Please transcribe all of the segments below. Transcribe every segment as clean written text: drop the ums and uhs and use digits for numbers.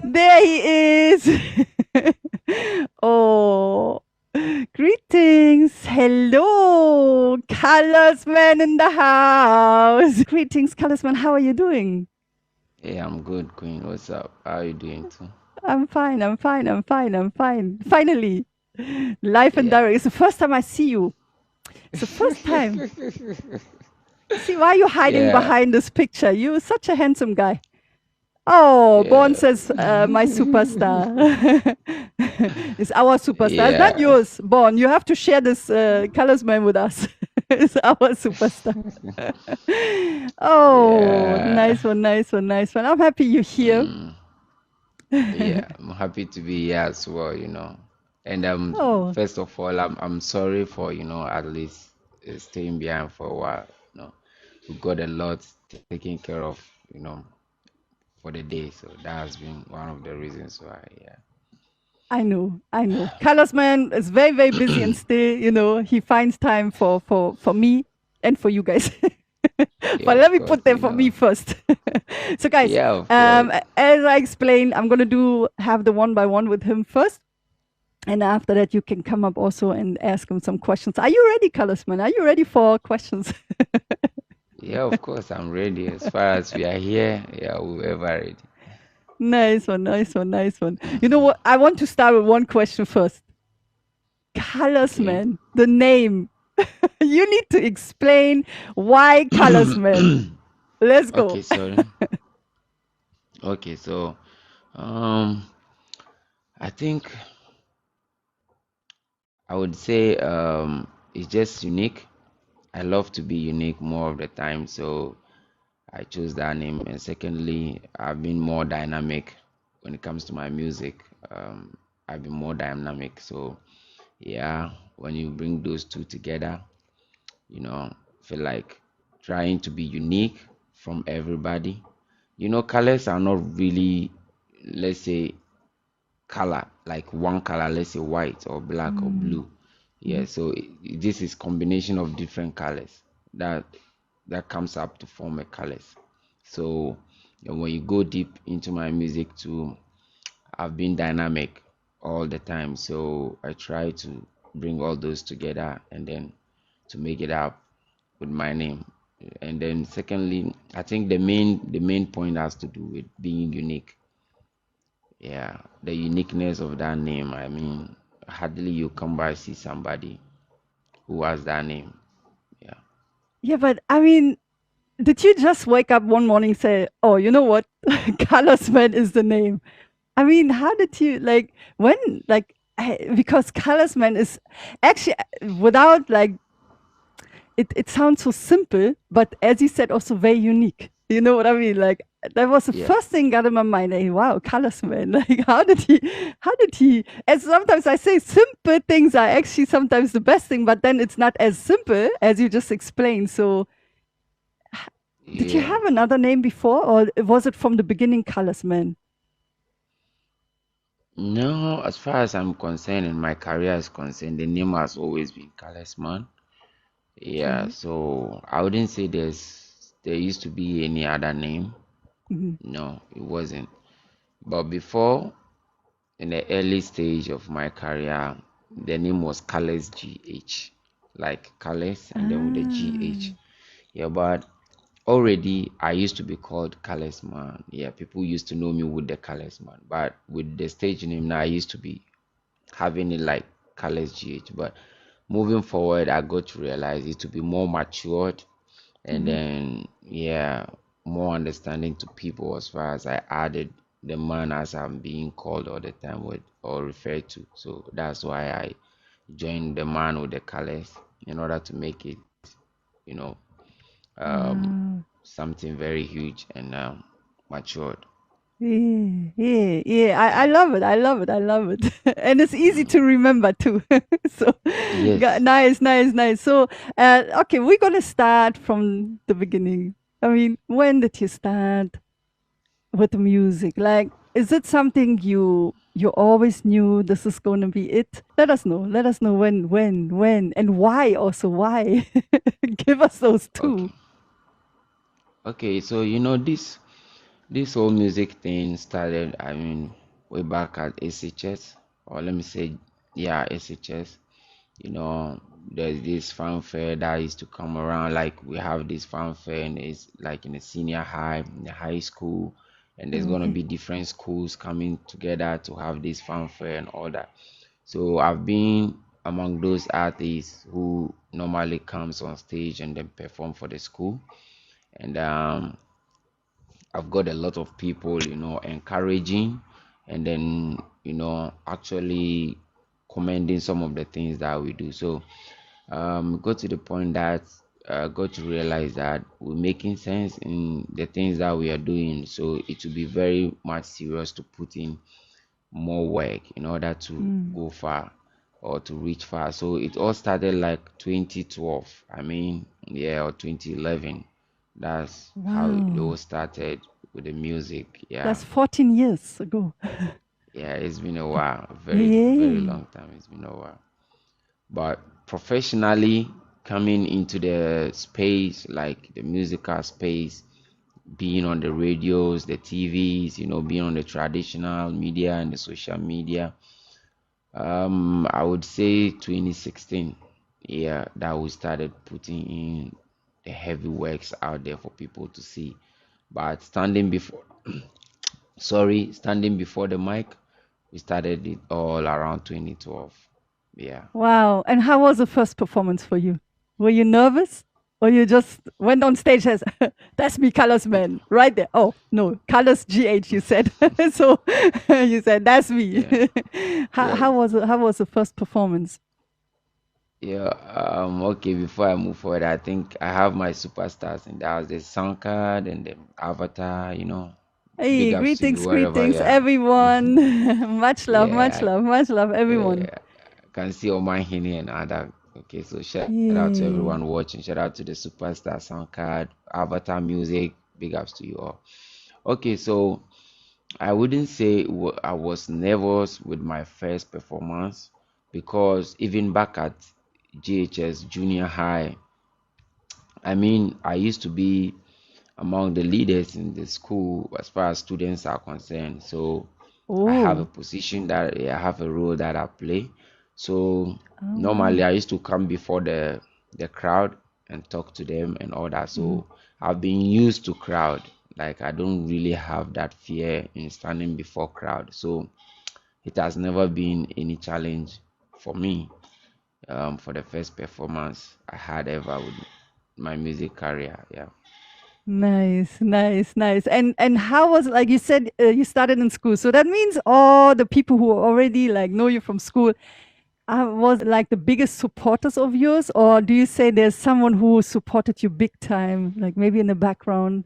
There he is. Oh, greetings. Hello, Coloursman in the house. Greetings, Coloursman. How are you doing? Hey, I'm good, Queen. What's up? How are you doing too? I'm fine. I'm fine. I'm fine. I'm fine. Finally, live and Yeah. direct. It's the first time I see you. It's the first time. See, why are you hiding Yeah. behind this picture? You're such a handsome guy. Oh, Born Yeah. says, my superstar. It's our superstar. It's not Yeah. yours, Born. You have to share this Coloursman with us. It's our superstar. Oh, Yeah. nice one, nice one, nice one. I'm happy you're here. Mm, yeah. I'm happy to be here as well. And Oh, first of all, I'm sorry for, at least staying behind for a while. We got a lot taken care of, you know, for the day. So that has been one of the reasons why, yeah. I know, I know. Coloursman is very, very busy and still, he finds time for me and for you guys. Yeah, But let of me course, put them for me first. So, guys, Yeah, of course. as I explained, I'm going to have the one by one with him first. And after that, you can come up also and ask him some questions. Are you ready, Coloursman? Are you ready for questions? Yeah, of course, I'm ready. As far as we are here, yeah, we're ever ready. Nice one, nice one, nice one. You know what? I want to start with one question first. Okay. Coloursman, the name. You need to explain why Coloursman. Let's go. Okay, sorry. Okay, so um, I think I would say it's just unique. I love to be unique more of the time, so I chose that name. And secondly, I've been more dynamic when it comes to my music. I've been more dynamic, so yeah, when you bring those two together, feel like trying to be unique from everybody. Colors are not really, let's say, color, like one color, let's say white or black or Mm, blue. Yeah, so this is combination of different colors that comes up to form a colors. So when you go deep into my music too, I've been dynamic all the time. So I try to bring all those together and then to make it up with my name. And then secondly, I think the main point has to do with being unique. Yeah, the uniqueness of that name. I mean, hardly you come by see somebody who has that name. Yeah. yeah, but I mean, did you just wake up one morning and say, oh, you know what? Coloursman is the name. I mean, how did you because Coloursman is actually without it sounds so simple, but as you said, also very unique. You know what I mean? Like that was the Yeah. first thing got in my mind. Like, wow, Coloursman. Like, how did he? And sometimes I say simple things are actually sometimes the best thing, but then it's not as simple as you just explained. So, did you Yeah. have another name before, or was it from the beginning, Coloursman? No, as far as I'm concerned and my career is concerned, the name has always been Coloursman. Yeah, Okay. so I wouldn't say there used to be any other name. Hmm. No, it wasn't. But before, in the early stage of my career, the name was Colors GH, like Colors and then with the GH. Ah. Yeah, but already I used to be called Coloursman. Yeah, people used to know me with the Coloursman, but with the stage name now, I used to be having it like Colors GH. But moving forward, I got to realize it to be more matured and Hmm. then yeah, more understanding to people as far as I added the man as I'm being called all the time with or referred to. So that's why I joined the man with the colors in order to make it, you know, um, Ah. something very huge and matured. Yeah, yeah, yeah. I love it. I love it. I love it. And it's easy Mm. to remember too. So Yes. nice, nice, nice. So okay, we're gonna start from the beginning. I mean, when did you start with music? Like, is it something you always knew this is gonna be it? Let us know. Let us know when, and why also why. Give us those two. Okay. Okay. So this. This whole music thing started, I mean, way back at SHS, or let me say, yeah, SHS. You know, there's this fanfare that used to come around. Like we have this fanfare, and it's like in a senior high, in the high school, and there's gonna Okay. be different schools coming together to have this fanfare and all that. So I've been among those artists who normally comes on stage and then perform for the school, and I've got a lot of people, encouraging and then, actually commending some of the things that we do. So, got to the point that got to realize that we're making sense in the things that we are doing. So it will be very much serious to put in more work in order to Mm. go far or to reach far. So it all started like 2012. I mean, yeah, or 2011. That's how it all Wow. started with the music. Yeah. That's 14 years ago. Yeah, it's been a while. A very, very Yeah. long time. It's been a while. But professionally coming into the space, like the musical space, being on the radios, the TVs, being on the traditional media and the social media, I would say 2016. Yeah, that we started putting in the heavy works out there for people to see. But standing before the mic, we started it all around 2012. Yeah. Wow. And how was the first performance for you? Were you nervous? Or you just went on stage as, that's me, Coloursman, right there. Oh, no, Colours GH, you said. So you said, that's me. Yeah. Yeah. How was the first performance? Yeah. Okay, before I move forward, I think I have my superstars, and that was the sound card and the avatar, big Hey, ups to you greetings, wherever greetings, you are. everyone. Much love, much Yeah, love, much love, everyone. yeah, I can see Omah Hene and other. Okay, so shout out to Yeah. everyone watching. Shout out to the superstar sound card, avatar music. Big ups to you all. Okay, so I wouldn't say I was nervous with my first performance because even back at GHS junior high, I mean, I used to be among the leaders in the school as far as students are concerned. So I have a Oh, position that I have a role that I play. So all normally right. I used to come before the crowd and talk to them and all that. Mhm. So I've been used to crowd. Like I don't really have that fear in standing before crowd. So it has never been any challenge for me for the first performance I had ever with my music career. Yeah. Nice, nice, nice. And how was, like you said, you started in school, so that means all the people who already like know you from school was like the biggest supporters of yours, or do you say there's someone who supported you big time, like maybe in the background?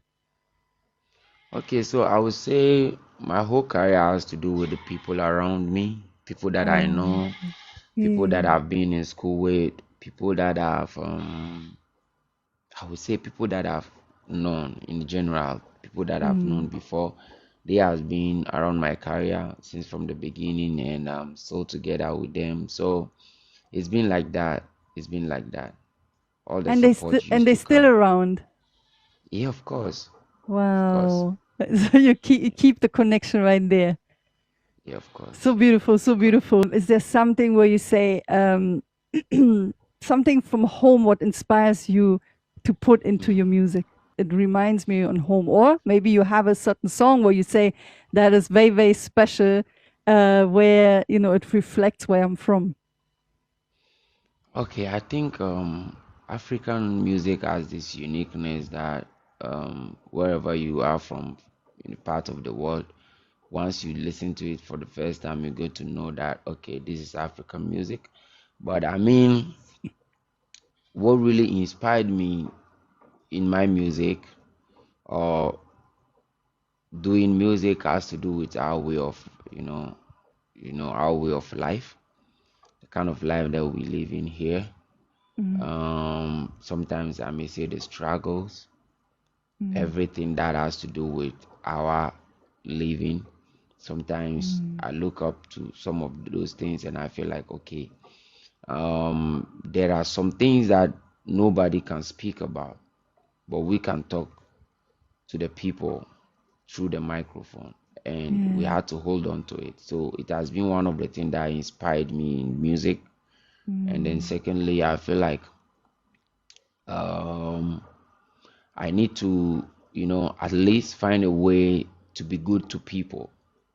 Okay, so I would say my whole career has to do with the people around me, people that I Oh, know, people that yeah. I've been in school with, people that I would say people that I've known in general, people that I've known Mm. before. They have been around my career since from the beginning, and I'm still together with them. So it's been like that. It's been like that. All the support And used they to still come. around. Yeah, of course, of course. Wow. So you keep the connection right there. Yeah, of course, So beautiful, so of course. beautiful. Is there something where you say something from home what inspires you to put into your music? It reminds me on home, or maybe you have a certain song where you say that is very, very special, where it reflects where I'm from. Okay, I think African music has this uniqueness that wherever you are from in a part of the world, once you listen to it for the first time, you get to know that okay, this is African music. But I mean, what really inspired me in my music or doing music has to do with our way of, our way of life, the kind of life that we live in here. Mm, Sometimes I may say the struggles, mm, everything that has to do with our living. Sometimes mm. I look up to some of those things and I feel like, okay, there are some things that nobody can speak about, but we can talk to the people. through the microphone, and we Yeah. had to hold on to it. So it has been one of the things that inspired me in music. And then Mm. secondly, I feel like um, I need to, at least find a way to be good to people.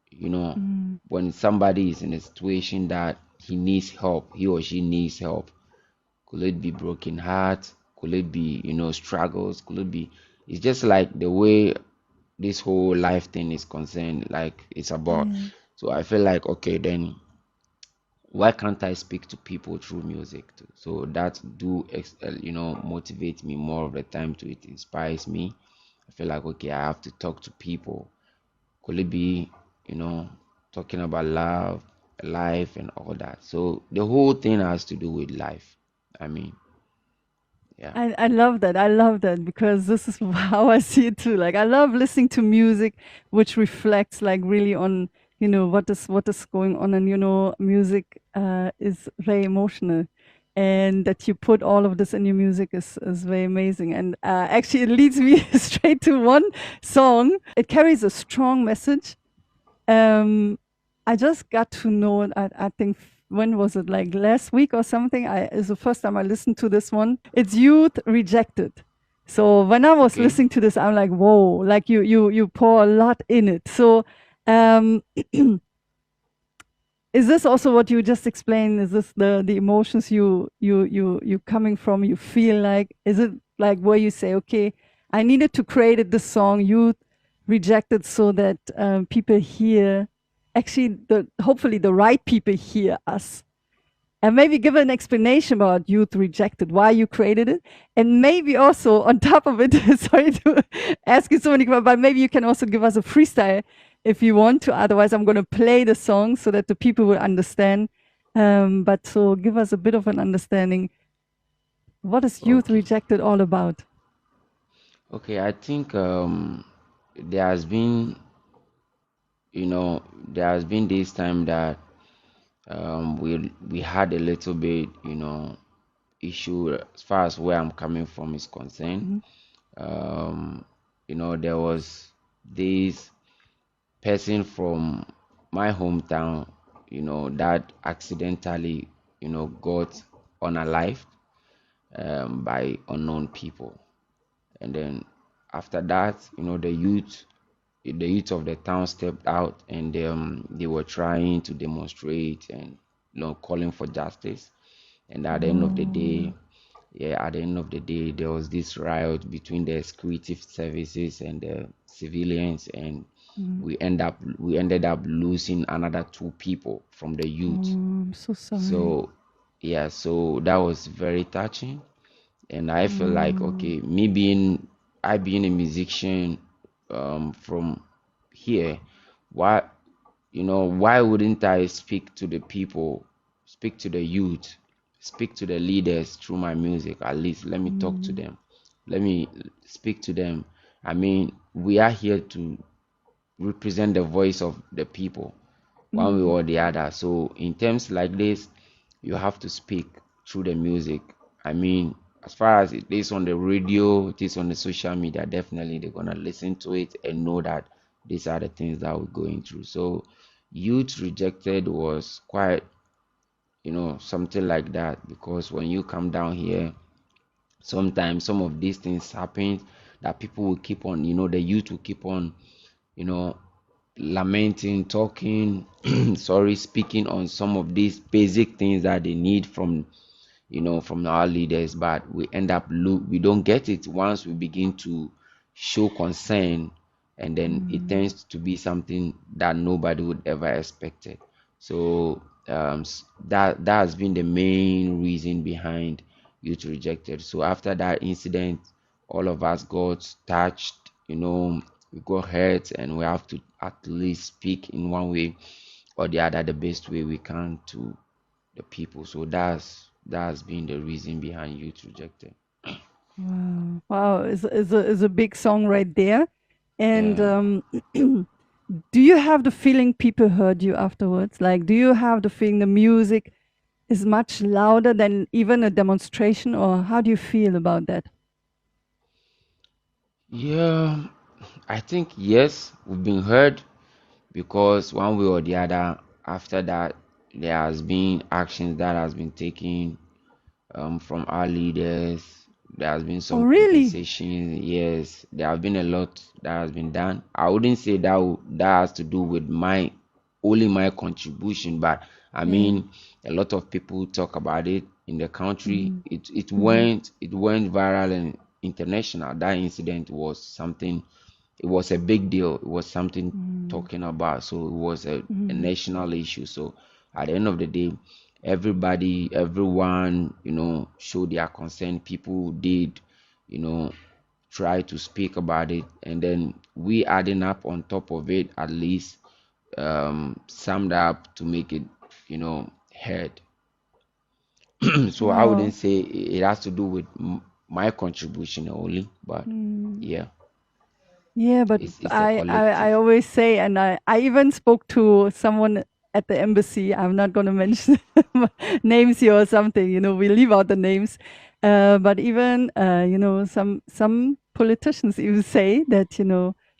You know, Mm. when somebody is in a situation that he needs help, he or she needs help. Could it be broken heart? Could it be, struggles? Could it be? It's just like the way this whole life thing is concerned, like it's about. Yeah. So I feel like, okay, then why can't I speak to people through music too? So that motivate me more of the time to it inspires me. I feel like, okay, I have to talk to people. Could it be, you know, talking about love, life, and all that? So the whole thing has to do with life. I mean, yeah. I love that. I love that because this is how I see it too. Like I love listening to music which reflects like really on, what is going on, and music is very emotional, and that you put all of this in your music is very amazing. And actually it leads me straight to one song. It carries a strong message. um, I just got to know it. I think when was it, like last week or something? It's the first time I listened to this one. It's Youth Rejected. So when I was Okay. listening to this, I'm like, whoa! Like you pour a lot in it. So um, is this also what you just explained? Is this the emotions you coming from? You feel like, is it like where you say, okay, I needed to create this song, Youth Rejected, so that people hear, actually the hopefully the right people hear us, and maybe give an explanation about Youth Rejected, why you created it, and maybe also on top of it, sorry to ask you so many, but maybe you can also give us a freestyle if you want to. Otherwise, I'm going to play the song so that the people will understand. But so give us a bit of an understanding. What is Youth Okay. Rejected all about? Okay. I think there has been, there has been this time that we had a little bit, issue as far as where I'm coming from is concerned. Mhm. Um, there was this person from my hometown, that accidentally, got unalived by unknown people. And then after that, the youth of the town stepped out, and they were trying to demonstrate and calling for justice. And at the end of the Oh. day, yeah, at the end of the day, there was this riot between the security services and the civilians, and Mm. we ended up losing another two people from the Oh, youth. I'm so sorry. So yeah, so that was very touching, and I feel like, Oh. okay, I being a musician from here, why why wouldn't I speak to the people, speak to the youth, speak to the leaders through my music? At least let me talk to Mm. them, let me speak to them. I mean, we are here to represent the voice of the people, one way Mm. or the other. So in terms like this, you have to speak through the music. I mean, as far as it is on the radio, it is on the social media, definitely they're gonna listen to it and know that these are the things that we're going through. So Youth Rejected was quite, something like that, because when you come down here, sometimes some of these things happen that people will keep on, the youth will keep on, you know lamenting, talking, sorry, speaking on some of these basic things that they need from our leaders, but we don't get it once we begin to show concern, and then it Mm. tends to be something that nobody would ever expect it. So that has been the main reason behind Youth Rejected. So after that incident, all of us got touched, we got hurt, and we have to at least speak in one way or the other, the best way we can, to the people. So that's been the reason behind Youth Rejected. Wow. Wow. Is a big song right there. And Yeah. do you have the feeling people heard you afterwards? Like, do you have the feeling the music is much louder than even a demonstration, or how do you feel about that? Yeah, I think yes, we've been heard because one way or the other, after that, there has been actions that has been taken from our leaders. There has been Oh, some really? compensation. Yes, there have been a lot that has been done. I wouldn't say that that has to do with my only my contribution, but I Yeah. mean a lot of people talk about it in the country. Mm-hmm. Mm-hmm. It went viral and international. That incident was something. It was a big deal. It was something talking about. So it was a Mm-hmm. national issue. So at the end of the day, everybody, everyone, showed their concern. People did, you know, try to speak about it, and then we adding up on top of it, at least summed up to make it, heard. So I wouldn't Wow. say it has to do with my contribution only, but Mm. yeah, Yeah, but it's a I collective. always say, and I even spoke to someone at the embassy. I'm not going to mention names here or something. We leave out the names. But even some politicians even say that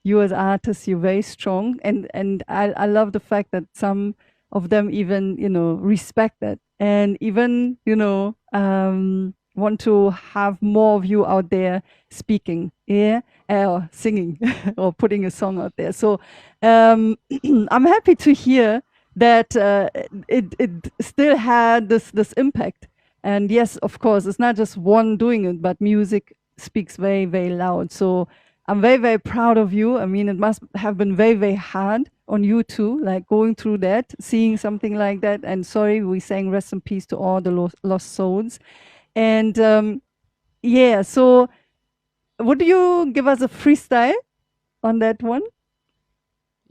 you as artists, you're very strong, and I love the fact that some of them even respect that, and even want to have more of you out there speaking. Yeah, or singing or putting a song out there. So I'm happy to hear that it still had this impact. And yes, of course, it's not just one doing it, but music speaks very, very loud. So I'm very, very proud of you. I mean, it must have been very, very hard on you too, like going through that, seeing something like that. And sorry, we sang rest in peace to all the lost souls. And yeah, so would you give us a freestyle on that one?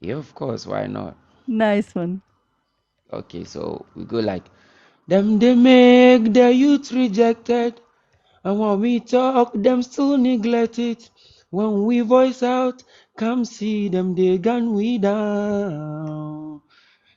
Yeah, of course, why not? Nice one. Okay, so we go like them they make the youth rejected, and when we talk, them still neglect it. When we voice out, come see them, they gun we down.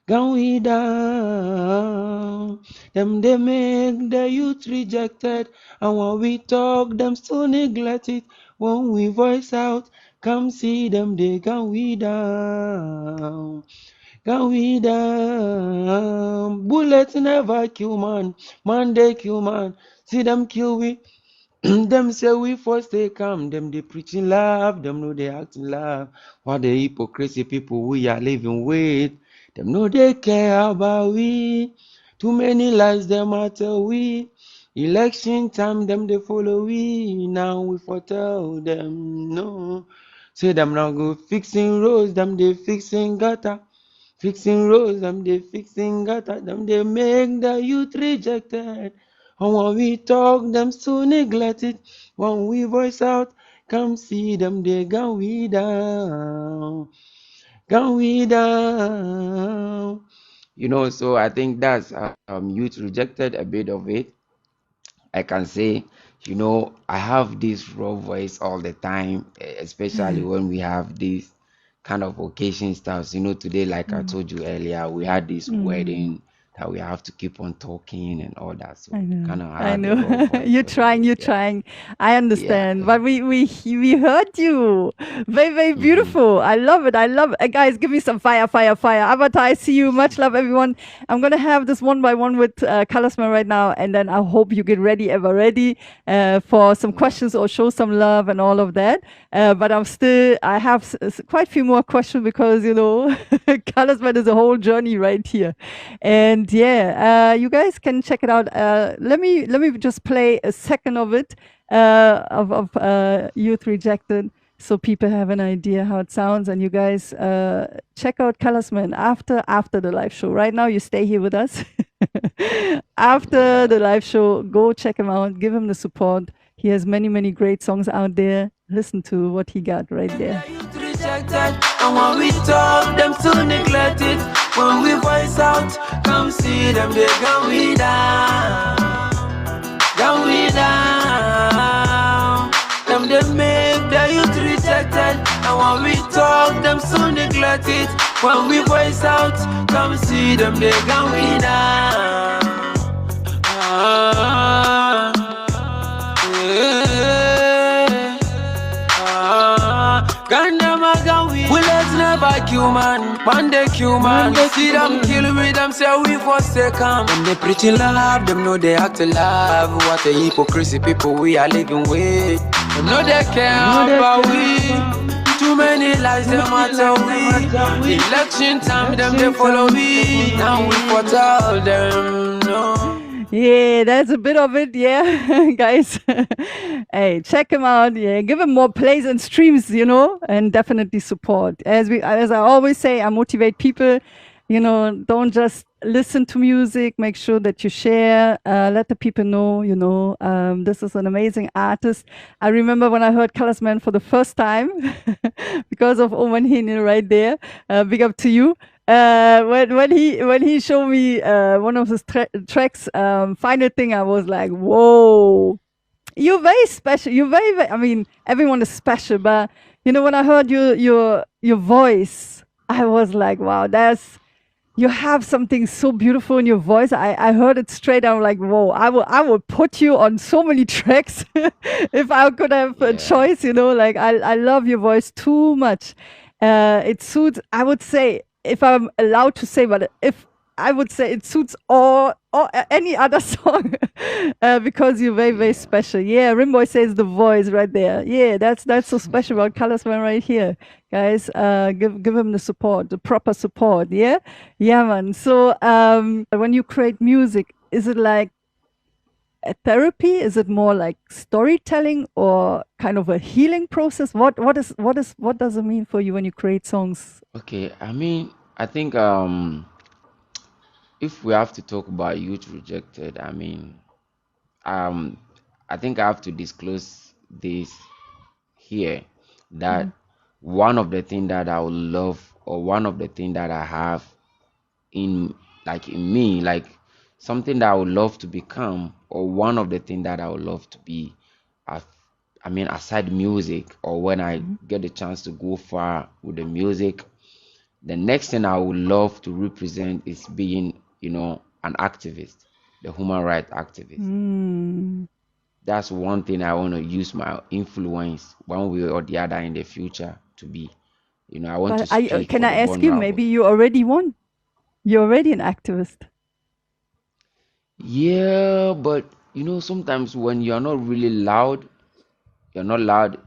Gun we down. Them they make the youth rejected, and when we talk, them still neglect it. When we voice out, come see them, they gun we down. Gun we down. Bullets never kill man, man they kill man. See them kill we. Them say we first they come, them they preaching love, them know they acting love. What the hypocrisy people we are living with, them know they care about we. Too many lies them I tell we. Election time them they follow we. Now we foretell them no. Say them now go fixing roads, them they fixing gutter. Fixing roads, them they fixing gutter, them they make the youth rejected. And when we talk, them so neglect it. When we voice out, come see them, they gun we down. Gun we down. So I think that's youth rejected a bit of it. I can say, I have this raw voice all the time, especially when we have these kind of occasion stuff. Today, like I Mm. told you earlier, we had this Mm. wedding that we have to keep on talking and all that. I So know. kind of I have a raw know. voice You're a little trying, bit. you're Yeah. trying. I Yeah. understand. But we heard you. Very, very hmm beautiful. I love it. I love it. Guys, give me some fire, fire, fire. Avatar, I see you. Much love, everyone. I'm gonna have this one by one with Coloursman right now, and then I hope you get ready, ever ready, for some Yeah. questions or show some love and all of that. But I have quite a few more questions because Coloursman is a whole journey right here. And yeah, you guys can check it out. Let me just play a second of it, of Youth Rejected, so people have an idea how it sounds. And you guys check out Coloursman after the live show. Right now, you stay here with us. After Yeah. the live show, go check him out. Give him the support. He has many, many great songs out there. Listen to what he got right there. Rejected, and when we talk, them still neglect it. When we voice out, come see them, they gun we down. Gun we down. Them they make the youth rejected, and when we talk, them still neglect it. When we voice out, come see them, they gun we down. Yeah. Gun them a never kill man. Man they kill man. See them kill me, them say we forsake them. When they preaching love, them know they have to love. What a hypocrisy people we are living with. Them know they care about we. Too many lies, them matter we. Election time, them they follow me. Now we foretell them, no. Yeah, that's a bit of it, yeah, guys. Hey, check him out. Yeah, give him more plays and streams, and definitely support. As I always say, I motivate people. Don't just listen to music. Make sure that you share. Let the people know. This is an amazing artist. I remember when I heard Coloursman for the first time because of Oman Hene right there. Big up to you. When he showed me one of his tracks, final thing, I was like, whoa, you're very special. You're very, I mean, everyone is special, but when I heard your voice, I was like, wow, you have something so beautiful in your voice. I heard it straight. I'm like, whoa, I would put you on so many tracks if I could have a choice, like I love your voice too much. It suits, I would say, if I'm allowed to say, but if I would say it suits all or any other song because you're very, very special. Yeah, Rimboy says the voice right there. Yeah, that's so special about Coloursman right here. Guys, give him the support, the proper support. Yeah, man. So when you create music, is it like a therapy? Is it more like storytelling or kind of a healing process? What does it mean for you when you create songs? Okay, I think if we have to talk about youth rejected, I think I have to disclose this here that one of the things that I would love, or one of the things that I have in me, like something that I would love to become, or one of the things that I would love to be, aside music, or when I get the chance to go far with the music, the next thing I would love to represent is being, an activist, the human rights activist. That's one thing I want to use my influence one way or the other in the future to be. I want to speak. Can I ask you, maybe you already won? You're already an activist. Yeah, but sometimes when you're not really loud, you're not loud.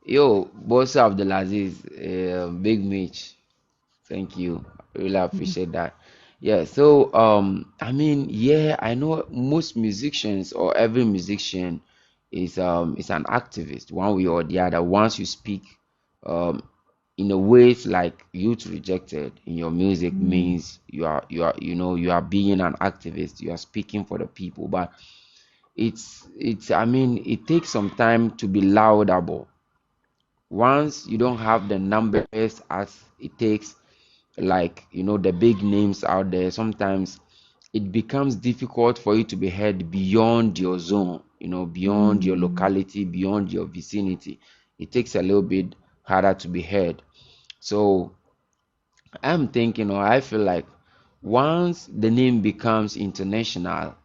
Yo, boss of the Laziz, Big Mitch, thank you. Really appreciate that. Yeah, so yeah, I know most musicians, or every musician is an activist one way or the other. Once you speak in a ways like youth rejected in your music, means you are being an activist, you are speaking for the people. But it takes some time to be laudable. Once you don't have the numbers as it takes, like the big names out there, sometimes it becomes difficult for you to be heard beyond your zone, beyond your locality, beyond your vicinity. It takes a little bit harder to be heard. So I'm thinking, or I feel like once the name becomes international,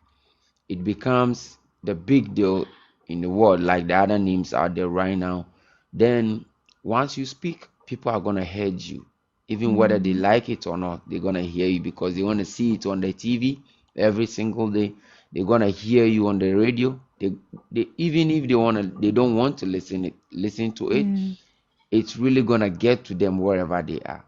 it becomes the big deal in the world, like the other names out there right now. Then once you speak, people are gonna hear you, even whether they like it or not. They're gonna hear you because they want to see it on the TV every single day. They're gonna hear you on the radio. They even if they don't want to listen to it, it's really gonna get to them wherever they are.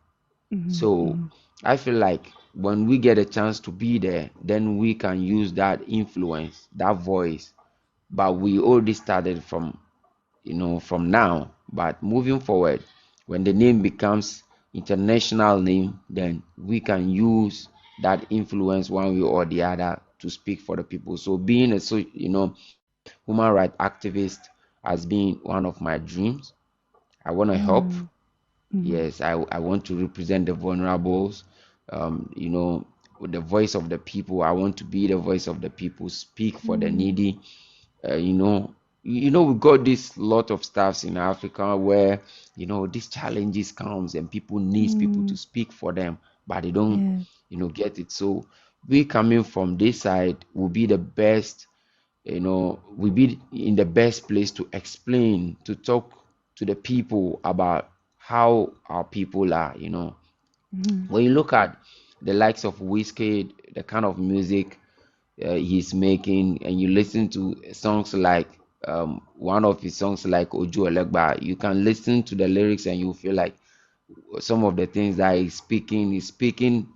So I feel like when we get a chance to be there, then we can use that influence, that voice. But we already started from now. But moving forward, when the name becomes international name, then we can use that influence one way or the other to speak for the people. So being a human rights activist has been one of my dreams. I want to help. Yes, I want to represent the vulnerables, with the voice of the people. I want to be the voice of the people, speak for the needy. We got this lot of stuffs in Africa where, these challenges comes and people needs people to speak for them, but they don't, get it. So we coming from this side will be the best, we be in the best place to explain, to talk to the people about how our people are, when you look at the likes of Wizkid, the kind of music he's making, and you listen to songs like one of his songs like Oju Elegba, you can listen to the lyrics and you feel like some of the things that he's speaking,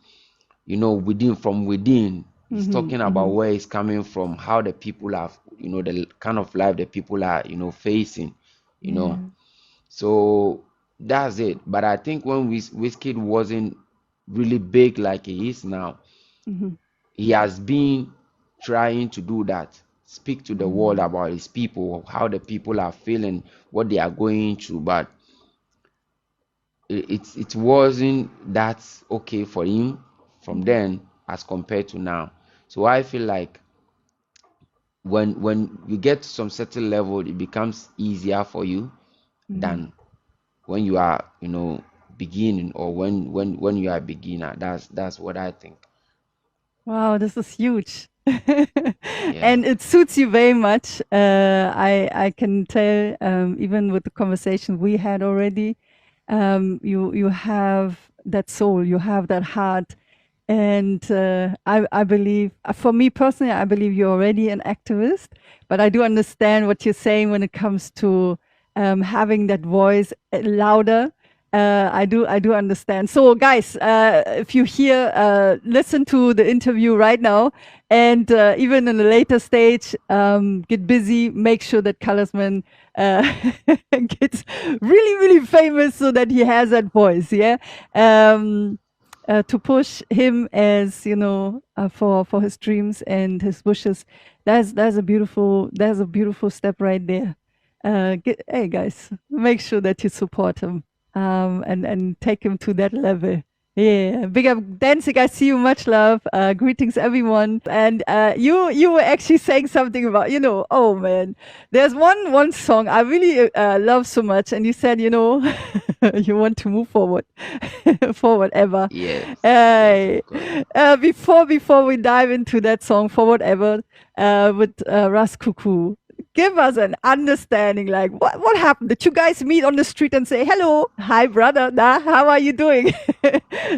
from within. He's talking about where he's coming from, how the people are, the kind of life the people are, facing, you know. So that's it. But I think when Wizkid wasn't really big like he is now, he has been trying to do that, speak to the world about his people, how the people are feeling, what they are going through. But it wasn't that okay for him from then as compared to now. So I feel like when you get to some certain level, it becomes easier for you than when you are, beginning, or when you are a beginner. That's what I think. Wow, this is huge. Yeah. And it suits you very much. I can tell, even with the conversation we had already, you have that soul, you have that heart. And I believe, for me personally, I believe you're already an activist, but I do understand what you're saying when it comes to having that voice louder. I do understand. So, guys, if you hear, listen to the interview right now, and even in a later stage, get busy. Make sure that Coloursman gets really, really famous, so that he has that voice. Yeah. To push him, as for his dreams and his wishes. That's a beautiful step right there. Hey guys, make sure that you support him, and take him to that level. Yeah, big up dancing. I see you. Much love. Greetings, everyone. And you were actually saying something about, oh man, there's one song I really love so much, and you said, you want to move forward, forward ever. Yes. Yes, of course. Before we dive into that song, forward ever, with Ras Kuuku, give us an understanding, like what happened. Did you guys meet on the street and say, hello, hi brother, nah, how are you doing?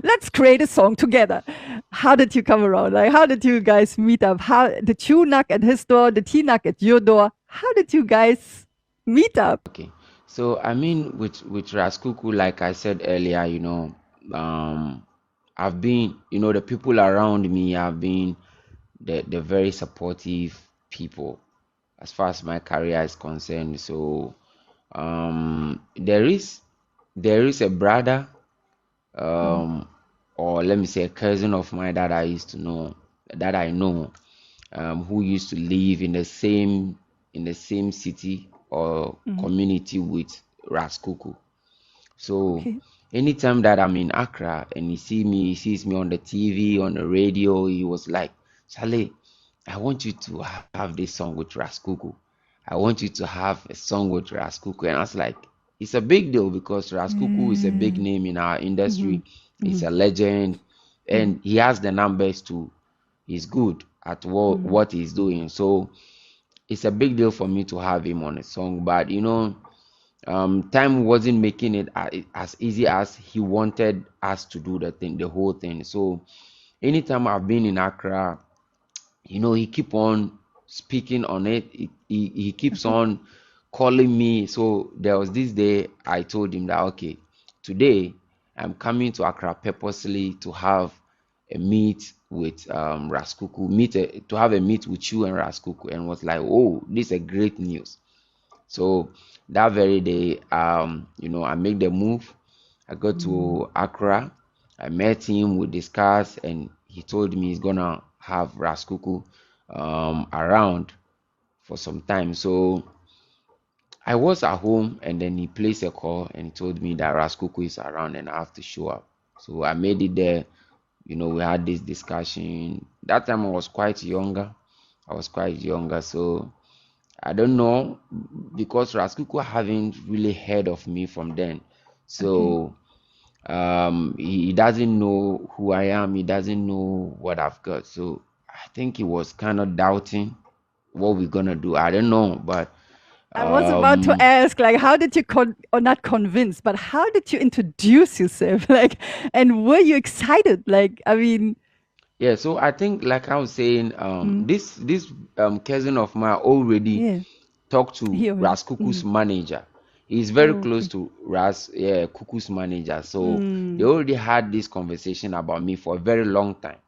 Let's create a song together. How did you come around? Like, how did you guys meet up? How did you knock at his door? Did he knock at your door? How did you guys meet up? Okay. So I mean, with Ras Kuuku, like I said earlier, I've been, the people around me have been the very supportive people as far as my career is concerned. So there is a brother, or let me say a cousin of mine that I know, who used to live in the same city or community with Ras Kuuku. So Okay. anytime that I'm in Accra and he sees me on the TV, on the radio, he was like, Charlie, I want you to have this song with Ras Kuuku. I want you to have a song with Ras Kuuku. And I was like, it's a big deal because Ras Kuuku is a big name in our industry. He's a legend, and he has the numbers too. He's good at what he's doing. So it's a big deal for me to have him on a song. But time wasn't making it as easy as he wanted us to do the whole thing. So anytime I've been in Accra, he keep on speaking on it. He keeps on calling me. So there was this day I told him that, okay, today I'm coming to Accra purposely to have a meet with Ras Kuuku, to have a meet with you and Ras Kuuku, and was like, oh, this is a great news. So that very day, I made the move. I got to Accra. I met him. We discussed, and he told me he's gonna have Ras Kuuku around for some time. So I was at home, and then he placed a call and he told me that Ras Kuuku is around and I have to show up. So I made it there. We had this discussion. That time I was quite younger. So I don't know, because Ras Kuuku haven't really heard of me from then. So he doesn't know who I am. He doesn't know what I've got. So I think he was kind of doubting what we're gonna do. I don't know, but I was about to ask, like, how did you or not convince, but how did you introduce yourself? Like, and were you excited? Like, I mean, Yeah, so I think, like I was saying, mm, this cousin of mine already yeah, talked to he already. Ras Kuku's manager. He's very Oh, close okay. to Ras Kuku's manager, so they Mm, already had this conversation about me for a very long time.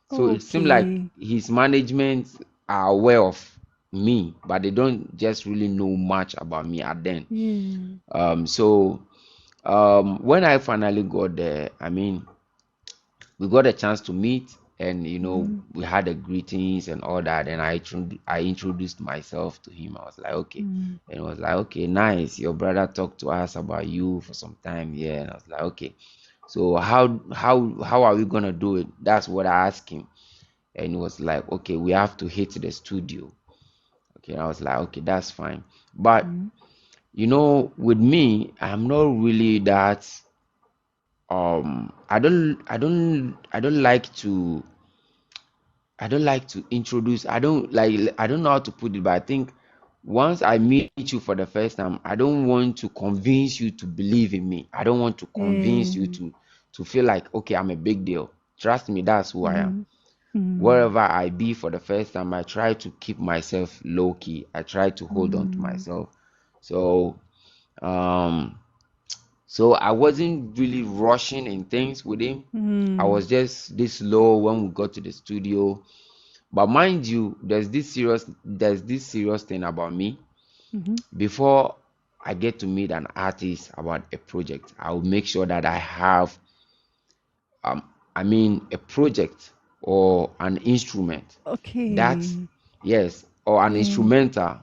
So it seemed like okay. his management are aware of me, but they don't just really know much about me at then. Yeah. So when I finally got there, I mean, we got a chance to meet, and Mm, we had the greetings and all that, and I introduced myself to him. I was like, okay. mm, And it was like, okay, nice, your brother talked to us about you for some time. Yeah. And I was like, okay, so how are we gonna do it? That's what I asked him. And it was like, okay, we have to hit the studio. Okay. And I was like, okay, that's fine. But mm. with me, I'm not really that I don't like to introduce. I don't know how to put it, but I think once I meet you for the first time, I don't want to convince you to believe in me. I don't want to convince you Yeah. to feel like, okay, I'm a big deal. Trust me, that's who I am. Mm, mm, Wherever I be for the first time, I try to keep myself low key. I try to hold on to mm, myself. So um so I wasn't really rushing in things with him. I mm, was just this slow when we got to the studio. But mind you, there's this serious thing about me. mm-hmm. Before I get to meet an artist about a project, I will make sure that I have um a project or an instrument that, Okay. yes, or an Yeah. instrumental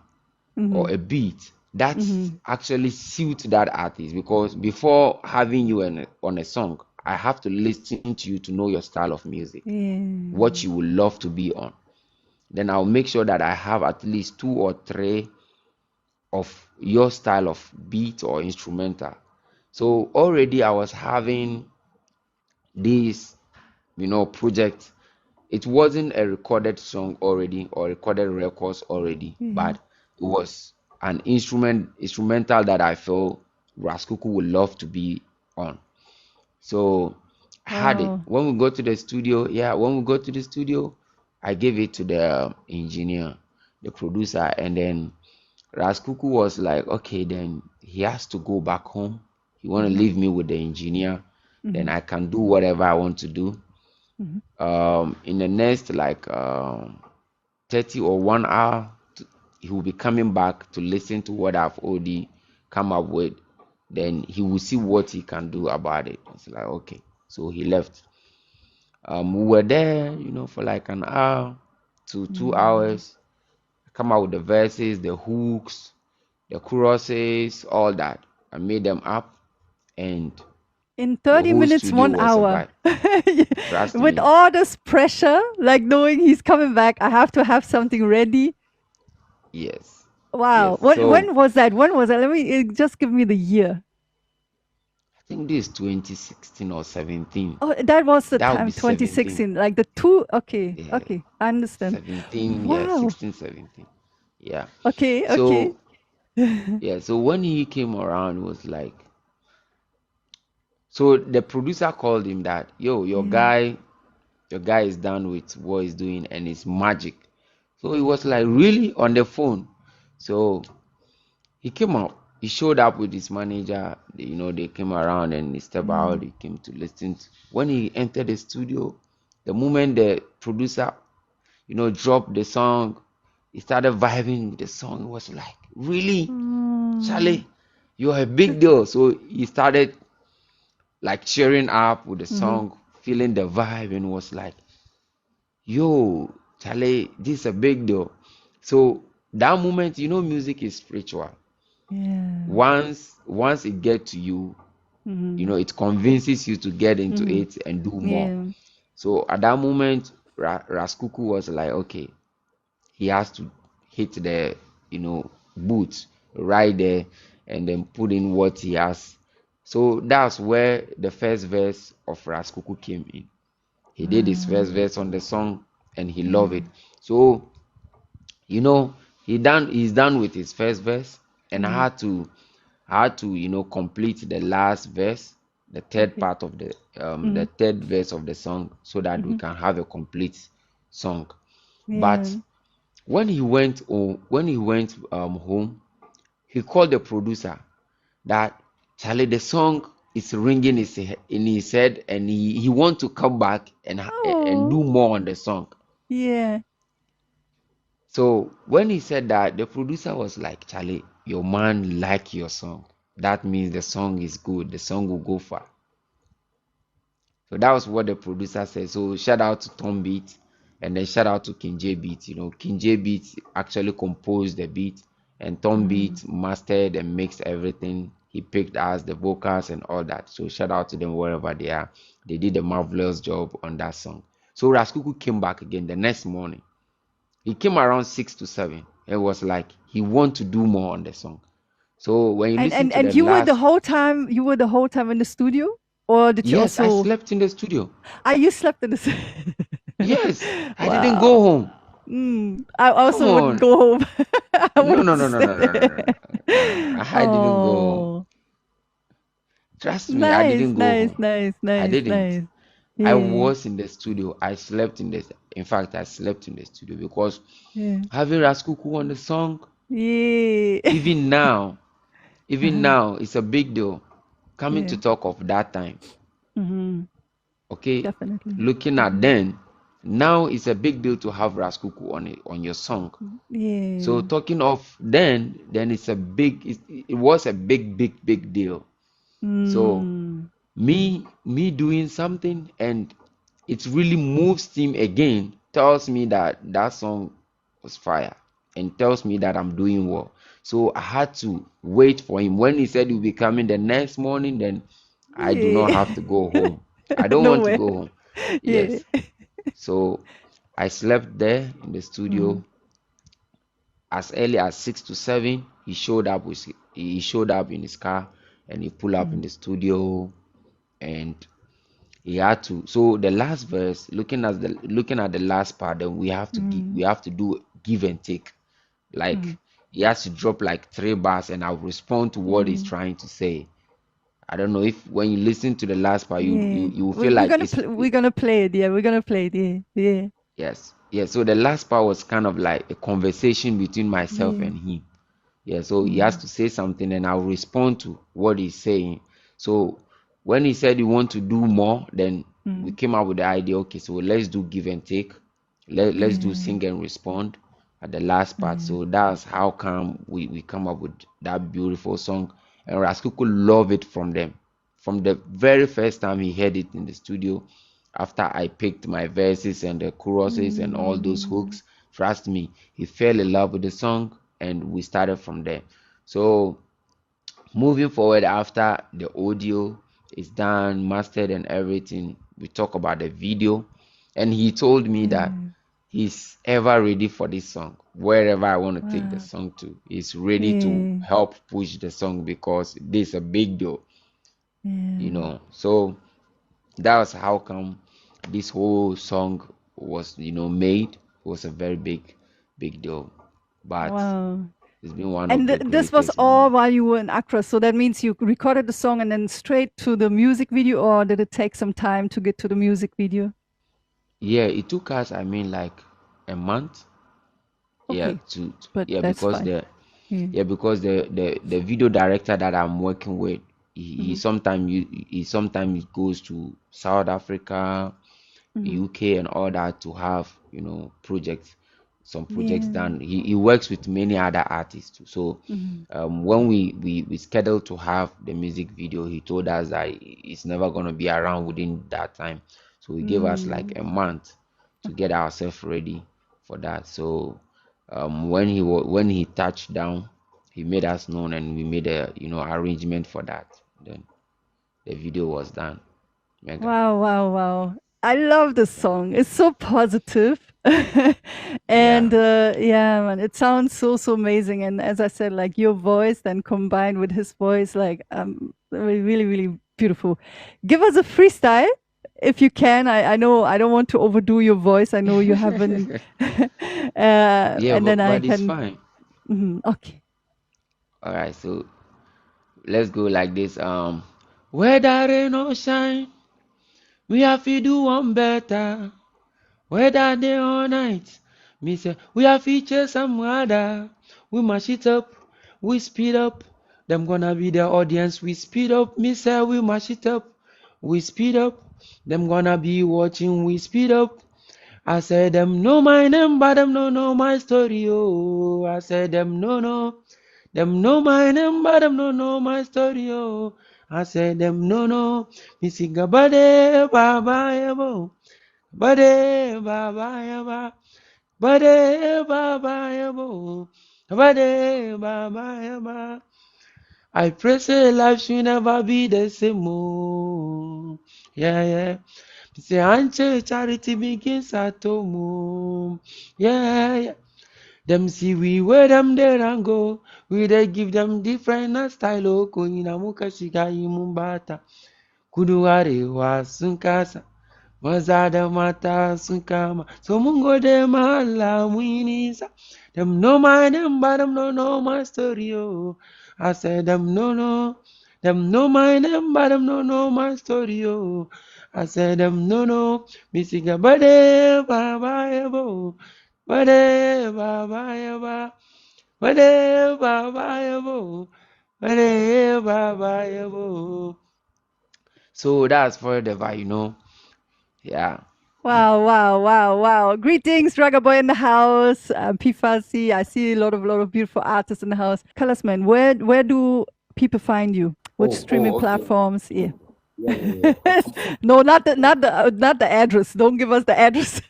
Mm-hmm. or a beat that Mm-hmm. actually suit that artist. Because before having you on a song, I have to listen to you to know your style of music, what Yeah. you would love to be on. Then I'll make sure that I have at least two or three of your style of beat or instrumental. So already I was having this, project. It wasn't a recorded song already or recorded records already, Yeah. but it was an instrumental that I felt Ras Kuuku would love to be on. So I had it. Wow. When we go to the studio, I gave it to the engineer, the producer, and then Ras Kuuku was like, okay, then he has to go back home. He want to Mm-hmm. leave me with the engineer. Then Mm-hmm. I can do whatever I want to do. Mm-hmm. In the next 30 or 1 hour, he will be coming back to listen to what I've already come up with. Then he will see what he can do about it. It's like, okay. So he left. We were there, for like an hour to two Mm. hours. Come out with the verses, the hooks, the choruses, all that. I made them up, and In the 30 whole minutes, studio one was a hour. vibe. Trust With me. all this pressure, like knowing he's coming back, I have to have something ready. Yes. Wow. Yes. What? So When was that? When was that? Let me just give me the year. I think this is 2016 or 17. Oh, that was the That would time, be 17. 2016. Like the two. Okay. Yeah. Okay. I understand. 17, yeah, Wow. 16, 17. Yeah. Okay. Okay. So yeah, so when he came around, it was like, so the producer called him that, yo, Yeah. your guy is done with what he's doing and it's magic. So he was like, really, on the phone. So he came out. He showed up with his manager. They came around and he stepped out. Mm. He came to listen. When he entered the studio, the moment the producer, dropped the song, he started vibing with the song. It was like, really, Mm. Charlie, you're a big deal. So he started like cheering up with the Mm-hmm. song, feeling the vibe, and was like, yo, Charlie, this is a big deal. So that moment, music is spiritual. Yeah. Once it gets to you, Mm-hmm. it convinces you to get into Mm-hmm. it and do more. Yeah. So at that moment, Ras Kuuku was like, okay, he has to hit the boots right there and then put in what he has. So that's where the first verse of Ras Kuuku came in. He did his first Wow. verse on the song and he loved Yeah. it. So he's done with his first verse. and I had to, complete the last verse, the third Okay. part of the third verse of the song, so that we can have a complete song. Yeah. But when he went home, he called the producer that Charlie, the song is ringing in his head, and he want to come back and Oh. do more on the song. Yeah. So when he said that, the producer was like, Charlie, your man like your song. That means the song is good. The song will go far. So that was what the producer said. So shout out to Tom Beat, and then shout out to King J Beat. King J Beat actually composed the beat, and Tom Beat mastered and mixed everything. He picked us the vocals and all that. So shout out to them wherever they are. They did a marvelous job on that song. So Ras Kuuku came back again the next morning. He came around 6 to 7. It was like he want to do more on the song. So when you And listen and to the and you were the last, whole time in the studio, or did you yes, I also? slept in the studio. You slept in the. Yes, I didn't go Wow. home. I Come also wouldn't on. go home. I No, wanted no, to no, no, stay no, no, no, no, there. no, no, no, no. I didn't go home. Oh, Trust me, I nice, didn't go nice, home. nice, I nice, didn't. nice. I Yeah, was in the studio. I slept in this. In fact, I slept in the studio because yeah, having Ras Kuuku on the song, yeah. even now, Uh-huh. it's a big deal. Coming Yeah. to talk of that time, Mm-hmm. okay, Definitely, looking at definitely. then, now it's a big deal to have Ras Kuuku on your song. So Yeah. talking of then it was a big deal. So Mm. me doing something and it really moves him again tells me that that song was fire and tells me that I'm doing well. So I had to wait for him. When he said he'll be coming the next morning, then I do not Yeah. have to go home. I don't want to Nowhere. go home. Yeah. Yes. So I slept there in the Mm. studio as early as 6 to 7. He showed up in his car, and he pulled up in Mm. the studio, and he had to. So the last verse, looking at the last part, then we Mm. have to do give and take. Like Mm. he has to drop like 3 bars, and I'll respond to what he's Mm. trying to say. I don't know if when you listen to the last part, Yeah. you will We, feel we're like gonna we're gonna play it. Yeah, we're gonna play it. Yeah. Yeah. yes, yeah. So the last part was kind of like a conversation between myself Yeah. and him. Yeah, so he has Mm. to say something and I'll respond to what he's saying. So when he said he want to do more, then we Mm. came up with the idea, okay, so let's do give and take. Let's do Yeah. sing and respond at the last part. Yeah. So that's how come we come up with that beautiful song. And Ras Kuuku love it from them. From the very first time he heard it in the studio, after I picked my verses and the choruses and all those Mm. hooks, trust me, he fell in love with the song and we started from there. So moving forward, after the audio is done, mastered and everything, we talk about the video, and he told me that Yeah. he's ever ready for this song. Wherever I want to take the Wow. song to, he's ready to Yeah. help push the song because this is a big deal, Yeah. So that was how come this whole song was, made. It was a very big deal, but Wow. it's been one And of the this was greatest in all music. while you were in Accra. So that means you recorded the song and then straight to the music video, or did it take some time to get to the music video? Yeah, it took us, I mean, like a month. Yeah, Okay, but yeah, that's because fine. the Yeah. yeah, because the video director that I'm working with, Mhm. he sometimes goes to South Africa, Mhm. UK and all that to have, projects, some projects Yeah. done. He works with many other artists too. So Mhm. when we scheduled to have the music video, he told us that it's never gonna be around within that time. So he gave us like Mm. a month to get ourselves ready for that. So when he touched down, he made us known and we made a arrangement for that. Then the video was done. Mega. Wow, wow, wow. I love this song. It's so positive. Yeah. And yeah, man, it sounds so amazing. And as I said, like your voice then combined with his voice, like really beautiful. Give us a freestyle if you can. I know I don't want to overdo your voice. I know you haven't Yeah, and then I but it's can fine. okay. All right, so let's go like this. Whether rain or shine, we have to do one better. Whether day or night, me say we have feature some other. We mash it up, we speed up. Them gonna be the audience. We speed up, me say we mash it up, we speed up. Them gonna be watching, we speed up. I said them know my name, but them no know my story. Oh, I said them no. Them know my name, but them no know my story. Oh, I said them no. Me sing a bade baba yabo, bade baba yaba, bade baba yabo, bade baba yaba. I pray say life should never be the same. Oh, yeah. Say, Anche charity begins at home. Yeah. Them see we where them there and go. We they give them different style. Oh, koina muka shiga imumbata. Kuduware wa sunkasa. Maza da mata sun kama. So mun gode ma Allah mu yi nisa. Them know my name, but them no know my story. Oh, I said them no. Them know my name, but them no know my story. Oh, I said them no. Me sing a bade baba yabo, bade baba yaba, bade baba yabo, bade baba yabo. So that's for the vibe. Yeah. Wow. Greetings, Raga Boy in the house. Pifasi, I see a lot of beautiful artists in the house. Coloursman, where do people find you? Which streaming Okay. platforms? Yeah. Yeah. No, not the address. Don't give us the address.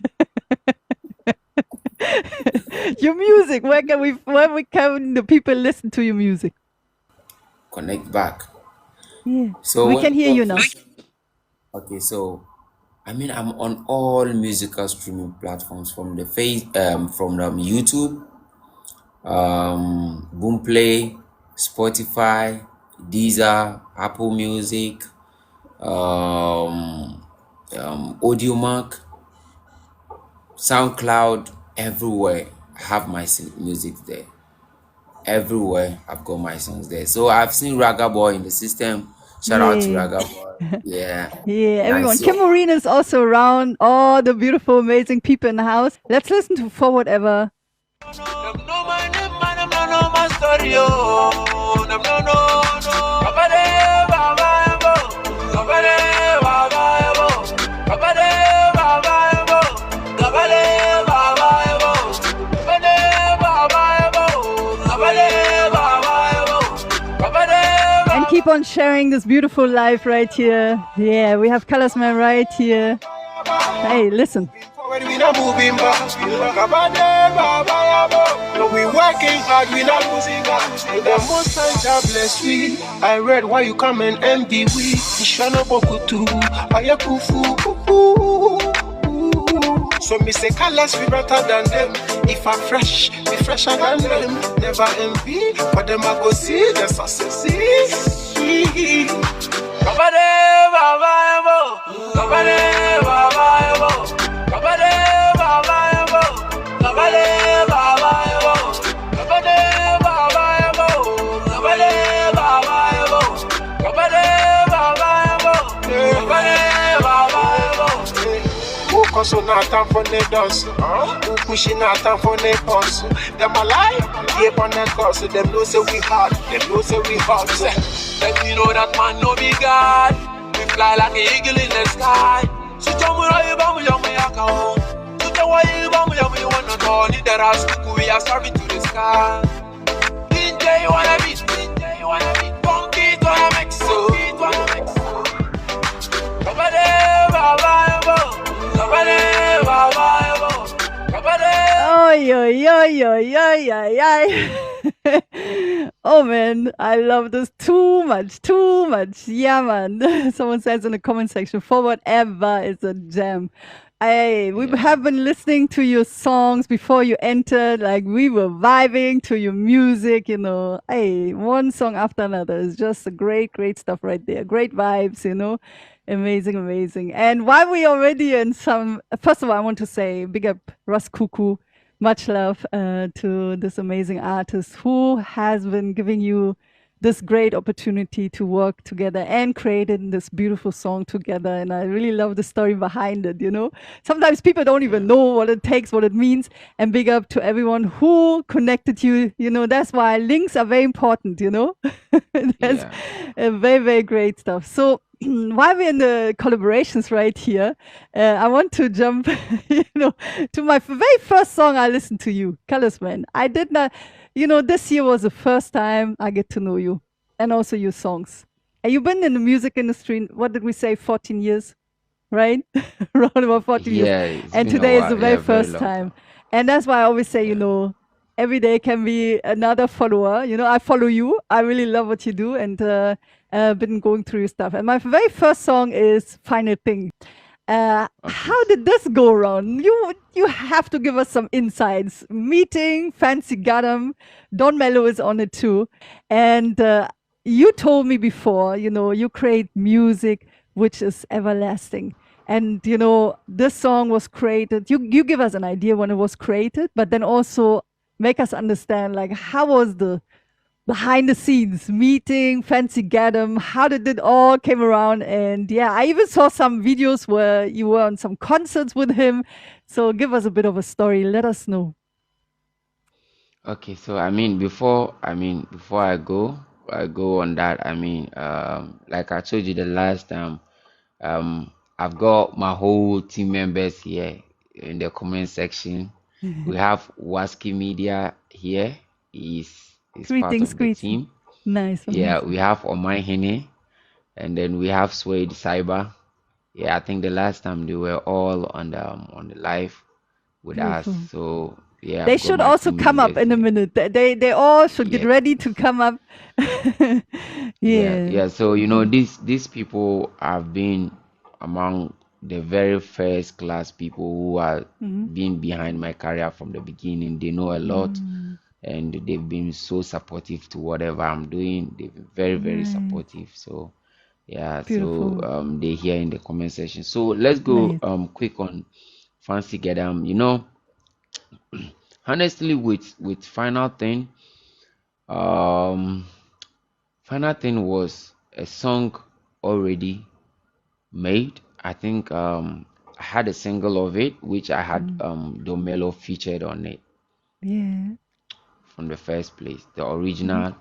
Your music. Where can the people listen to your music? Connect back. Yeah. So We can hear you now. Okay, so I'm on all musical streaming platforms from YouTube, Boomplay, Spotify, Deezer, Apple Music, Audiomack, SoundCloud, everywhere. I have my music there. Everywhere I've got my songs there. So I've seen Raga Boy in the system. Shout out to Yeah. Raga Boy. Yeah. Yeah, everyone. Nice. Kim Marine is also around. All the beautiful, amazing people in the house. Let's listen to For Whatever. And keep on sharing this beautiful life right here. Yeah, we have Coloursman right here. Hey, listen. We not moving back. We working hard, we not losing back. The most time God bless we. I read why you come and envy we. Ishana bokutu, ayakufu. So me say colors we better than them. If I'm fresh, we fresher than them. Never envy, but them I go see the success. So not time for the dance. Who pushing out time for the pulse? Them alive, keep on that course. Them know say we hard. Them know say we hard. Then we know that man no be God. We fly like an eagle in the sky. So tell me how you bam you me account. So tell why you bam you wanna go. Need the Ras Kuuku, we are serving to the sky. DJ you wanna beat. Pump it wanna make so. Oh man, I love this too much. Yeah, man. Someone says in the comment section, For Whatever is a gem. We have been listening to your songs before you entered. Like we were vibing to your music, one song after another. It's just a great stuff right there. Great vibes, Amazing. And while we already in first of all, I want to say big up Ras Kuuku. Much love to this amazing artist who has been giving you this great opportunity to work together and created this beautiful song together. And I really love the story behind it, you know. Sometimes people don't even know what it takes, what it means. And big up to everyone who connected you. You know, that's why links are very important, you know. That's very, very great stuff. So while we're in the collaborations right here, I want to jump, you know, to my very first song I listened to you, Coloursman. I did not, you know, this year was the first time I get to know you and also your songs. And you've been in the music industry, what did we say, 14 years, right? Around about 14 years. It's And been a today is while. the very Very first long time. And that's why I always say, you know, every day can be another follower. You know, I follow you. I really love what you do and been going through your stuff. And my very first song is Final Thing. How did this go around? You have to give us some insights. Meeting Fancy Gadam, Don Mello is on it too, and you told me before, you know, you create music which is everlasting, and you know this song was created. You give us an idea when it was created, but then also make us understand like how was the behind the scenes meeting Fancy Gadam, how did it all came around? And yeah, I even saw some videos where you were on some concerts with him. So give us a bit of a story. Let us know. Okay, so before I go on that, like I told you the last time, I've got my whole team members here in the comment section. We have Waski Media here. He's part Greetings, of the greetings. team. Nice. Yeah, Amazing. we have Omah Hene, and then we have Suede Cyber. Yeah, I think the last time they were all on the live with us. Beautiful. So yeah, They I've got should my also team come up members in a here. minute. They all should get Yeah, ready to come up. Yeah. yeah. So you know, these people have been among the very first class people who are been behind my career from the beginning. They know a lot, and they've been so supportive to whatever I'm doing. They've been very, very Nice. supportive. So yeah, Beautiful. so they here in the comment section. So let's go Nice. quick on Fancy Gadam. You know, honestly, with um Final Thing was a song already made. I think I had a single of it which I had Mello featured on it Yeah. from the first place. The original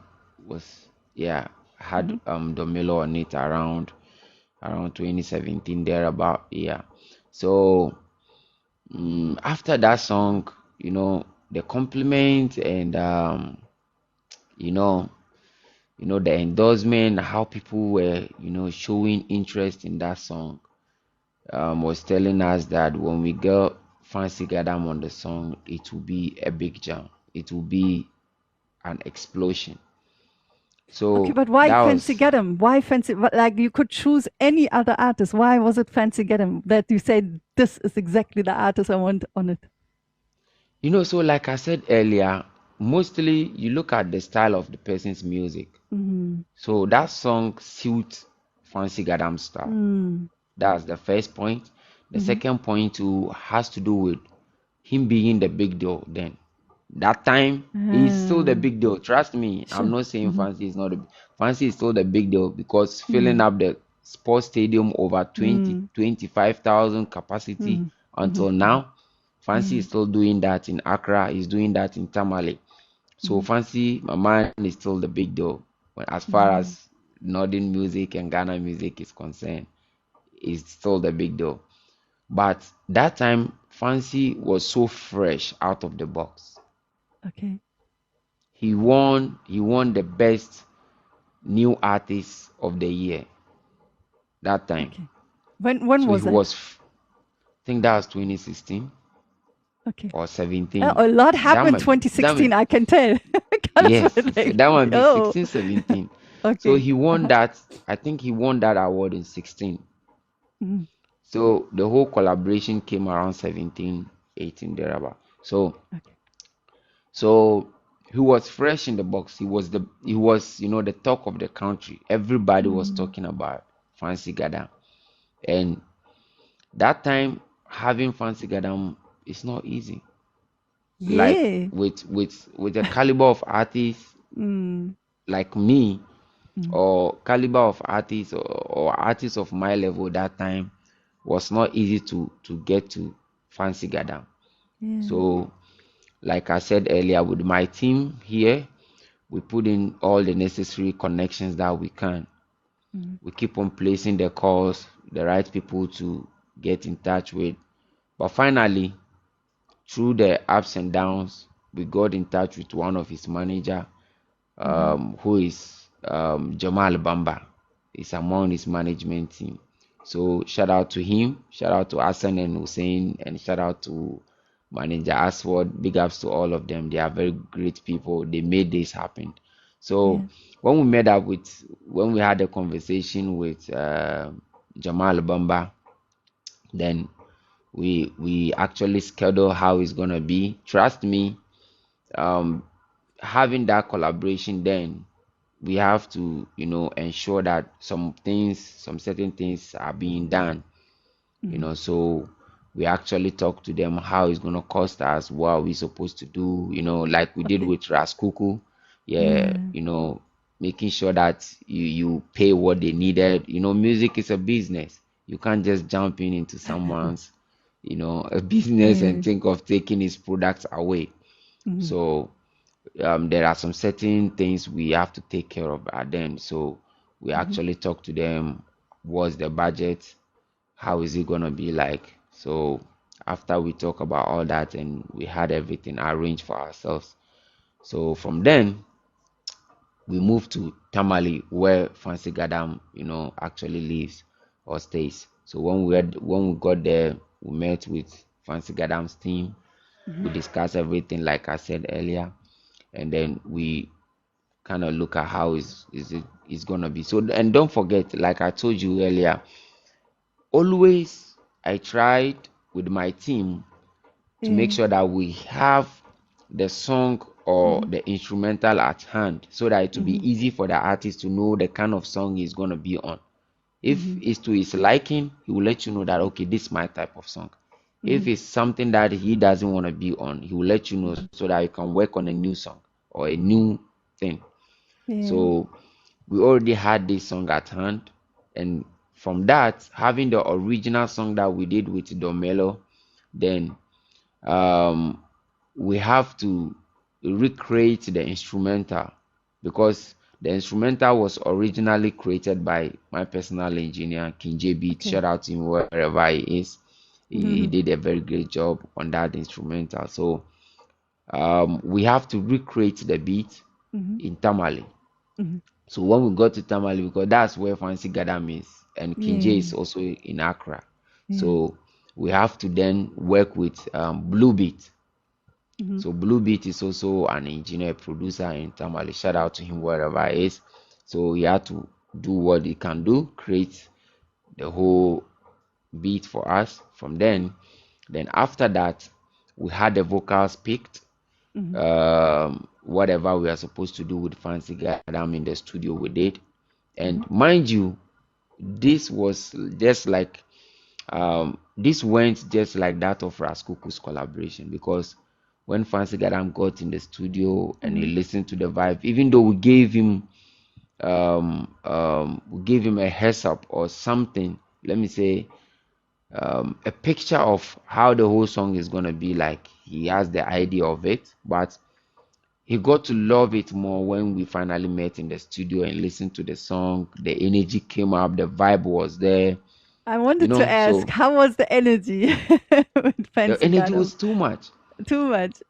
was, yeah, I had Mello on it around 2017 thereabout. Yeah. So after that song, you know, the compliment and you know the endorsement, how people were, showing interest in that song, was telling us that when we get Fancy Gadam on the song, it will be a big jam. It will be an explosion. Okay, So but why that Fancy was, Gadam? Why Fancy? Like you could choose any other artist. Why was it Fancy Gadam that you said this is exactly the artist I want on it? so like I said earlier, mostly you look at the style of the person's music. So that song suits Fancy Gadam style. That's the first point. The second point too has to do with him being the big deal then. That time he's still the big deal. Trust me, I'm Sure. not saying Fancy is not Fancy is still the big deal because filling up the sports stadium over 25,000 capacity until now. Fancy is still doing that in Accra, he's doing that in Tamale. So Fancy, my man, is still the big deal. As far as Northern music and Ghana music is concerned, is still the big deal. But that time, Fancy was so fresh out of the box. Okay. He won the best new artist of the year that time. Okay. When So was that? I think that was 2016 Okay. or 17. A lot That happened might, that 2016, might, I can tell. yes, Like, that might be oh, 16, 17. So okay. he won that. I think he won that award in 16. So the whole collaboration came around 17, 18 thereabout. Okay. So he was fresh in the box. He was the talk of the country. Everybody was talking about Fancy Gadam. And that time having Fancy Gadam is not easy. Like Yeah. with the caliber of artists Mm. like me, Mm. or caliber of artists, or artists of my level that time, was not easy to get to Fancy Gadam. Yeah. So like I said earlier, with my team here, we put in all the necessary connections that we can. Mm. We keep on placing the calls, the right people to get in touch with. But finally, through the ups and downs, we got in touch with one of his manager, Mm-hmm. who is Jamal Bamba. Is among his management team. So shout out to him, shout out to Hassan and Hussein, and shout out to manager Aswad. Big ups to all of them. They are very great people. They made this happen. So Yeah. when we met up with, when we had a conversation with Jamal Bamba, then we actually schedule how it's gonna be. Trust me, um, having that collaboration, then we have to, ensure that some certain things are being done, Mm. so we actually talk to them how it's gonna cost us, what are we supposed to do, like we did Okay. with Ras Kuuku. Yeah, Yeah. making sure that you pay what they needed. Music is a business. You can't just jump in into someone's, a business Yeah. and think of taking his products away. Mm. So there are some certain things we have to take care of at then. So we Mm-hmm. actually talk to them. What's the budget? How is it gonna be like? So after we talk about all that and we had everything arranged for ourselves. So from then we moved to Tamale, where Fancy Gadam, actually lives or stays. So when we got there, we met with Fancy Gadam's team. Mm-hmm. We discussed everything like I said earlier, and then we kind of look at how is gonna be. So, and don't forget, like I told you earlier, always I tried with my team to make Yeah. sure that we have the song or Mm-hmm. the instrumental at hand, so that it will Mm-hmm. be easy for the artist to know the kind of song he's gonna be on. If Mm-hmm. it's to his liking, he will let you know that okay, this is my type of song. Mm-hmm. If it's something that he doesn't want to be on, he will let you know so that you can work on a new song or a new thing. Yeah. So we already had this song at hand, and from that, having the original song that we did with Mello, then um we have to recreate the instrumental, because the instrumental was originally created by my personal engineer King JB. Okay. Shout out to him wherever he is. He Mm-hmm. did a very great job on that instrumental. So we have to recreate the beat Mm-hmm. in Tamale. Mm-hmm. So when we got to Tamale, because that's where Fancy Gadam is, and King J Yeah. is also in Accra. Yeah. So we have to then work with Blue Beat. Mm-hmm. So Blue Beat is also an engineer, producer in Tamale. Shout out to him wherever he is. So he had to do what he can do, create the whole beat for us. From then after that, we had the vocals picked. Mm-hmm. Whatever we are supposed to do with Fancy Gadam in the studio, we did. Mm-hmm. And mind you, this was just like this went just like that of Ras Kuuku's collaboration, because when Fancy Gadam got in the studio and he Mm-hmm. listened to the vibe, even though we gave him a heads up or something, let me say, a picture of how the whole song is gonna be like. He has the idea of it, but he got to love it more when we finally met in the studio and listened to the song. The energy came up, the vibe was there, I wanted to ask, so how was the energy with the Fancy energy Gadam? was too much. Too much.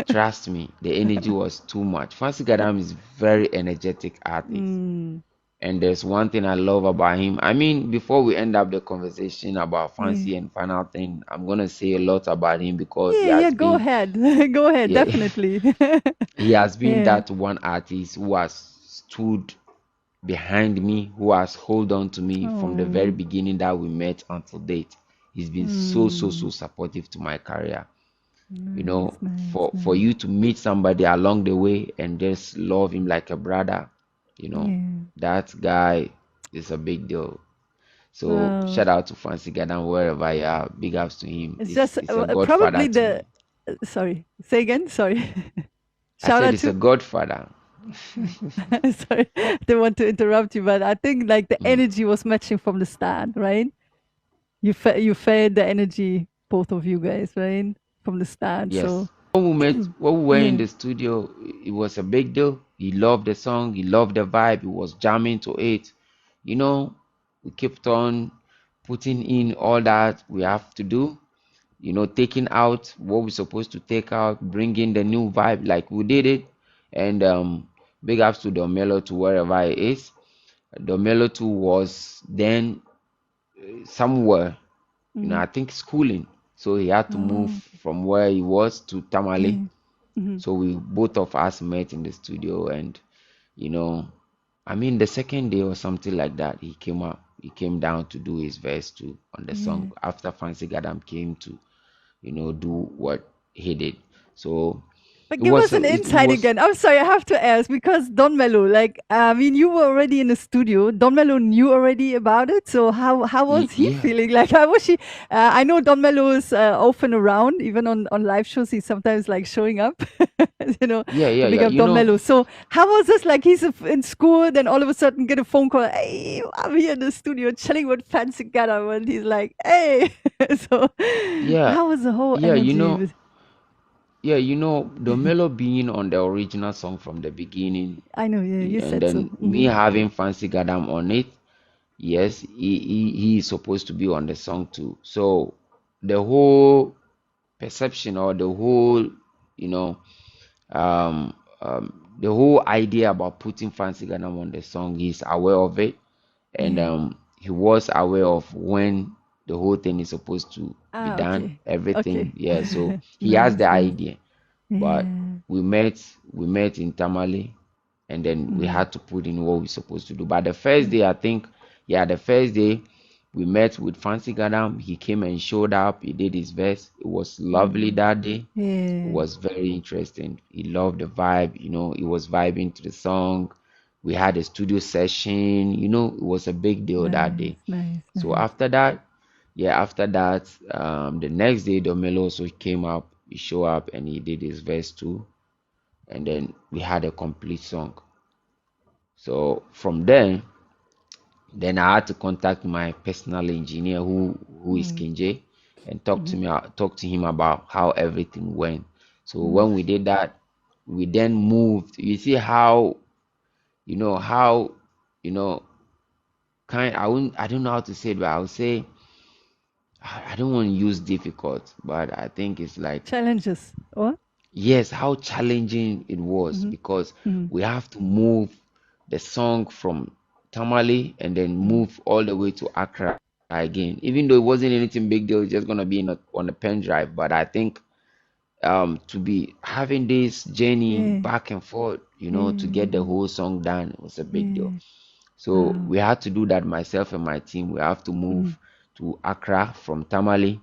Trust me, the energy was too much. Fancy Gadam is very energetic artist. Mm. And there's one thing I love about him. I mean, before we end up the conversation about Yeah. Fancy and final thing, I'm gonna say a lot about him because he Yeah, yeah, has go been, ahead. Go ahead, yeah, definitely. he has been Yeah. that one artist who has stood behind me, who has hold on to me from the very Oh. beginning that we met until date. He's been so Mm. supportive to my career. Nice, nice, For nice. you to meet somebody along the way and just love him like a brother, Yeah. that guy is a big deal. So Wow. shout out to Fancy Gadam wherever you are. Big ups to him. It's It's just it's a godfather probably to the me. Sorry, say again. Sorry. I Shout said out it's a to. godfather. Sorry, I didn't want to interrupt you, but I think like the Mm, energy was matching from the start, right? You fed the energy, both of you guys, right, from the start. So yes. When we were in yeah. the studio, it was a big deal. He loved the song, he loved the vibe, he was jamming to it. You know, we kept on putting in all that we have to do, taking out what we're supposed to take out, bringing the new vibe, like we did it. And big ups to the Mello to wherever it is. The Mello too was then somewhere, Mm. I think schooling. So he had to move Oh, from where he was to Tamale. yeah. Hmm. So we both of us met in the studio, and you know, I mean, the second day or something like that, he came up. He came down to do his verse too on the Yeah. song after Fancy Gadam came to, do what he did. So But it give was us a, an it insight was again. I'm sorry, I have to ask because Don Mello, like, I mean, you were already in the studio. Don Mello knew already about it. So how was he yeah, feeling? Like, how was she? I know Don Mello is often around, even on live shows. He's sometimes like showing up, yeah, yeah, big yeah. up Don Mello. So how was this? Like, he's in school, then all of a sudden get a phone call. Hey, I'm here in the studio chilling with Fancy Gadam, and he's like, hey. So yeah, how was the whole yeah, energy with? yeah, the Mellow being on the original song from the beginning, I know, yeah, you and said so. then me having Fancy Gadam on it. Yes, he is supposed to be on the song too. So the whole perception, or the whole, you know, the whole idea about putting Fancy Ganam on the song, he's aware of it, and Yeah. he was aware of when the whole thing is supposed to be Ah, done, okay. everything. Okay. Yeah, so he has Nice, the nice. idea, but Yeah. we met in Tamale, and then we Mhm. had to put in what we're supposed to do. But the first day, I think, yeah, the first day we met with Fancy Gadam. He came and showed up. He did his verse. It was lovely Mm. that day. It Yeah. was very interesting. He loved the vibe. He was vibing to the song. We had a studio session. It was a big deal that Nice, day. nice, So nice. after that, yeah, after that, the next day, Domelo also came up. He showed up and he did his verse too, and then we had a complete song. So from then I had to contact my personal engineer, who is Mm. Kinje, and Mhm. talk to him about how everything went. So Mm. when we did that, we then moved. You see how, how, you know I don't know how to say it, but I would say, I don't want to use difficult, but I think it's like, Challenges. What? yes, how challenging it was, Mhm. because Mm. we have to move the song from Tamale and then Mm. move all the way to Accra again. Even though it wasn't anything big deal, it's just gonna be on a pen drive. But I think to be having this journey Yeah. back and forth, to get the Yeah. whole song done was a big deal. Yeah. So Wow. we had to do that, myself and my team. We have to Mhm. move to Accra from Tamale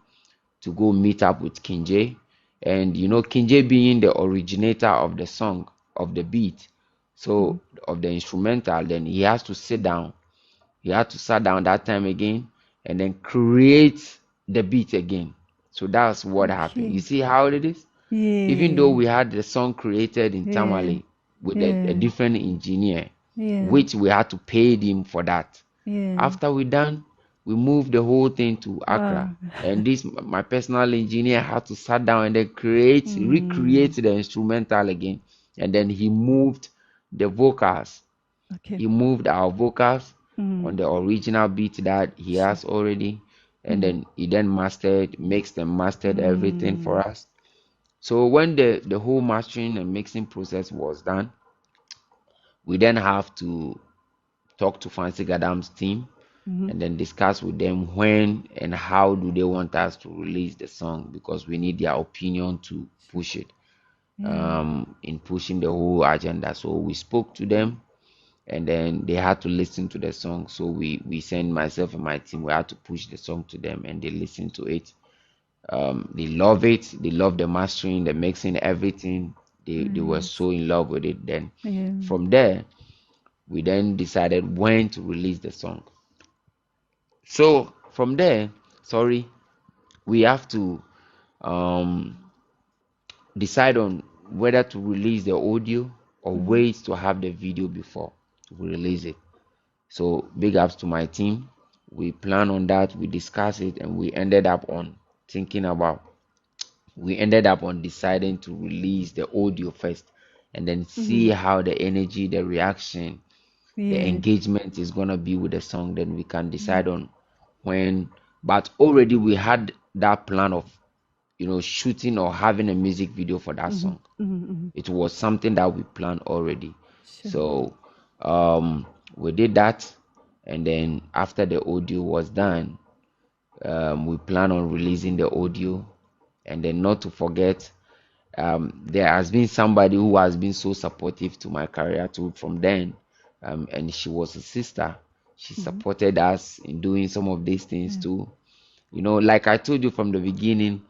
to go meet up with Kinje. And Kinje being the originator of the song, of the beat, Mhm. so of the instrumental, then he has to sit down. He had to sit down that time again and then create the beat again. So that's what happened. You Okay. see how it is? Even though Yeah. we had the song created in Yeah. Tamale with a Yeah. different engineer, Yeah. which we had to pay him for that. Yeah. After we done, we moved the whole thing to Accra, Wow. and this my personal engineer had to sit down and then Mm. recreate the instrumental again, and then he moved the vocals. Okay. He moved our vocals Mm. on the original beat that he Sure. has already, and Mhm. then he then mixed and mastered everything for Mm. us. So when the whole mastering and mixing process was done, we then have to talk to Fancy Gadam's team Mhm. and then discuss with them when and how do they want us to release the song, because we need their opinion to Sure. push it, Yeah. in pushing the whole agenda. So we spoke to them, and then they had to listen to the song. So we sent myself and my team, we had to push the song to them, and they listened to it. They love it. They love the mastering, the mixing, everything. They were Nice. so in love with it. Then Yeah. from there, we then decided when to release the song. So from there, sorry, we have to um decide on whether to release the audio or wait to have the video before we release it. So big ups to my team. We plan on that, we discuss it, and we ended up on deciding to release the audio first and then see how the energy, the reaction, the engagement is gonna be with the song. Then we can decide on when. But already we had that plan of shooting or having a music video for that song. It was something that we planned already. So we did that, and then after the audio was done, we plan on releasing the audio. And then not to forget, there has been somebody who has been so supportive to my career too from then, and she was a sister. She supported us in doing some of these things too. Like I told you from the beginning,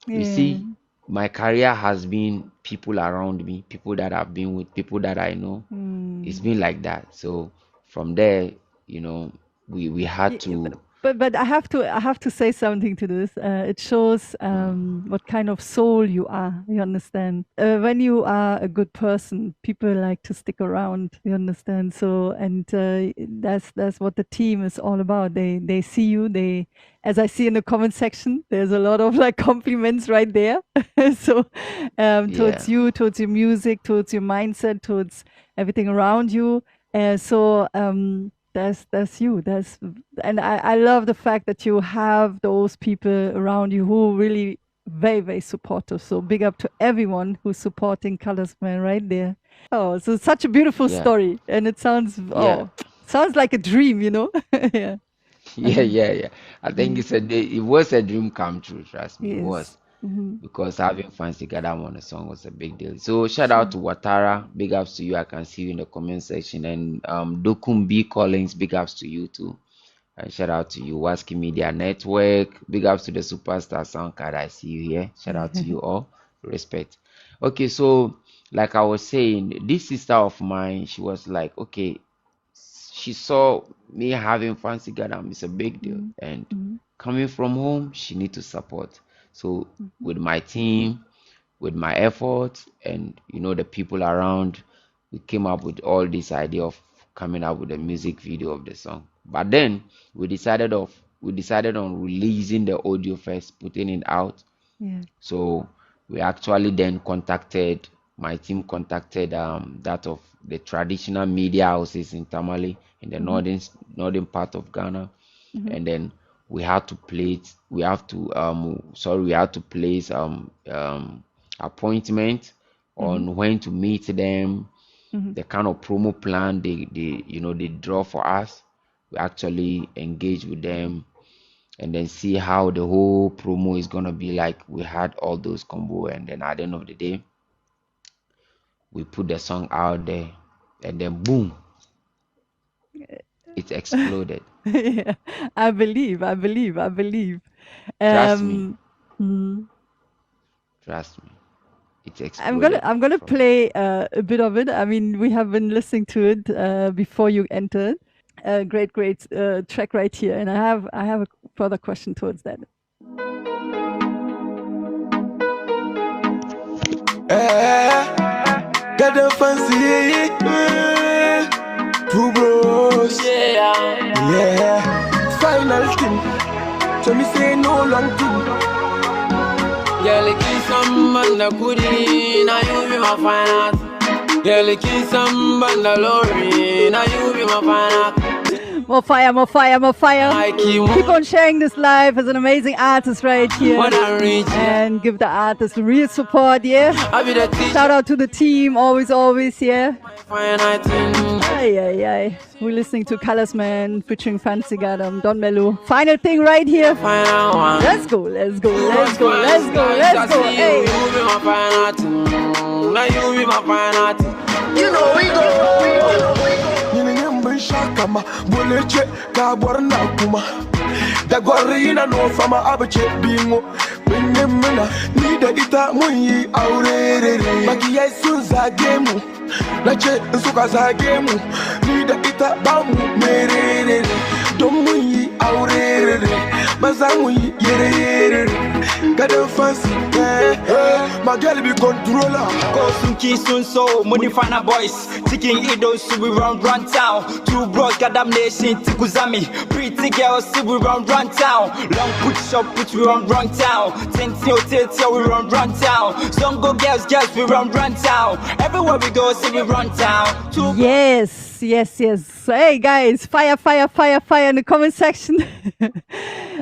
you see, my career has been people around me, people that I've been with, people that I know. It's been like that. So from there, we had to. But I have to say something to this. It shows what kind of soul you are. You understand? When you are a good person, people like to stick around. You understand? So and that's what the team is all about. They see you. As I see in the comment section, there's a lot of like compliments right there. So towards you, towards your music, towards your mindset, towards everything around you. So that's you. And I love the fact that you have those people around you who really very, very supportive. So big up to everyone who's supporting Coloursman right there. Oh, so such a beautiful story, and it sounds sounds like a dream, yeah. Yeah. I think it was a dream come true. Trust me, it was. Because having Fancy Gadam on the song was a big deal. So shout out to Watara, big ups to you. I can see you in the comment section. And Dokum B Collins, big ups to you too. And shout out to you, Waski Media Network. Big ups to the superstar sound card. I see you here. Shout out to you all. Respect. Okay, so like I was saying, this sister of mine, she was like, okay, she saw me having Fancy Gadam. It's a big deal. And coming from home, she need to support. So with my team, with my efforts, and the people around, we came up with all this idea of coming up with a music video of the song. But then we decided on releasing the audio first, putting it out. So we actually then my team contacted that of the traditional media houses in Tamale in the northern part of Ghana, and then we had to place appointment on when to meet them, the kind of promo plan they draw for us. We actually engage with them and then see how the whole promo is gonna be like. We had all those combo, and then at the end of the day, we put the song out there, and then boom, it exploded. Yeah, I believe. Trust me. Trust me. It exploded. I'm gonna play a bit of it. I mean, we have been listening to it before you entered. Great track right here, and I have a further question towards that. Got the fancy, two bros, yeah. Final thing, so me say no long thing. Girl, kiss some man the goodie, now you be my final. Girl, kiss some man the lorry, now you be my final. More fire. Keep on sharing this live as an amazing artist right here. And give the artist real support, yeah? Shout out to the team, always, yeah? Aye. We're listening to Coloursman featuring Fancy Gadam, Don Mello. Final thing right here. Let's go. Hey. You know we go. Shakama, Boleche, Gaborna Kuma. The Gorina no from a abache bingo. Benemena, neither ita muyi aurere. Makia sunza gemu. Nache sukaza gemu. Neither ita bamu merere. Domuyi aurere. Bazamuyi yere. Got a fancy, My girl be controller. Go soon, key soon, so money fana boys. Chicken idos, so we run town. Two bros, Gadam nation, Tikuzami. Pretty girls, see we run town. Long put shop, put we run town. Tentio, we run town. Zongo girls, we run town. Everywhere we go, see we run town. Yes. Hey guys, fire in the comment section.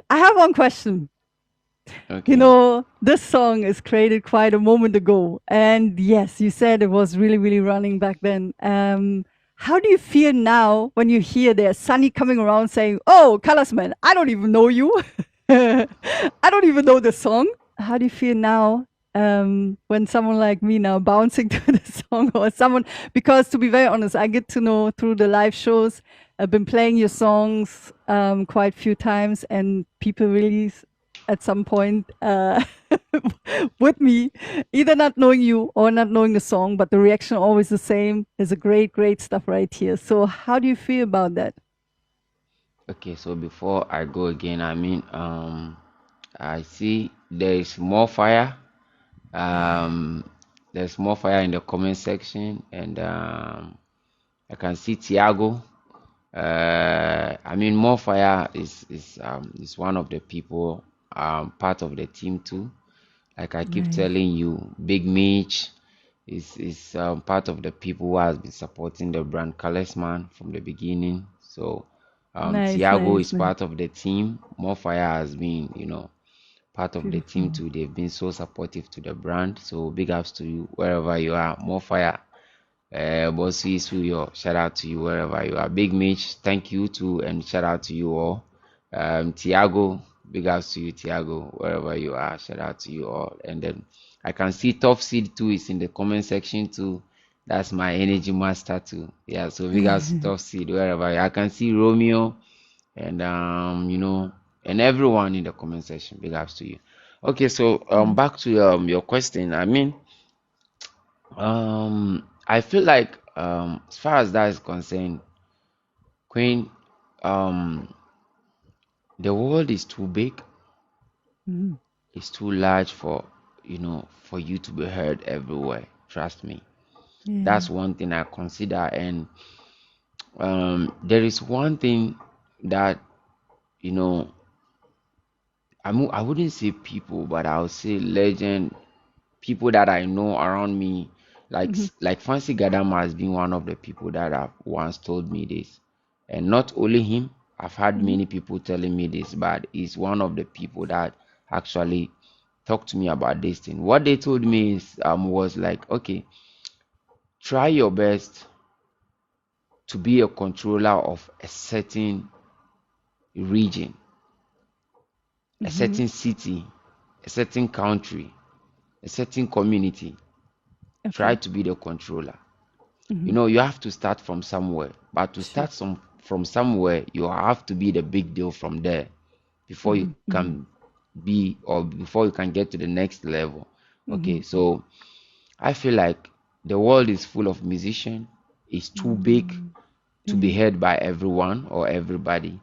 I have one question. Okay. You know, this song is created quite a moment ago. And yes, you said it was really, really running back then. How do you feel now when you hear there's Sunny coming around saying, oh, Coloursman, I don't even know you. I don't even know the song. How do you feel now when someone like me now bouncing to the song or someone, because to be very honest, I get to know through the live shows, I've been playing your songs quite a few times and people really at some point with me, either not knowing you or not knowing the song, but the reaction always the same. There's a great stuff right here. So how do you feel about that? Okay, so before I go again, I mean, I see there is more fire. There's more fire in the comment section, and I can see Tiago. I mean, more fire is one of the people, part of the team too. Like I keep telling you, Big Mitch is part of the people who has been supporting the brand Coloursman from the beginning. So Tiago is part of the team. More fire has been, part of the team too. They've been so supportive to the brand. So big ups to you wherever you are. More fire. Bossy Suyo, shout out to you wherever you are. Big Mitch, thank you too, and shout out to you all. Tiago, big ups to you, Tiago, wherever you are. Shout out to you all. And then I can see Top Seed too is in the comment section too. That's my energy master too. Yeah, so big ups to Top Seed wherever you are. I can see Romeo and and everyone in the comment section. Big ups to you. Okay, so back to your question. I mean, I feel like as far as that is concerned, Queen, the world is too big. It's too large for for you to be heard everywhere. Trust me. That's one thing I consider. And there is one thing that I wouldn't say people, but I'll say legend people that I know around me. Like Fancy Gadam has been one of the people that have once told me this, and not only him. I've had many people telling me this, but he's one of the people that actually talked to me about this thing. What they told me is was like, okay, try your best to be a controller of a certain region, a certain city, a certain country, a certain community. Try to be the controller. You have to start from somewhere, but to start from somewhere, you have to be the big deal from there before you can be, or before you can get to the next level. Okay, so I feel like the world is full of musicians. It's too big to be heard by everyone or everybody.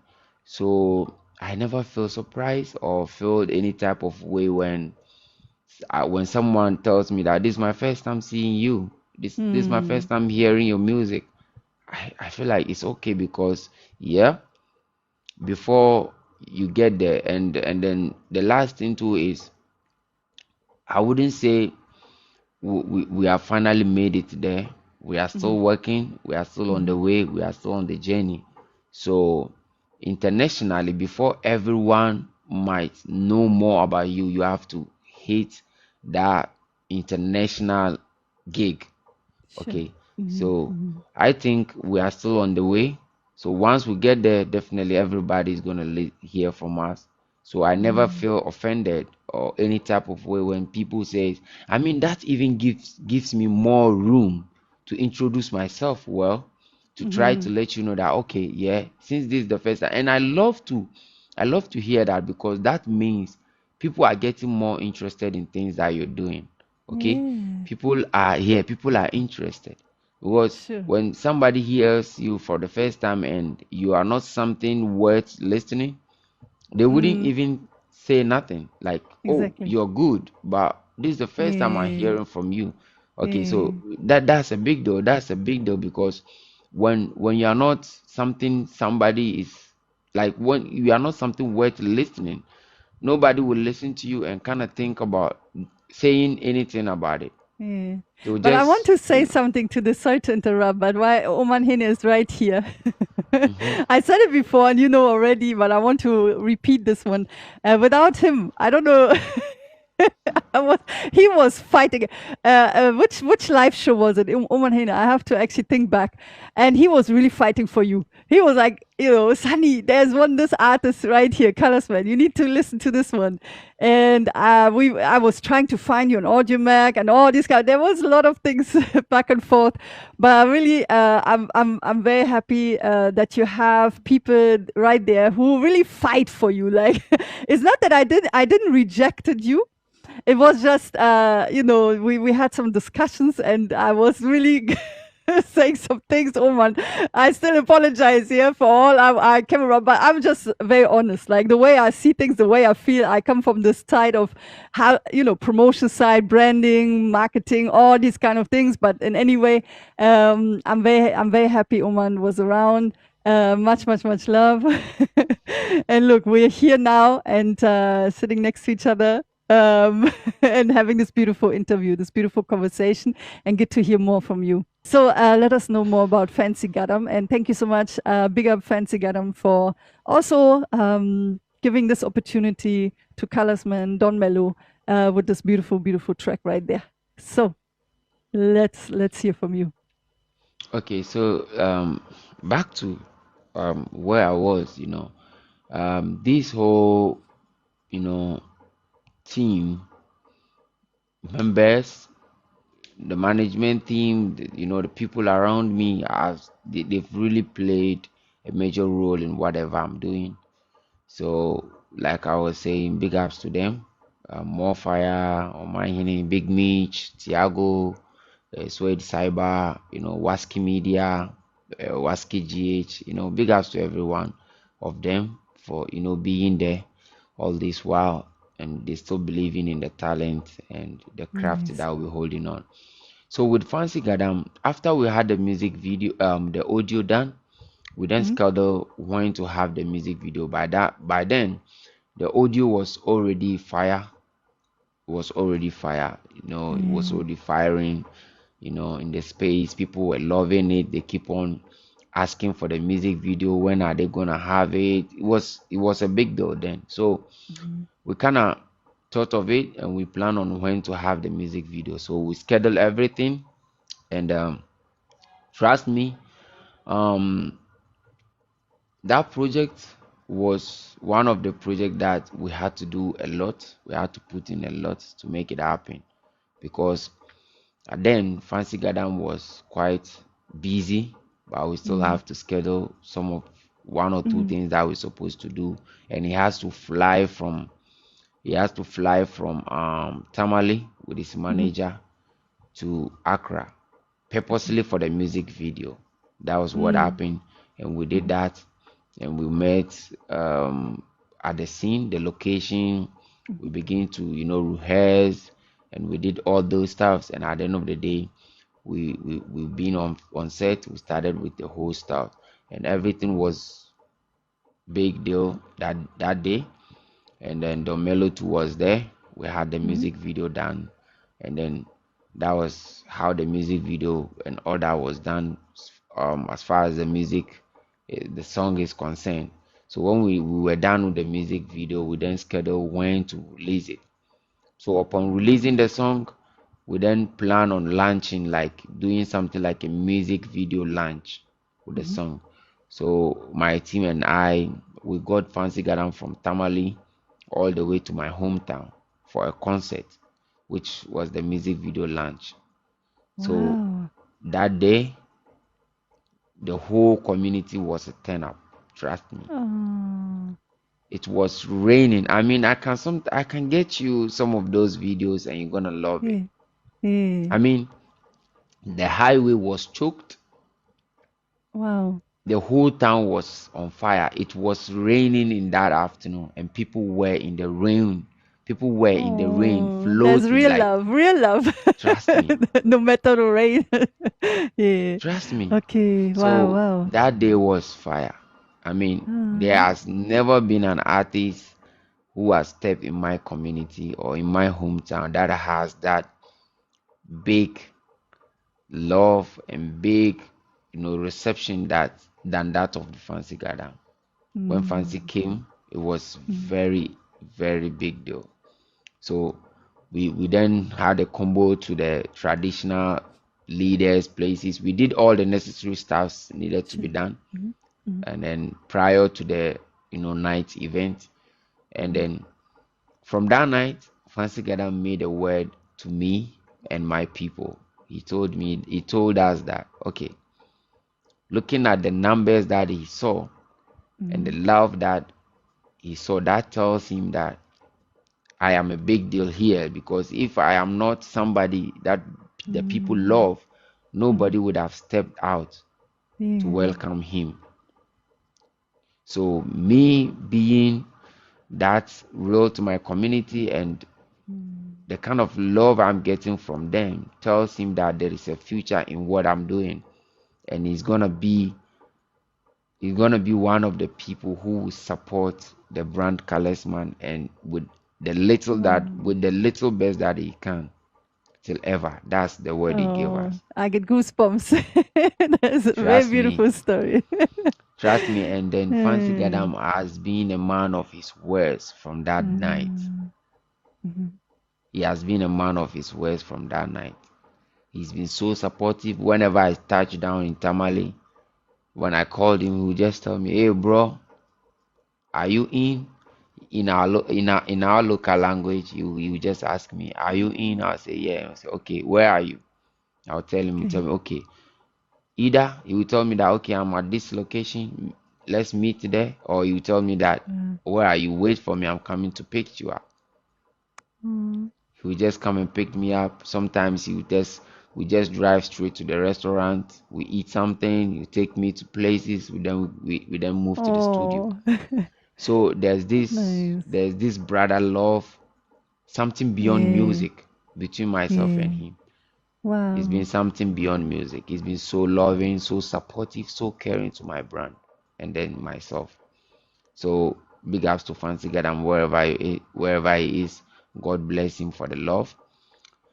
So I never feel surprised or feel any type of way when someone tells me that this is my first time seeing you, this is my first time hearing your music. I feel like it's okay, because before you get there, and then the last thing too is, I wouldn't say we have finally made it there. We are still working, we are still on the way, we are still on the journey. So internationally, before everyone might know more about you, you have to hit that international gig. Okay, so I think we are still on the way. So once we get there, definitely everybody is gonna hear from us. So I never feel offended or any type of way when people say, I mean, that even gives me more room to introduce myself well, to try to let you know that, okay, since this is the first time. And I love to hear that, because that means people are getting more interested in things that you're doing. Okay, people are interested, because when somebody hears you for the first time and you are not something worth listening, they wouldn't even say nothing, like, oh, you're good, but This is the first time I'm Yeah. hearing from you. Okay, Yeah. so that's a big deal. That's a big deal because when you are not something somebody is like when you are not something worth listening, nobody will listen to you and kind of think about saying anything about it. Yeah. They will But I want just, to say something to this. Sorry to interrupt, but why Oman Hene is right here. Mhm. I said it before and you know already, but I want to repeat this one. Without him, I don't know. He was fighting. Which live show was it? Oman Hene. I have to actually think back. And he was really fighting for you. He was like, Sunny, there's this artist right here, Coloursman. You need to listen to this one. And I was trying to find you an audio Mac and all this kind. There was a lot of things back and forth, but really, I'm very happy that you have people right there who really fight for you. Like, it's not that I didn't rejected you. It was just, we had some discussions and I was really saying some things. Oh man, I still apologize here for all I came around, but I'm just very honest. Like the way I see things, the way I feel, I come from this side of how, promotion side, branding, marketing, all these kind of things. But in any way, I'm very happy Oman was around. Much love. And look, we're here now and sitting next to each other and having this beautiful interview, this beautiful conversation, and get to hear more from you. So let us know more about Fancy Gadam, and thank you so much. Big up Fancy Gadam for also giving this opportunity to Coloursman, Don Mello, with this beautiful track right there. So let's hear from you. Okay, so back to where I was, this whole, team members, the management team, the people around me, they've really played a major role in whatever I'm doing. So, like I was saying, big ups to them. More Fire, Omah Lay, Big Mitch, Tiago, Suede Cyber, Waski Media, Waski GH, big ups to everyone of them for, being there all this while and they still believing in the talent and the craft that we're holding on. So with Fancy Gadam, after we had the music video, the audio done, we then scheduled when to have the music video. By then, the audio was already fire. It was already fire. It was already firing. In the space, people were loving it. They keep on asking for the music video. When are they gonna have it? It was a big deal then. So we kind of thought of it and we plan on when to have the music video. So we schedule everything and trust me, um, that project was one of the projects that we had to do a lot. We had to put in a lot to make it happen because then Fancy Gadam was quite busy, but we still have to schedule some of one or two things that we're supposed to do, and he has to fly from Tamale with his manager to Accra purposely for the music video. That was what happened, and we did that, and we met at the scene, the location. We began to rehearse, and we did all those stuffs. And at the end of the day, we've been on set. We started with the whole stuff, and everything was big deal that day. And then the Mello too was there. We had the music video done, and then that was how the music video and all that was done. As far as the music, the song is concerned. So when we were done with the music video, we then scheduled when to release it. So upon releasing the song, we then plan on launching, like doing something like a music video launch with the song. So my team and I, we got Fancy Gadam from Tamale all the way to my hometown for a concert, which was the music video launch. So that day, the whole community was a turn up. Trust me. It was raining. I mean, I can get you some of those videos and you're gonna love it. I mean, the highway was choked. Wow. The whole town was on fire. It was raining in that afternoon, and people were in the rain People were in the rain, There's floating real like, love, real love. trust me, No matter the rain. Yeah. trust me. Okay. Wow, So wow. that day was fire. I mean, there has never been an artist who has stepped in my community or in my hometown that has that big love and big, reception than that of the Fancy Gadam. When Fancy came, it was very, very big deal. So we then had a combo to the traditional leaders, places. We did all the necessary stuffs needed to be done. And then prior to the night event, and then from that night, Fancy Gadam made a word to me and my people. He told us that, okay, looking at the numbers that he saw and the love that he saw, that tells him that I am a big deal here, because if I am not somebody that the people love, nobody would have stepped out to welcome him. So me being that real to my community and the kind of love I'm getting from them tells him that there is a future in what I'm doing, and he's gonna be one of the people who will support the brand Coloursman, and with the little best that he can till ever. That's the word he gave us. I get goosebumps. That's a very Trust me. beautiful story. Trust me. And then Fancy Gadam has been a man of his words from that night. He has been a man of his words from that night. He's been so supportive. Whenever I touch down in Tamale, when I called him, he would just tell me, "Hey, bro, are you in?" In our local language, he would just ask me, "Are you in?" I'll say, "Yeah." I'll say, "Okay, where are you?" I'll tell him. He'll tell me, "Okay." Either he will tell me that, "Okay, I'm at this location, let's meet there," or he will tell me that, "Where are you? Wait for me, I'm coming to pick you up." He will just come and pick me up. Sometimes we just drive straight to the restaurant. We eat something. You take me to places. We then move to the studio. So there's this brother love, something beyond music between myself and him. Wow. It's been something beyond music. He's been so loving, so supportive, so caring to my brand and then myself. So big ups to Fancy Gadam wherever he is. God bless him for the love.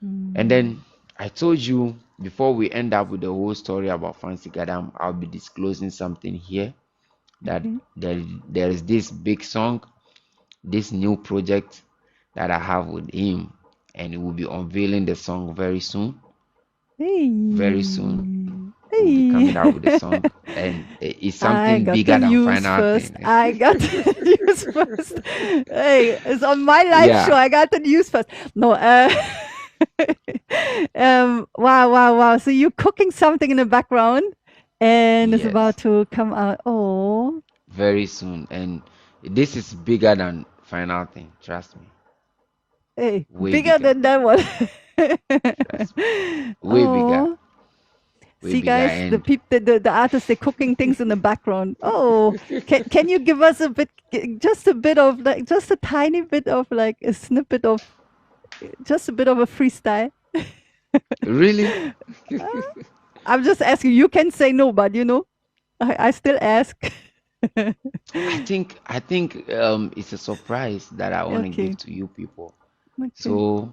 And then I told you, before we end up with the whole story about Fancy Gadam, I'll be disclosing something here, that there is this big song, this new project that I have with him, and we will be unveiling the song very soon. Very soon. We'll be coming out with the song, and it's something bigger than Final Thing. I got the news first. Hey, it's on my live show. I got the news first. No, wow. So you're cooking something in the background, and it's about to come out. Oh, very soon, and this is bigger than Final Thing. Trust me. Hey, bigger than that one. Way bigger. See, guys, the artists, they're cooking things in the background. Oh, can you give us just a tiny bit of like a snippet of, just a bit of a freestyle? Really? I'm just asking. You can say no, but I still ask. I think it's a surprise that I want to give to you people. Okay. So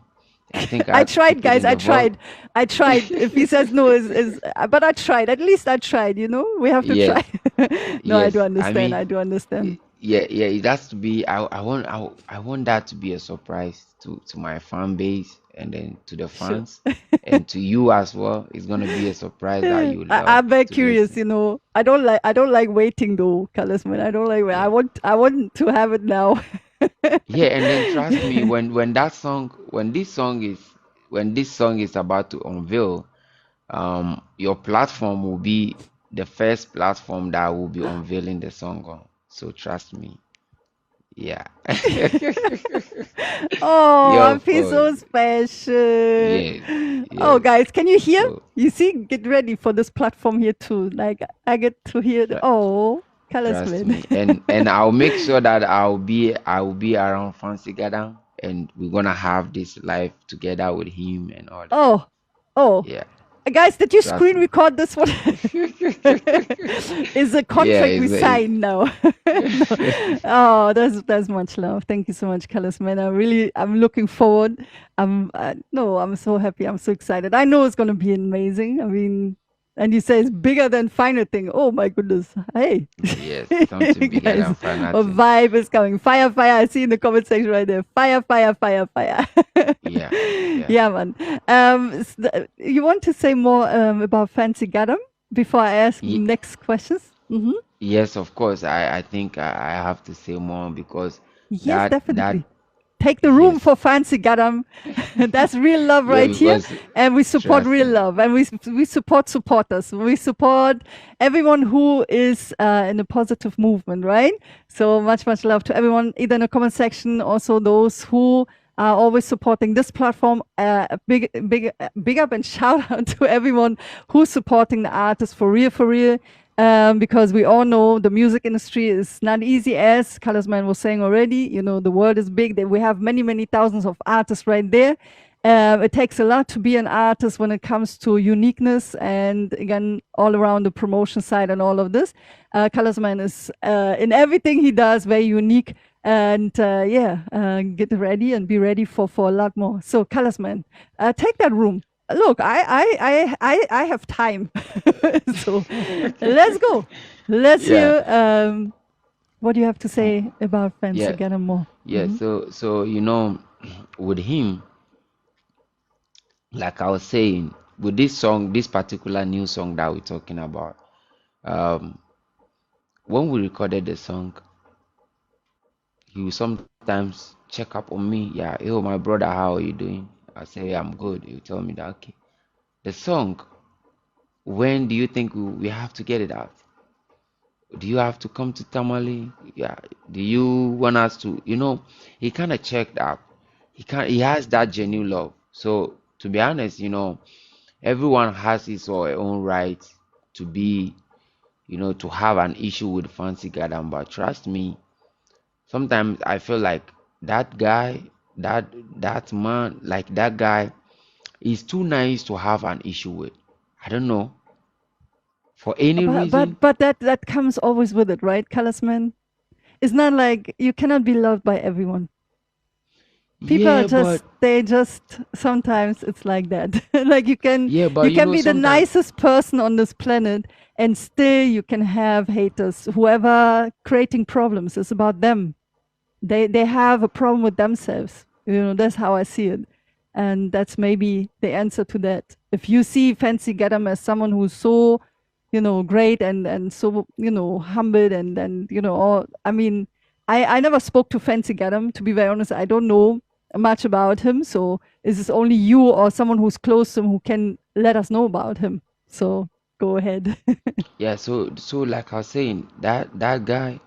I think I tried, guys. I tried. If he says no, but I tried. At least I tried. We have to try. No, yes. I do understand. I do understand. Yeah. It has to be. I want that to be a surprise to my fan base, and then to the fans, and to you as well. It's gonna be a surprise that you love. I'm very curious. I don't like waiting though, Coloursman. I don't like wait. I want to have it now. Yeah, and then trust me, when this song is about to unveil, your platform will be the first platform that will be unveiling the song on. So trust me. Yeah. Oh, I feel so special. Yes. Oh, guys, can you hear? You see, get ready for this platform here too. Like I get to hear Coloursman. And I'll make sure that I'll be around Fancy Gadam and we're gonna have this life together with him and all that. Oh. Yeah. Guys, did you Trust screen me. record this one? Is a contract we it's sign now? No. Oh, that's much love. Thank you so much, Coloursman. I'm looking forward. I'm so happy. I'm so excited. I know it's going to be amazing. I mean, and you say it's bigger than Final Thing. Oh my goodness. Hey. yes, something bigger Guys, than Final a Thing. vibe is coming. Fire, fire. I see in the comment section right there. Fire, fire, fire, fire. Yeah. Yeah, man. You want to say more about Fancy Gadam before I ask Ye- next questions? Yes, of course. I think I have to say more because Yes, definitely. that Take the room yes. for Fancy Gadam. That's real love Yeah, right here. because And we support trust real me. love. And we support supporters. We support everyone who is in a positive movement, right? So much, much love to everyone, either in the comment section, also those who are always supporting this platform. Big up and shout out to everyone who's supporting the artists for real. Because we all know the music industry is not easy, as Coloursman was saying already. You know, the world is big. We have many thousands of artists right there. It takes a lot to be an artist when it comes to uniqueness and, again, all around the promotion side and all of this. Coloursman is, in everything he does, very unique. And get ready and be ready for a lot more. So Coloursman, take that room. Look, I have time. So let's go. Let's hear what you have to say about Fancy Yeah. Gadam more. Yeah. So with him, like I was saying, with this song, this particular new song that we're talking about, when we recorded the song, he will sometimes check up on me. Yeah, yo, my brother, how are you doing? I say, I'm good. He'll tell me that, okay. The song, when do you think we have to get it out? Do you have to come to Tamale? Yeah. Do you want us to, he kind of checked up. He has that genuine love. So to be honest, everyone has his or her own right to be, to have an issue with Fancy Gadam. But trust me, sometimes I feel like that guy, that man, like that guy is too nice to have an issue with. I don't know. For any reason. But that comes always with it, right, Coloursman? It's not like you cannot be loved by everyone. People are just sometimes it's like that. Like you can be the nicest person on this planet and still you can have haters. Whoever creating problems, is about them. They have a problem with themselves. That's how I see it. And that's maybe the answer to that. If you see Fancy Gadam as someone who's so, great and so, humbled and all, I mean, I never spoke to Fancy Gadam, to be very honest. I don't know much about him. So is this only you or someone who's close to him who can let us know about him? So go ahead. Yeah, so like I was saying, that guy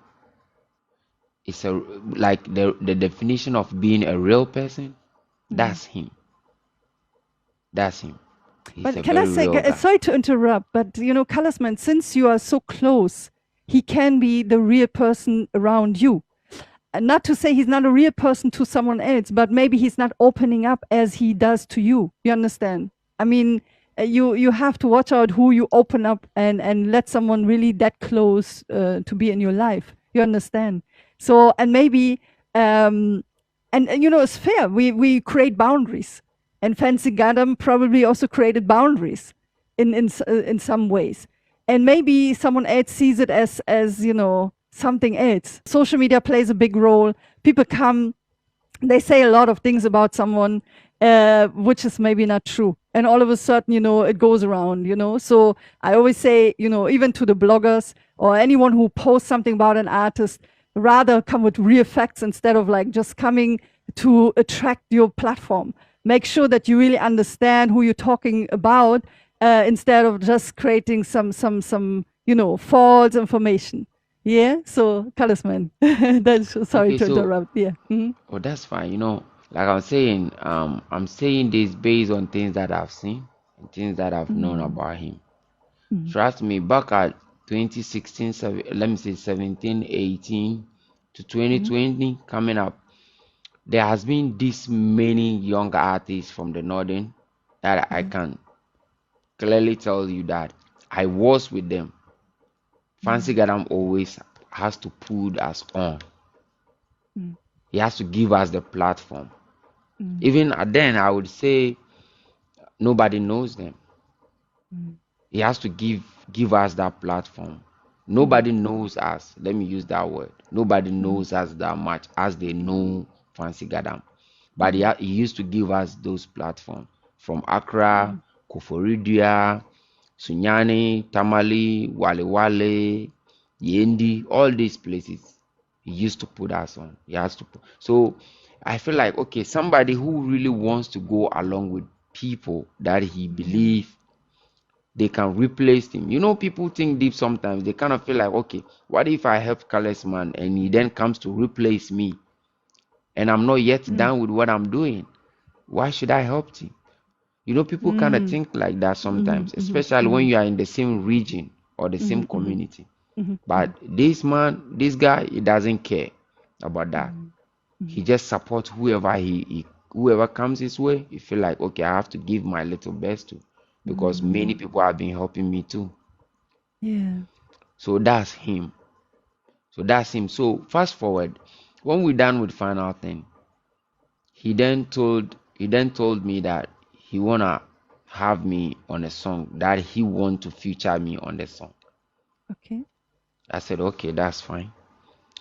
is like the definition of being a real person. That's him. That's him. But can I say, sorry to interrupt, but Coloursman, since you are so close, he can be the real person around you. Not to say he's not a real person to someone else, but maybe he's not opening up as he does to you. You understand? I mean, you have to watch out who you open up and let someone really that close to be in your life. You understand? So, and maybe, and it's fair. We create boundaries. And Fancy Gadam probably also created boundaries in some ways. And maybe someone else sees it as something else. Social media plays a big role. People come, they say a lot of things about someone, which is maybe not true. And all of a sudden, it goes around, So I always say, even to the bloggers or anyone who posts something about an artist, rather come with real facts instead of like just coming to attract your platform. Make sure that you really understand who you're talking about instead of just creating some false information. Yeah, so Coloursman, sorry to interrupt. Yeah. Oh, that's fine. Like I'm saying this based on things that I've seen and things that I've known about him. Trust me, back at 2016, 17, 18 to 2020 coming up, there has been this many young artists from the northern that I can clearly tell you that I was with them. Fancy Gadam always has to put us on. He has to give us the platform. Even then, I would say nobody knows them. He has to give us that platform. Nobody knows us. Let me use that word. Nobody knows us that much as they know Fancy Gadam. But he used to give us those platforms from Accra, Koforidua, Sunyani, Tamale, Wale Wale, Yendi, all these places. He used to put us on. He has to put. So I feel like, okay, somebody who really wants to go along with people that he believes they can replace him. You know, people think deep sometimes. They kind of feel like, okay, what if I help Coloursman and he then comes to replace me and I'm not yet done with what I'm doing? Why should I help him? You know, people kind of think like that sometimes, especially when you are in the same region or the same community. But this man, this guy, he doesn't care about that. He just supports whoever whoever comes his way. He feel like, okay, I have to give my little best to, because many people have been helping me too. Yeah. So that's him. So fast forward, when we're done with Final Thing, he then told me that he wanna have me on a song, that he want to feature me on the song. Okay. I said, okay, that's fine.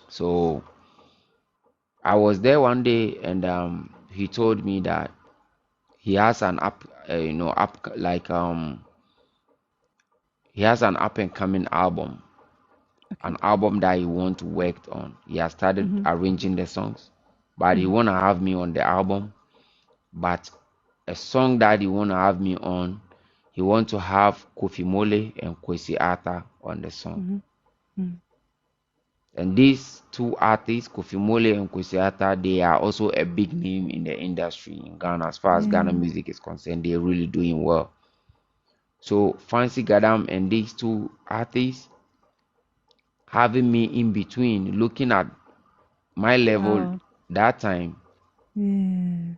So I was there one day, and he told me that he has an he has an up and coming album, an album that he want to work on. He has started arranging the songs, but he wanna have me on the album. But a song that he wanna have me on, he want to have Kofi Mole and Kwesi Arthur on the song. And these two artists, Kofi Mole and Kwesi Arthur, they are also a big name in the industry in Ghana. As far as Ghana music is concerned, they're really doing well. So Fancy Gadam and these two artists having me in between, looking at my level that time, it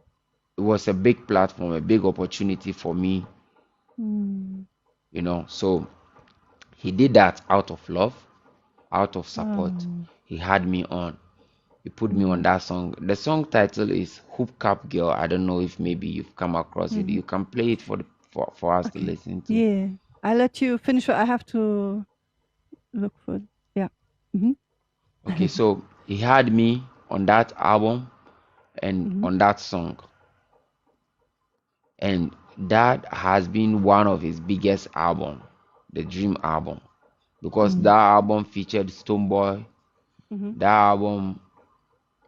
was a big platform, a big opportunity for me. You know, so he did that out of love, out of support. He had me on. He put me on that song. The song title is Hook Up Girl. I don't know if maybe you've come across it. You can play it for us to listen to. Yeah. I'll let you finish. I have to look for it. Yeah. Okay, so he had me on that album and on that song. And that has been one of his biggest album, the Dream album. Because that album featured Stonebwoy. That album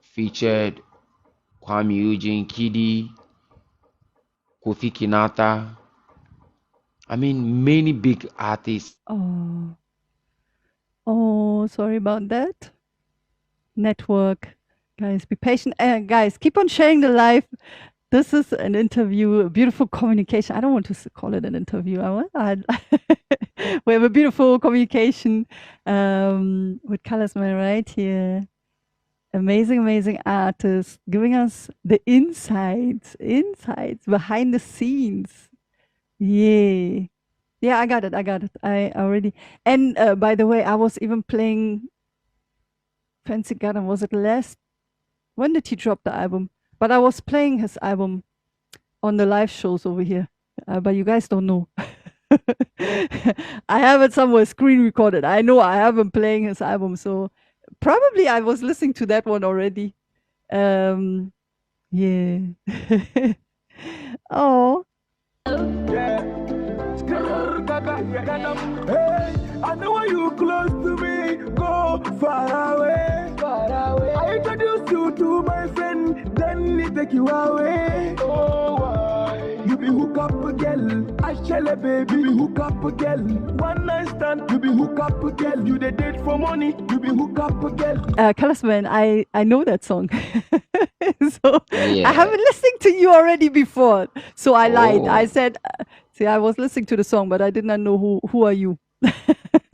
featured Kwame Eugene, Kiddy, Kofi Kinaata. I mean, many big artists. Oh, sorry about that. Network. Guys, be patient. Guys, keep on sharing the live. This is an interview, a beautiful communication. I don't want to call it an interview. We have a beautiful communication with Coloursman right here. Amazing, amazing artists giving us the insights behind the scenes. Yeah. Yeah, I got it. I already. And by the way, I was even playing Fancy Gadam. Was it last? When did he drop the album? But I was playing his album on the live shows over here. But you guys don't know. I have it somewhere screen recorded. I know I have been playing his album. So probably I was listening to that one already. Yeah. Oh. Hey, I know when you close to me, go far away, far away. I introduce you to my friend, then he take you away. Oh, why? You be hook up a girl, I shall a baby, hook up a girl. One night stand, you be hook up a girl. You the date for money, you be hook up a girl. Coloursman, I know that song. So yeah. I haven't listened to you already before. So I lied. I said, see, I was listening to the song, but I did not know who are you.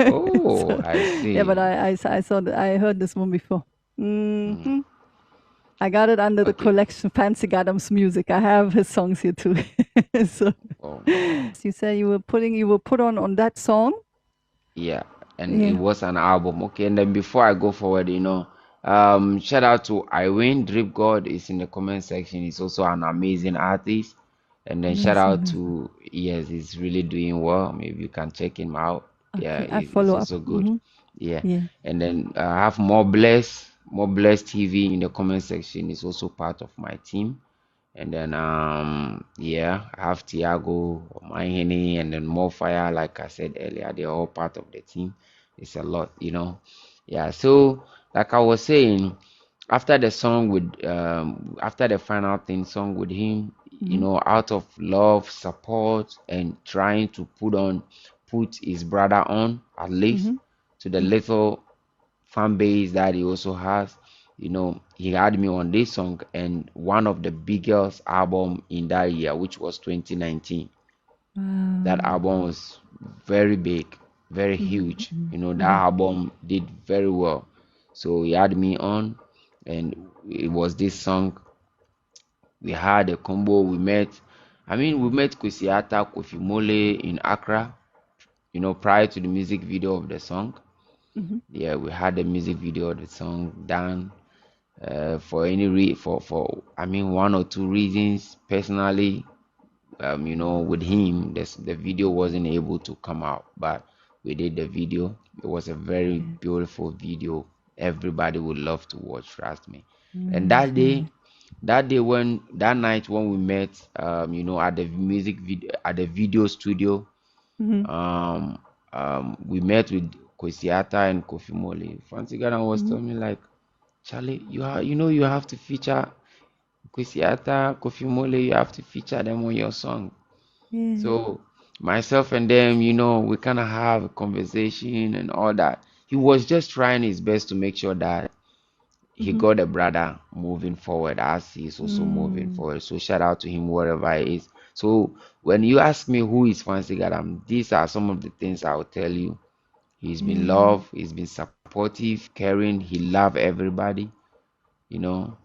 So, I see. Yeah, but I saw that. I heard this one before. I got it under the Okay. collection Fancy Gadam's music. I have his songs here too. So Oh, you said you were put on that song. yeah, and it Yeah. was an album. Okay, and then before I go forward, shout out to Irene Drip God is in the comment section. He's also an amazing artist. And then shout Amazing, out amazing. to, yes, he's really doing well. Maybe you can check him out. Yeah, Okay, I he's follow up. also good. Yeah. Yeah. And then I have more blessed TV in the comment section. Is also part of my team. And then yeah, I have Tiago, my Hene, and then more fire. Like I said earlier, they're all part of the team. It's a lot. Yeah. So like I was saying, after the song with after the final thing song with him, out of love, support, and trying to put his brother on at least to the little fan base that he also has. He had me on this song and one of the biggest album in that year, which was 2019. That album was very big, very huge. That album did very well. So he had me on, and it was this song. We had a combo. We met Kwesiata Kofi Mole in Accra, prior to the music video of the song. Yeah, we had the music video of the song done. For one or two reasons personally, with him, the video wasn't able to come out, but we did the video. It was a very beautiful video. Everybody would love to watch, trust me. And that night when we met, at the music video, at the video studio, we met with Kwesiata and Kofi Mole. Fancy Gadam was telling me like, Charlie, you have to feature Kwesiata, Kofi Mole, you have to feature them on your song. So myself and them, we kind of have a conversation and all that. He was just trying his best to make sure that he got a brother moving forward as he's also moving forward. So shout out to him wherever he is. So when you ask me who is Fancy Gadam, these are some of the things I will tell you. He's been loved, he's been supportive, caring, he love everybody, you know.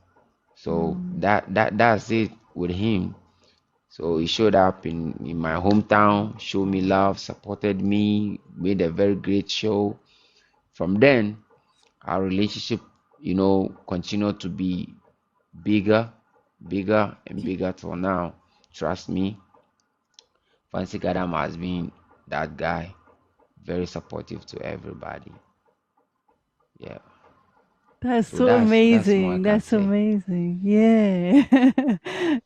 So that's it with him. So he showed up in my hometown, showed me love, supported me, made a very great show. From then, our relationship, continued to be bigger, bigger, and bigger till now. Trust me, Fancy Gadam has been that guy, very supportive to everybody. Yeah. That's So so that's more I amazing. can That's say. amazing. Yeah.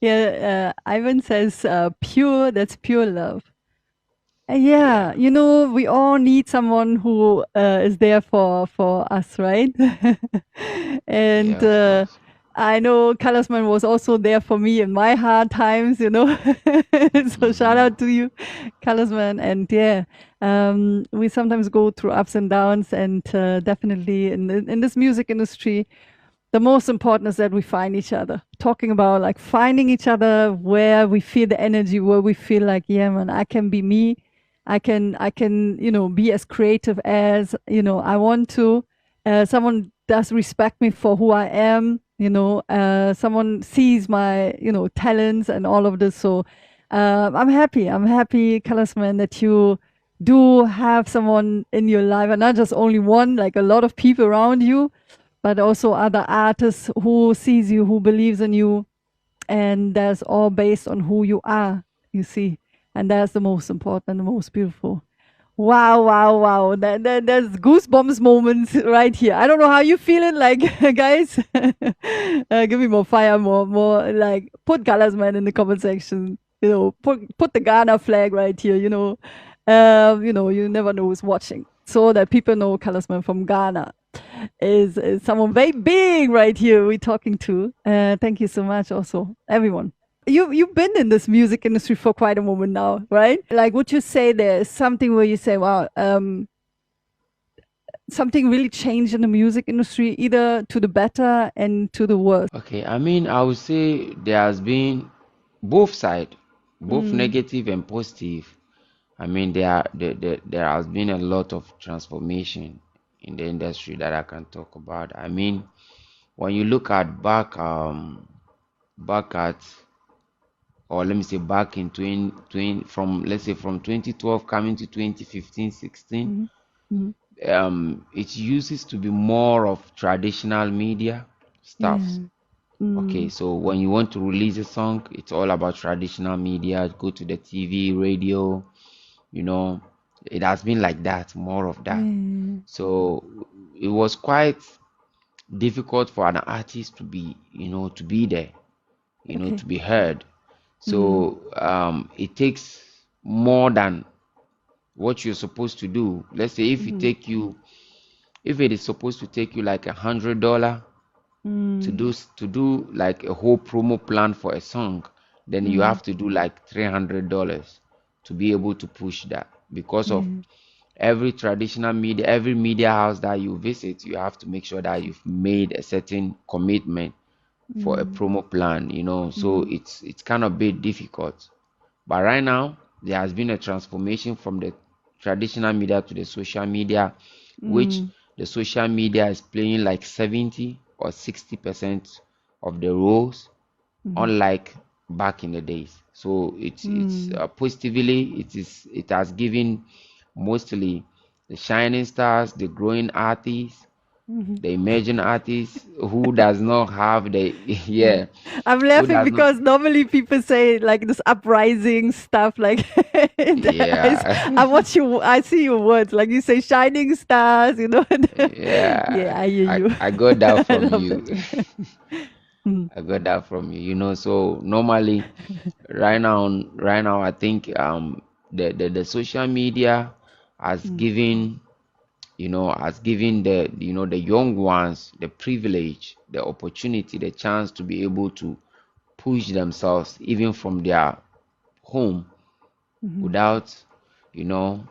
Yeah. Ivan says, pure, that's pure love. Yeah, Yeah. we all need someone who is there for us, right? And Yeah, of course. I know Coloursman was also there for me in my hard times. So shout out to you, Coloursman. And yeah, we sometimes go through ups and downs, and definitely in this music industry, the most important is that we find each other. Talking about like finding each other where we feel the energy, where we feel like, yeah, man, I can be me. I can, be as creative as, I want to. Someone does respect me for who I am. Someone sees my, talents and all of this. So I'm happy. I'm happy, Coloursman, that you do have someone in your life, and not just only one, like a lot of people around you, but also other artists who sees you, who believes in you, and that's all based on who you are, you see. And that's the most important, the most beautiful. Wow, wow, wow. There's goosebumps moments right here. I don't know how you feeling, like, guys. Give me more fire, more like, put Coloursman in the comment section. Put the Ghana flag right here, you never know who's watching. So that people know Coloursman from Ghana is someone very big right here we're talking to. Thank you so much also, everyone. You've been in this music industry for quite a moment now, right? Like, would you say there's something where you say, wow, something really changed in the music industry, either to the better and to the worse? Okay, I would say there has been both side, both negative and positive. There has been a lot of transformation in the industry that I can talk about. when you look at back at, or let me say back in 2020, from let's say from 2012 coming to 2015, 16, Mhm. Mhm. it uses to be more of traditional media stuffs. Yeah. Okay, Mm. so when you want to release a song, it's all about traditional media. Go to the TV, radio, you know, it has been like that, more of that. Yeah. So it was quite difficult for an artist to be, to be there, Okay. to be heard. Mm. So it takes more than what you're supposed to do. Let's say Mhm. if it is supposed to take you like $100 to Mm. do like a whole promo plan for a song, then you Mm. have to do like $300 to be able to push that, because of Yeah. every media house that you visit, you have to make sure that you've made a certain commitment for a Mm. promo plan, so Mhm. it's kind of a bit difficult. But right now there has been a transformation from the traditional media to the social media, which Mm. the social media is playing like 70 or 60% of the roles, Mhm. unlike back in the days. So it's Mm. positively, it has given mostly the shining stars, the growing artists, Mhm. the emerging artists who does not have the Yeah. yeah, I'm who laughing does not because normally people say like this uprising stuff like in the eyes. yeah. I see your words. Like you say shining stars, Yeah, yeah, I hear I, you. I got that I from love you. that. Mm. I got that from you. So normally, right now, I think the social media has Mm. given, the young ones the privilege, the opportunity, the chance to be able to push themselves even from their home, Mhm. without, you know,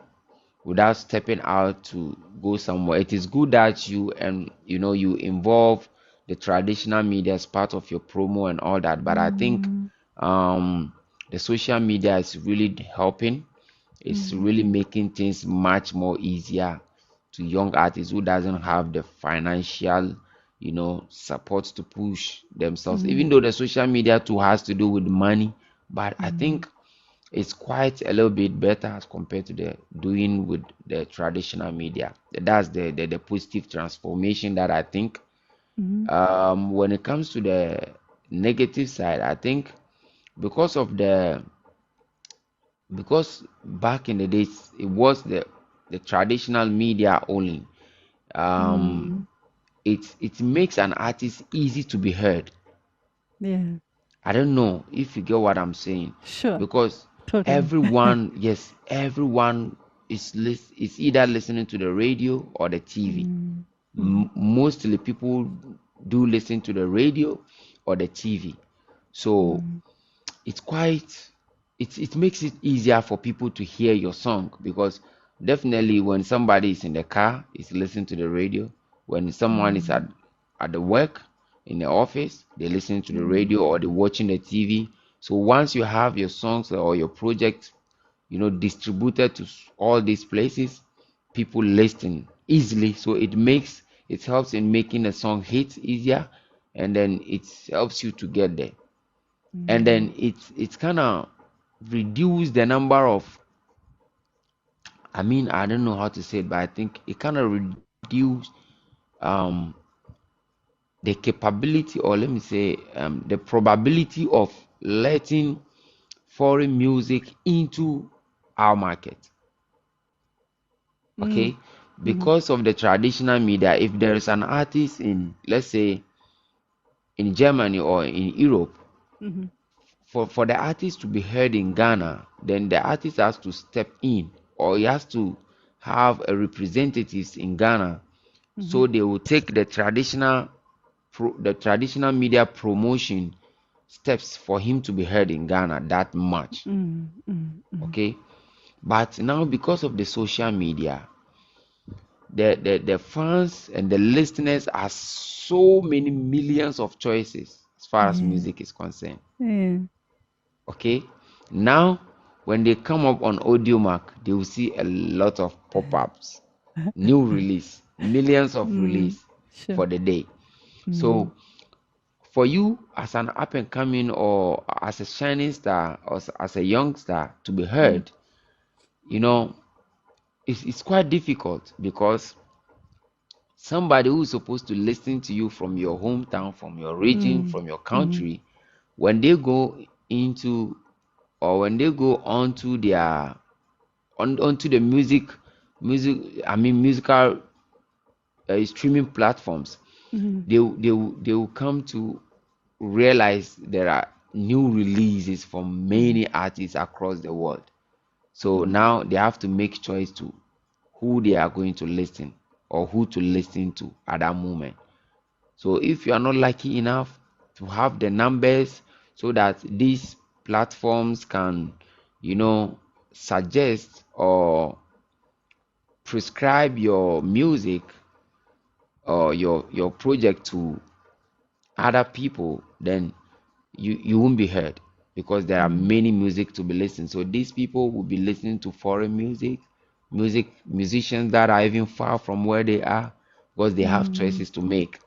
without stepping out to go somewhere. It is good that you involve the traditional media as part of your promo and all that. But I think Mm. um the social media is really helping. It's Mm. really making things much more easier to young artists who doesn't have the financial, support to push themselves. Even Mm. though the social media too has to do with money, but I Mm. think it's quite a little bit better as compared to the doing with the traditional media. That's the positive transformation that I think. Mhm. When it comes to the negative side, I think because of the because back in the days it was the traditional media only. Um, Mm. it makes an artist easy to be heard. Yeah. I don't know if you get what I'm saying, Sure. because Totally. everyone, yes, everyone is either listening to the radio or the TV. Mm. Mhm. Mostly people do listen to the radio or the TV. So Mm. it's quite it makes it easier for people to hear your song, because definitely when somebody is in the car, is listening to the radio. When someone is Mm. at the work, in the office, they listen to the Mm. radio or they watching the TV. So once you have your songs or your project, distributed to all these places, people listen easily. So it helps in making a song hit easier, and then it helps you to get there. And Mm. then it's kind of reduce the number of, I don't know how to say it, but I think it kind of reduce um the capability, or let me say the probability of letting foreign music into our market. Mm. Okay, Mhm. because of the traditional media, if there is an artist in, let's say, in Germany or in Europe, Mhm. for the artist to be heard in Ghana, then the artist has to step in, or he has to have a representatives in Ghana. Mhm. So they will take the traditional media promotion steps for him to be heard in Ghana that much. Mm. Mm. Mm. Okay, but now because of the social media, the fans and the listeners are so many millions of choices as far as Yeah. music is concerned. Yeah. Okay, now when they come up on Audiomack, they will see a lot of pop-ups, new release, millions of Mm. release Sure. for the day. Mm. So for you as an up and coming or as a shining star or as a young star to be Mm. heard, you know, it's quite difficult because somebody who's supposed to listen to you from your hometown, from your region, Mm. from your Mm. country, when they go into or when they go onto their onto the musical streaming platforms, Mm. they will come to realize there are new releases from Mm. many artists across the world. So Mm. now they have to make choice to who they are going to listen or who to listen to at that moment. So if you are not lucky enough to have the numbers so that these platforms can, you know, suggest or prescribe your music or your project to other people, then you won't be heard because there are Mm. many music to be listened. So these people will be listening to foreign musicians that are even far from where they are because they have Mm. choices to make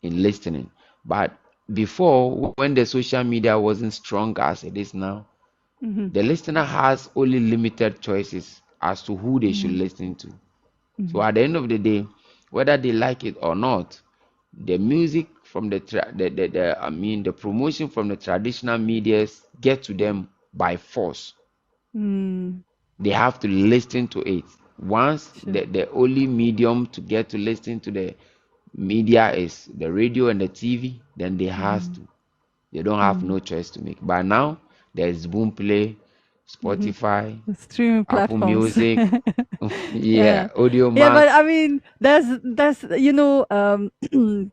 in listening. But before, when the social media wasn't strong as it is now, Mhm. the listener has only limited choices as to who they should Mm. listen to. So Mhm. at the end of the day, whether they like it or not, the music from the promotion from the traditional medias get to them by force. Mm. They have to listen to it. Once Sure. the only medium to get to listen to the media is the radio and the TV, then they has Mm. to. They don't have Mm. no choice to make. But now there's Boomplay, Mhm. Spotify, The streaming Apple platforms. Music, yeah, Yeah. Audio Yeah, but I Max. mean, that's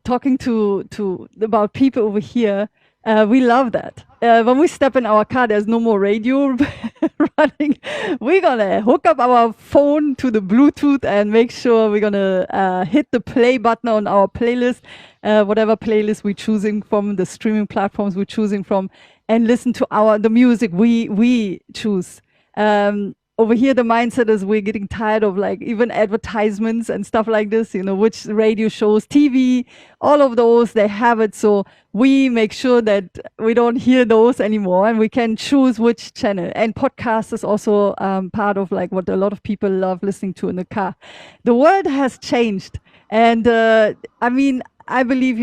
talking to about people over here. We love that. When we step in our car, there's no more radio running. We're gonna hook up our phone to the Bluetooth and make sure we're gonna hit the play button on our playlist, whatever playlist we're choosing from, the streaming platforms we're choosing from, and listen to the music we choose. Over here the mindset is we're getting tired of like even advertisements and stuff like this, which radio shows, TV, all of those, they have it. So we make sure that we don't hear those anymore and we can choose which channel. And podcast is also part of like what a lot of people love listening to in the car. The world has changed. And I mean, I believe,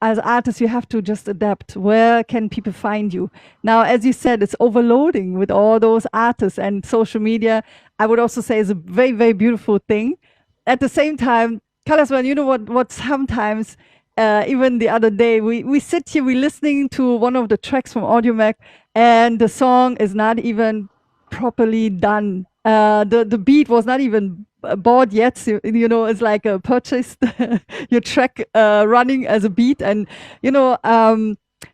as artists, you have to just adapt. Where can people find you? Now, as you said, it's overloading with all those artists, and social media, I would also say, is a very, very beautiful thing. At the same time, Coloursman, you know what sometimes, even the other day, we sit here, we're listening to one of the tracks from AudioMac, and the song is not even properly done. The beat was not even bought yet. So, it's like a purchased your track running as a beat, and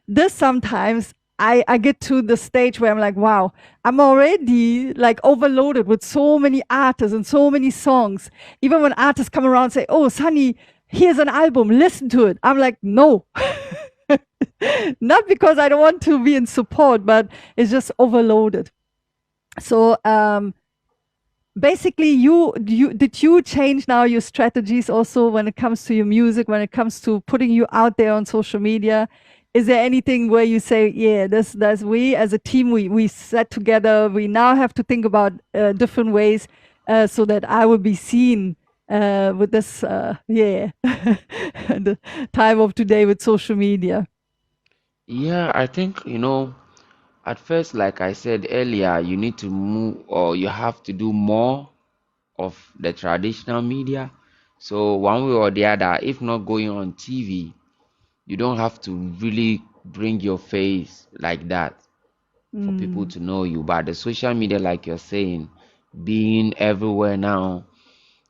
this sometimes I get to the stage where I'm like, wow, I'm already like overloaded with so many artists and so many songs. Even when artists come around and say, oh, Sunny, here's an album, listen to it. I'm like, no. Not because I don't want to be in support, but it's just overloaded. So basically, did you change now your strategies also when it comes to your music, when it comes to putting you out there on social media? Is there anything where you say, yeah, that's we as a team, we sat together, we now have to think about different ways so that I will be seen with this, the time of today with social media? Yeah, I think, at first, like I said earlier, you need to move or you have to do more of the traditional media. So one way or the other, if not going on TV, you don't have to really bring your face like that for people Mm, to know you. But the social media, like you're saying, being everywhere now,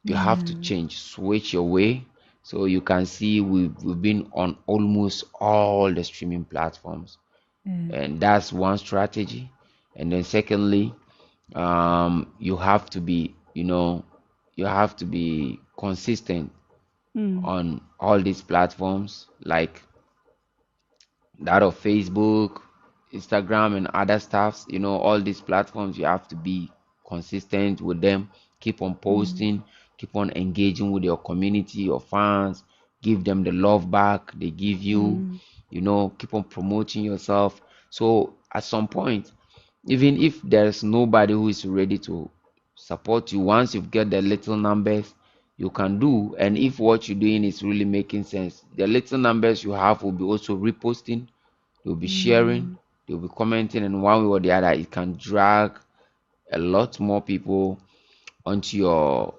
you have to yeah, change, switch your way. So you can see we've been on almost all the streaming platforms, yeah. and that's one strategy. And then secondly, you have to be, you have to be consistent Mm, on all these platforms like that of Facebook, Instagram, and other stuffs. All these platforms, you have to be consistent with them. Keep on mm, posting, keep on engaging with your community, your fans, give them the love back they give you, keep on promoting yourself. So at some point, even if there's nobody who is ready to support you, once you've got the little numbers you can do, and if what you're doing is really making sense, the little numbers you have will be also reposting, they'll be sharing, they'll be commenting, and one way or the other it can drag a lot more people onto your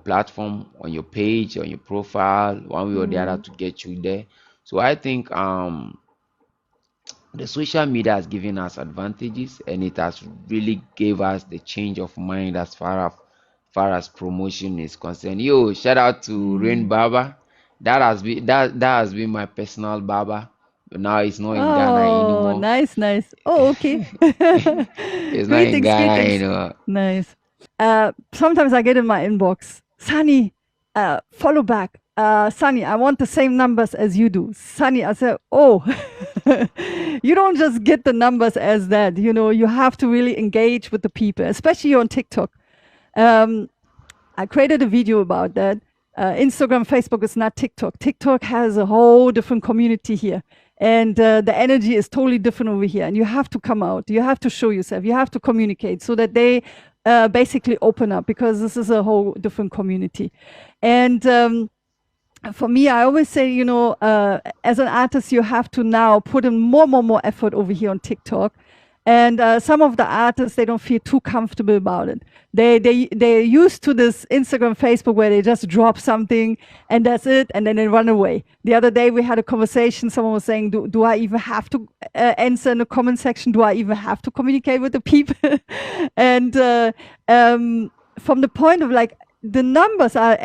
platform, on your page, on your profile, one way or the other to get you there. So I think the social media has given us advantages, and it has really gave us the change of mind as far as promotion is concerned. Yo, shout out to Rain Baba. That has been my personal Baba, but now it's not in Ghana Oh, anymore. nice. Oh, okay. It's not in Ghana Greetings. anymore. Nice. Sometimes I get in my inbox, Sunny, follow back. Sunny, I want the same numbers as you do. Sunny, I said, oh, you don't just get the numbers as that. You have to really engage with the people, especially on TikTok. I created a video about that. Instagram, Facebook is not TikTok. TikTok has a whole different community here. And the energy is totally different over here. And you have to come out. You have to show yourself. You have to communicate so that they basically open up, because this is a whole different community. And for me, I always say, as an artist, you have to now put in more effort over here on TikTok. And some of the artists, they don't feel too comfortable about it. They're used to this Instagram, Facebook, where they just drop something and that's it, and then they run away. The other day we had a conversation. Someone was saying, do I even have to answer in the comment section? Do I even have to communicate with the people? And from the point of like, the numbers are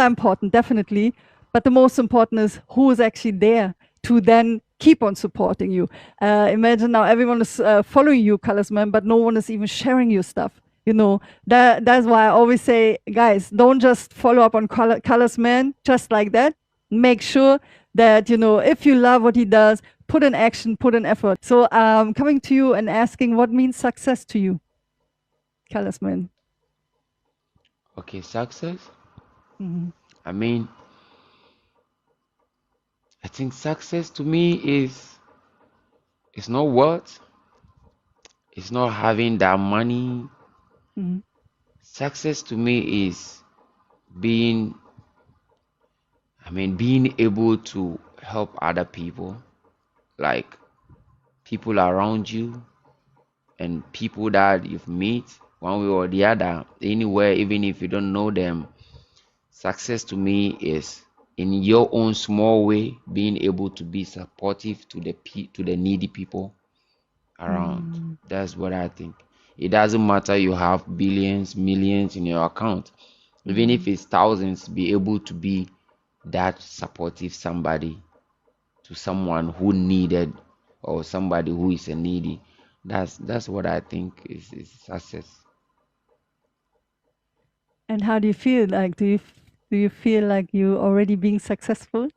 important, definitely. But the most important is who is actually there to then keep on supporting you. Imagine now everyone is following you, Coloursman, but no one is even sharing your stuff. That's why I always say, guys, don't just follow up on Coloursman just like that. Make sure that, if you love what he does, put in action, put in effort. So coming to you and asking, what means success to you, Coloursman? Okay, success. I mean, I think success to me is, it's not wealth, it's not having that money. Success to me is being able to help other people, like people around you and people that you've met one way or the other, anywhere, even if you don't know them. Success to me is, in your own small way, being able to be supportive to the needy people around. That's what I think. It doesn't matter you have billions, millions in your account. Even if it's thousands, be able to be that supportive somebody to someone who needed, or somebody who is a needy. That's what I think is success. And how do you feel? Like, do you feel like you already being successful?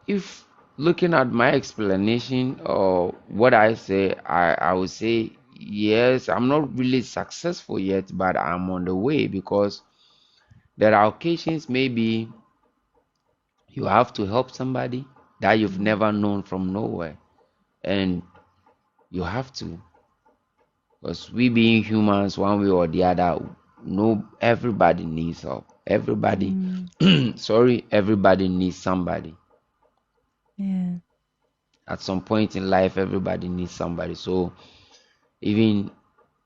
If looking at my explanation or what I say, I would say yes, I'm not really successful yet, but I'm on the way, because there are occasions maybe you have to help somebody that you've never known from nowhere, and you have to, because we being humans, one way or the other, everybody needs help. Everybody, everybody needs somebody. Yeah. At some point in life, everybody needs somebody. So even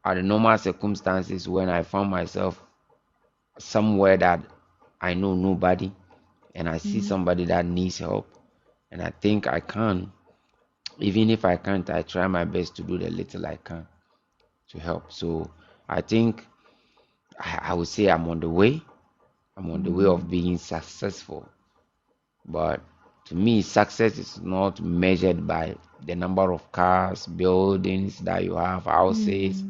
at the normal circumstances, when I found myself somewhere that I know nobody, and I see somebody that needs help, and I think I can, even if I can't, I try my best to do the little I can to help. So I think I would say I'm on the way. I'm on the way of being successful. But to me, success is not measured by the number of cars, buildings that you have, houses,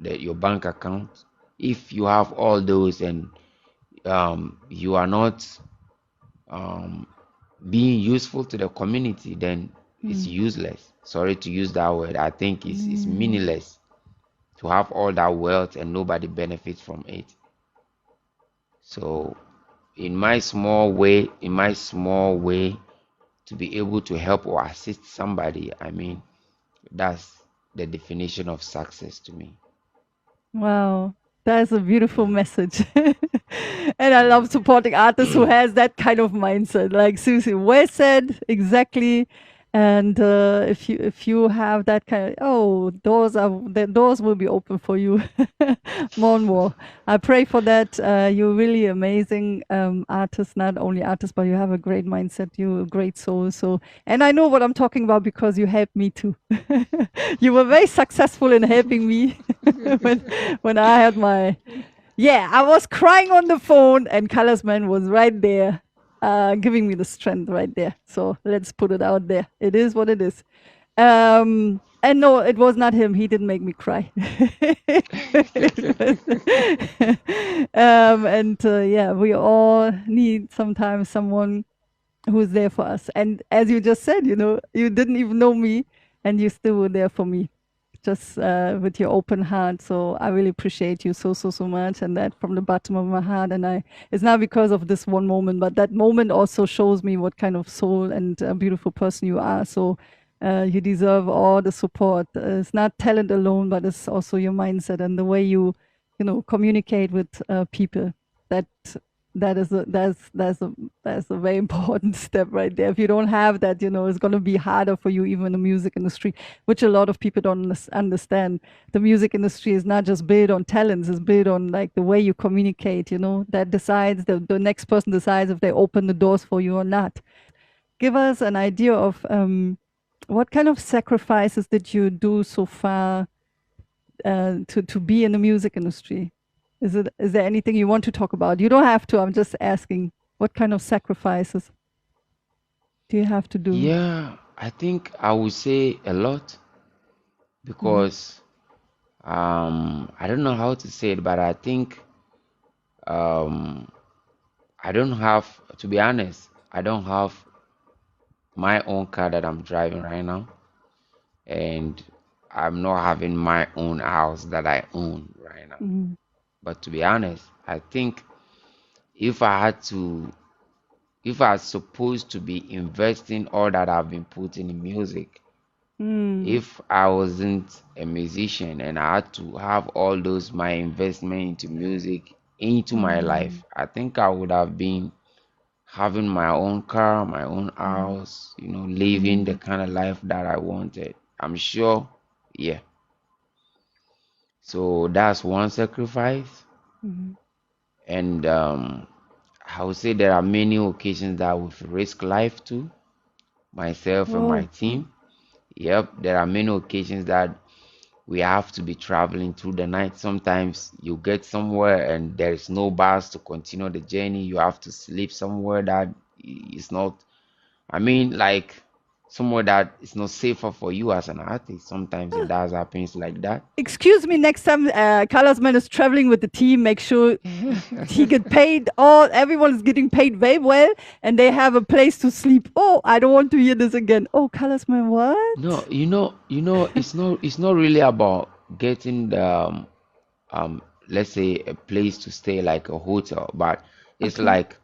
your bank account. If you have all those and you are not being useful to the community, then it's useless. Sorry to use that word. I think it's meaningless. to have all that wealth and nobody benefits from it. So in my small way, to be able to help or assist somebody, I mean, that's the definition of success to me. Wow, that's a beautiful message. And I love supporting artists who has that kind of mindset. Like Susie, well said, exactly. And if you have that kind of, oh, the doors will be open for you more and more. I pray for that. You're really amazing artist, not only artist, but you have a great mindset. You're a great soul. So, and I know what I'm talking about because you helped me too. You were very successful in helping me when when I had my, yeah, I was crying on the phone and Coloursman was right there, giving me the strength right there. So let's put it out there. It is what it is. And no, it was not him. He didn't make me cry. And yeah, we all need sometimes someone who's there for us. And as you just said, you didn't even know me and you still were there for me, just with your open heart. So I really appreciate you so much, and that from the bottom of my heart. And it's not because of this one moment, but that moment also shows me what kind of soul and beautiful person you are. So you deserve all the support. It's not talent alone, but it's also your mindset and the way you communicate with people. That that's a very important step right there. If you don't have that, it's going to be harder for you, even in the music industry, which a lot of people don't understand. The music industry is not just built on talents; it's built on like the way you communicate. That decides the next person decides if they open the doors for you or not. Give us an idea of what kind of sacrifices did you do so far to be in the music industry? Is there anything you want to talk about? You don't have to. I'm just asking. What kind of sacrifices do you have to do? Yeah, I think I would say a lot because I don't know how to say it, but I think I don't have, to be honest, I don't have my own car that I'm driving right now, and I'm not having my own house that I own right now. But to be honest, I think if I had to, if I was supposed to be investing all that I've been putting in music, if I wasn't a musician and I had to have all those my investment into music into my life, I think I would have been having my own car, my own house, living the kind of life that I wanted. I'm sure, yeah. So that's one sacrifice. And I would say there are many occasions that we've risked life to, myself and my team. Yep, there are many occasions that we have to be traveling through the night. Sometimes you get somewhere and there is no bus to continue the journey. You have to sleep somewhere that is not, I mean, like somewhere that is not safer for you as an artist. Sometimes it does happens like that. Excuse me, next time Coloursman is traveling with the team, make sure he get paid. Everyone is getting paid very well, and they have a place to sleep. Oh, I don't want to hear this again. Oh, Coloursman, what? No, it's not really about getting the let's say a place to stay like a hotel, but it's like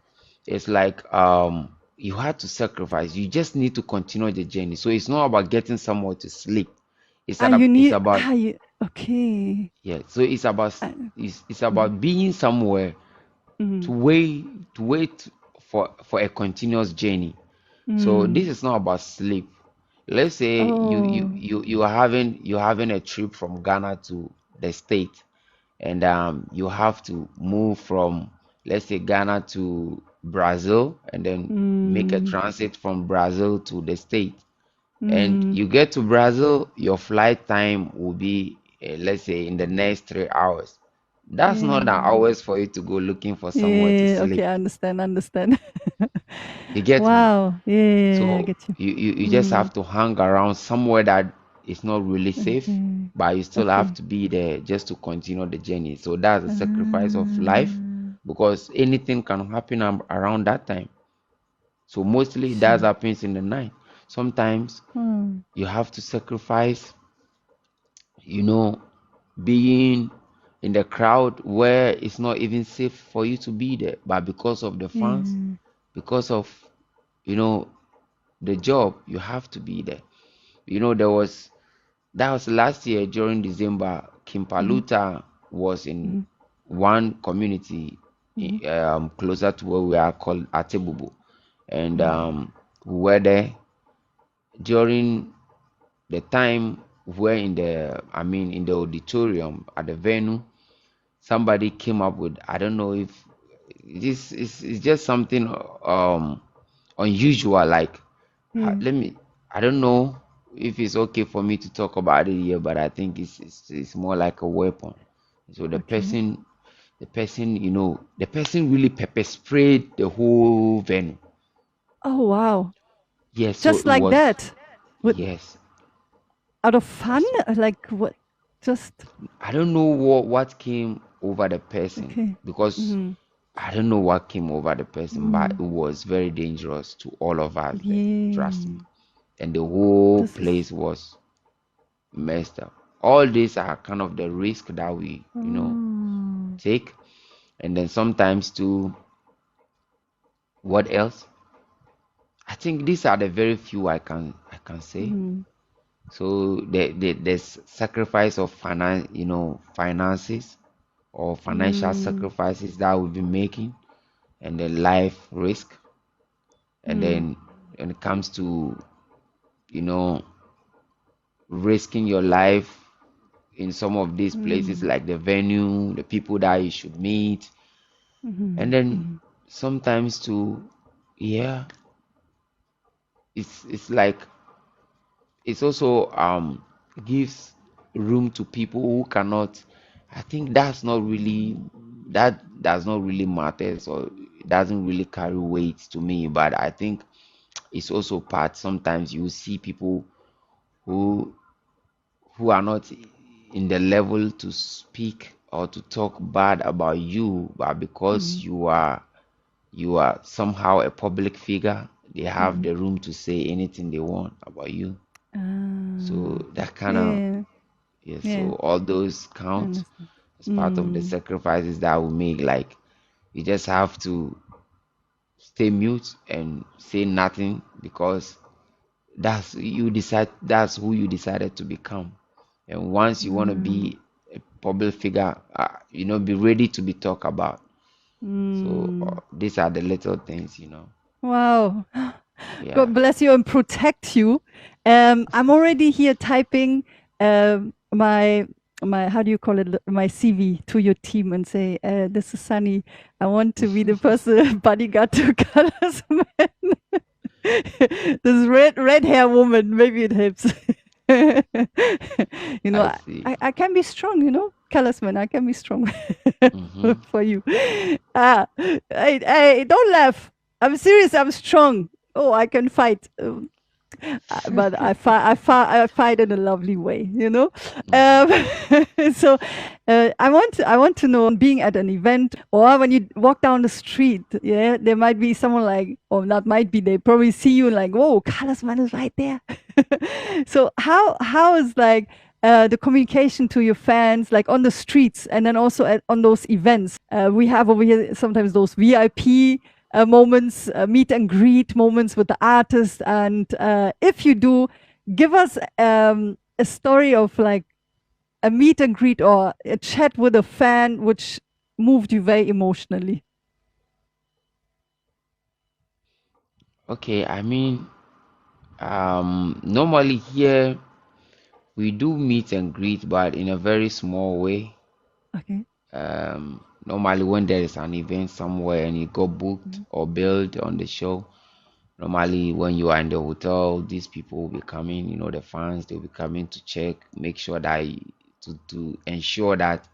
you had to sacrifice. You just need to continue the journey. So it's not about getting somewhere to sleep. It's about okay. yeah. So it's about it's about being somewhere to wait for a continuous journey. So this is not about sleep. Let's say you're having a trip from Ghana to the state, and you have to move from, let's say, Ghana to Brazil, and then make a transit from Brazil to the state. And you get to Brazil, your flight time will be let's say in the next 3 hours. That's not an hours for you to go looking for somewhere to sleep. Okay, I understand. You get me? Wow. Yeah, So I get you. you just have to hang around somewhere that is not really safe, but you still have to be there just to continue the journey. So that's a sacrifice of life, because anything can happen around that time. So mostly that happens in the night. Sometimes you have to sacrifice, being in the crowd where it's not even safe for you to be there, but because of the fans, Yeah. because of you know the job, you have to be there. That was last year during December. Mm-hmm. Kimpaluta was in Mm-hmm. one community Mm-hmm. closer to where we are called Atebubu, and Mm-hmm. we were there during the time we're in the auditorium at the venue. Somebody came up with, I don't know if this is just something unusual, like Yeah. let me, I don't know if it's okay for me to talk about it here, but I think it's more like a weapon. So Okay. the person really pepper sprayed the whole venue. Oh wow. Yes, so Just it like was, that. With yes. out of fun? That's Like what? Just I don't know what came over the person, okay. because Mm-hmm. I don't know what came over the person, but Mm. it was very dangerous to all of us there. Trust me. Yeah. And the whole This is. place was messed up. All these are kind of the risk that we, Oh. take. And then sometimes too, what else? I think these are the very few I can say. Mm-hmm. So there's sacrifice of finances or financial Mm. sacrifices that we've been making, and the life risk. And Mm. then when it comes to you know risking your life in some of these places, Mm. like the venue, the people that you should meet, Mm-hmm. and then Mm-hmm. sometimes too, yeah, it's like it's also gives room to people who cannot. I think that does not really matter, so it doesn't really carry weight to me, but I think it's also part. Sometimes you see people who are not in the level to speak or to talk bad about you, but because Mm-hmm. you are somehow a public figure, they have Mm-hmm. the room to say anything they want about you. So Ah. that kind of, Yeah. yeah, Yeah. so all those I count understand. as part of the Mm. sacrifices that we make. Like, you just have to stay mute and say nothing, because that's who you decided to become. And once you want to Mm. be a public figure, be ready to be talked about. So Mm. these are the little things. Wow. Yeah. God bless you and protect you. I'm already here typing my how do you call it, my CV to your team and say, this is Sunny. I want to be the person bodyguard to Coloursman. This red hair woman, maybe it helps. I I, see. I can be strong, Coloursman. I can be strong Mm-hmm. for you. Hey, don't laugh. I'm serious. I'm strong. Oh, I can fight. But I fight in a lovely way, Mm-hmm. So I want to know, being at an event or when you walk down the street, yeah, there might be someone like, or not might be, they probably see you like, whoa, Coloursman is right there. So how is like the communication to your fans, like on the streets, and then also on those events? We have over here sometimes those VIP moments, meet and greet moments with the artist. And if you do, give us a story of like a meet and greet or a chat with a fan which moved you very emotionally. Okay, normally here we do meet and greet, but in a very small way. Okay. Normally when there is an event somewhere and you got booked Mhm. or billed on the show, normally when you are in the hotel, these people will be coming, the fans, they'll be coming to check, make sure that to ensure that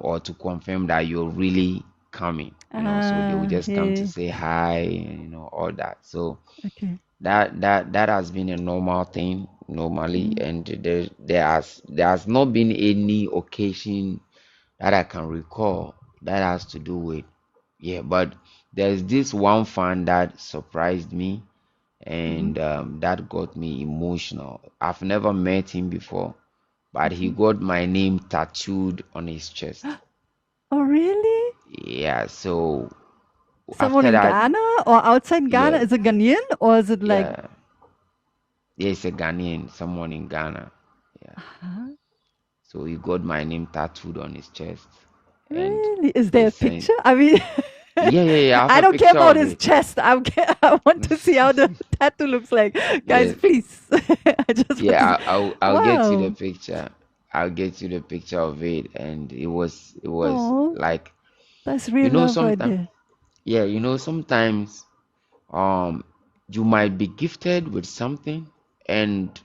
or to confirm that you're really coming. So they will just come to Yeah. say hi and all that. So Okay. that has been a normal thing normally, Mhm. and there has not been any occasion that I can recall that has to do with, yeah, but there's this one fan that surprised me, Mhm. and that got me emotional. I've never met him before, but he got my name tattooed on his chest. Oh, really? Yeah, so Someone after in that, Ghana or outside Ghana? yeah, Is it Ghanaian or is it like? yeah, yeah, it's a Ghanaian, someone in Ghana. Yeah, Huh? so he got my name tattooed on his chest, and Really? Is they there a sent. picture? I mean, Yeah. I have I a don't care picture about of his it. chest. I want to see how the tattoo looks like. Guys, Yes, please. I just want to yeah, see. I'll get you the Wow. picture. I'll get you the picture of it, and it was Oh, like, that's you real know love right sometimes there. yeah, sometimes you might be gifted with something, and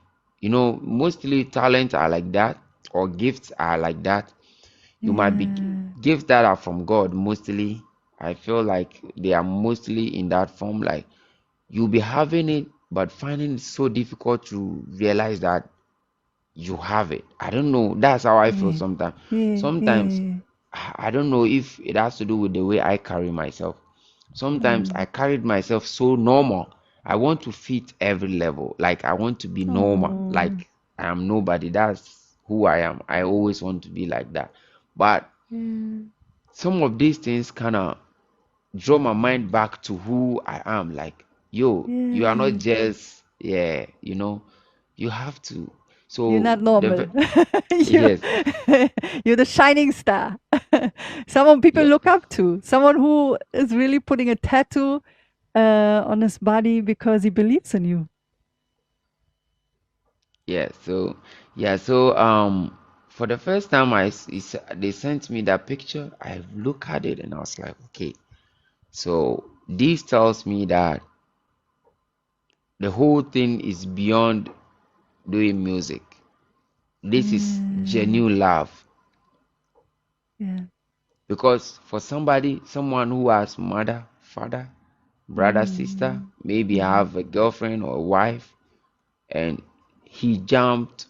mostly talents are like that, or gifts are like that. You might be Yeah. gifts that are from God mostly. I feel like they are mostly in that form, like you'll be having it but finding it so difficult to realize that you have it. I don't know. That's how I feel Yeah. sometimes. Yeah. Sometimes Yeah. I don't know if it has to do with the way I carry myself. Sometimes I Mm. carried myself so normal. I want to fit every level. Like I want to be normal. Oh. Like I am nobody. That's who I am. I always want to be like that. But Yeah. some of these things kind of draw my mind back to who I am. Like, yo, you are not Yeah. just, yeah, you have to. You're So not normal. you yes, you're the shining star. Someone people yeah, look up to. Someone who is really putting a tattoo on his body because he believes in you. yeah. So for the first time they sent me that picture, I look at it and I was like, okay. So this tells me that the whole thing is beyond doing music. This is Yeah. genuine love. Yeah. Because for someone who has mother, father, brother, sister, Mm. maybe Mm-hmm. have a girlfriend or a wife, and he jumped,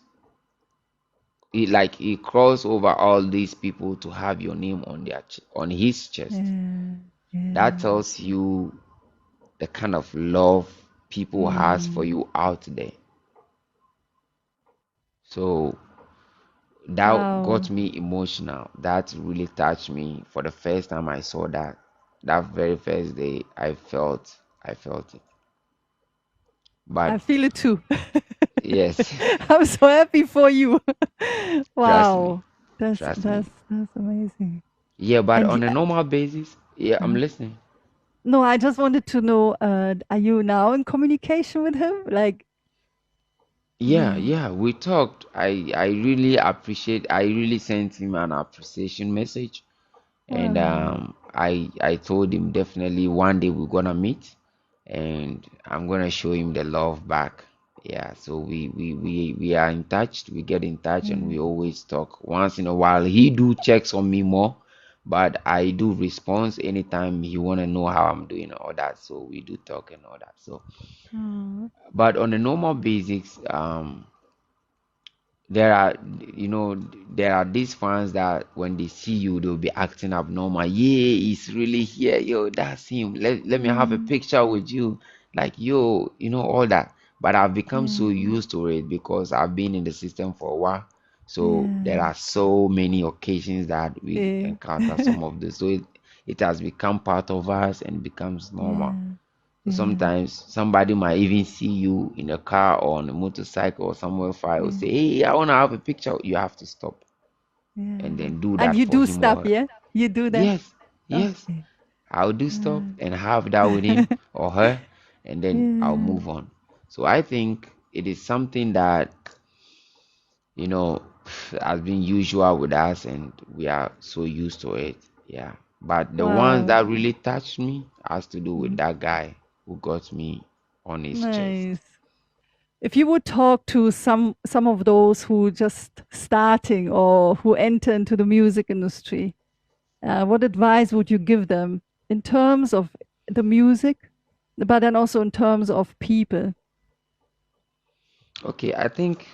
he crossed over all these people to have your name on on his chest. Yeah. That Yeah. tells you the kind of love people has for Mm. you out there. So that got Wow. me emotional. That really touched me. For the first time I saw that, that very first day, I felt it. I But feel it too. yes, I'm so happy for you. trust me, Wow. That's trust me. that's that's amazing. Yeah, but And on a normal basis, yeah, I'm uh, listening. no, I just wanted to know, are you now in communication with him? Like, yeah. Yeah, we talked. I really sent him an appreciation message, and Wow. I told him definitely one day we're gonna meet, and I'm gonna show him the love back. Yeah, so we are in touch. We get in touch, and Yeah. we always talk. Once in a while, he do checks on me more, but I do response anytime he wanna know how I'm doing and all that. So we do talk and all that. So, Oh, but on a normal basics, there are there are these fans that when they see you they'll be acting abnormal. Yeah, he's really here. Yo, that's him. Let me have a mm, picture with you. Like, yo, all that. But I've become so yeah. used to it because I've been in the system for a while. So there Yeah. are so many occasions that we Yeah. encounter some of this. So it has become part of us and becomes normal. Yeah. So Yeah. sometimes somebody might even see you in a car or on a motorcycle or somewhere far or Yeah. say, hey, I want to have a picture. You have to stop and Yeah. then do And that you for do him stop, or her. yeah? You do that? Yes, yes. Okay. I'll do stop Uh, and have that with him or her, and then I'll yeah. move on. So I think it is something that, you know, has been usual with us and we are so used to it. Yeah. But the ones Wow. that really touched me has to do with Mm. that guy who got me on his chest. Nice. If you would talk to some of those who just starting or who enter into the music industry, what advice would you give them in terms of the music, but then also in terms of people? Okay, I think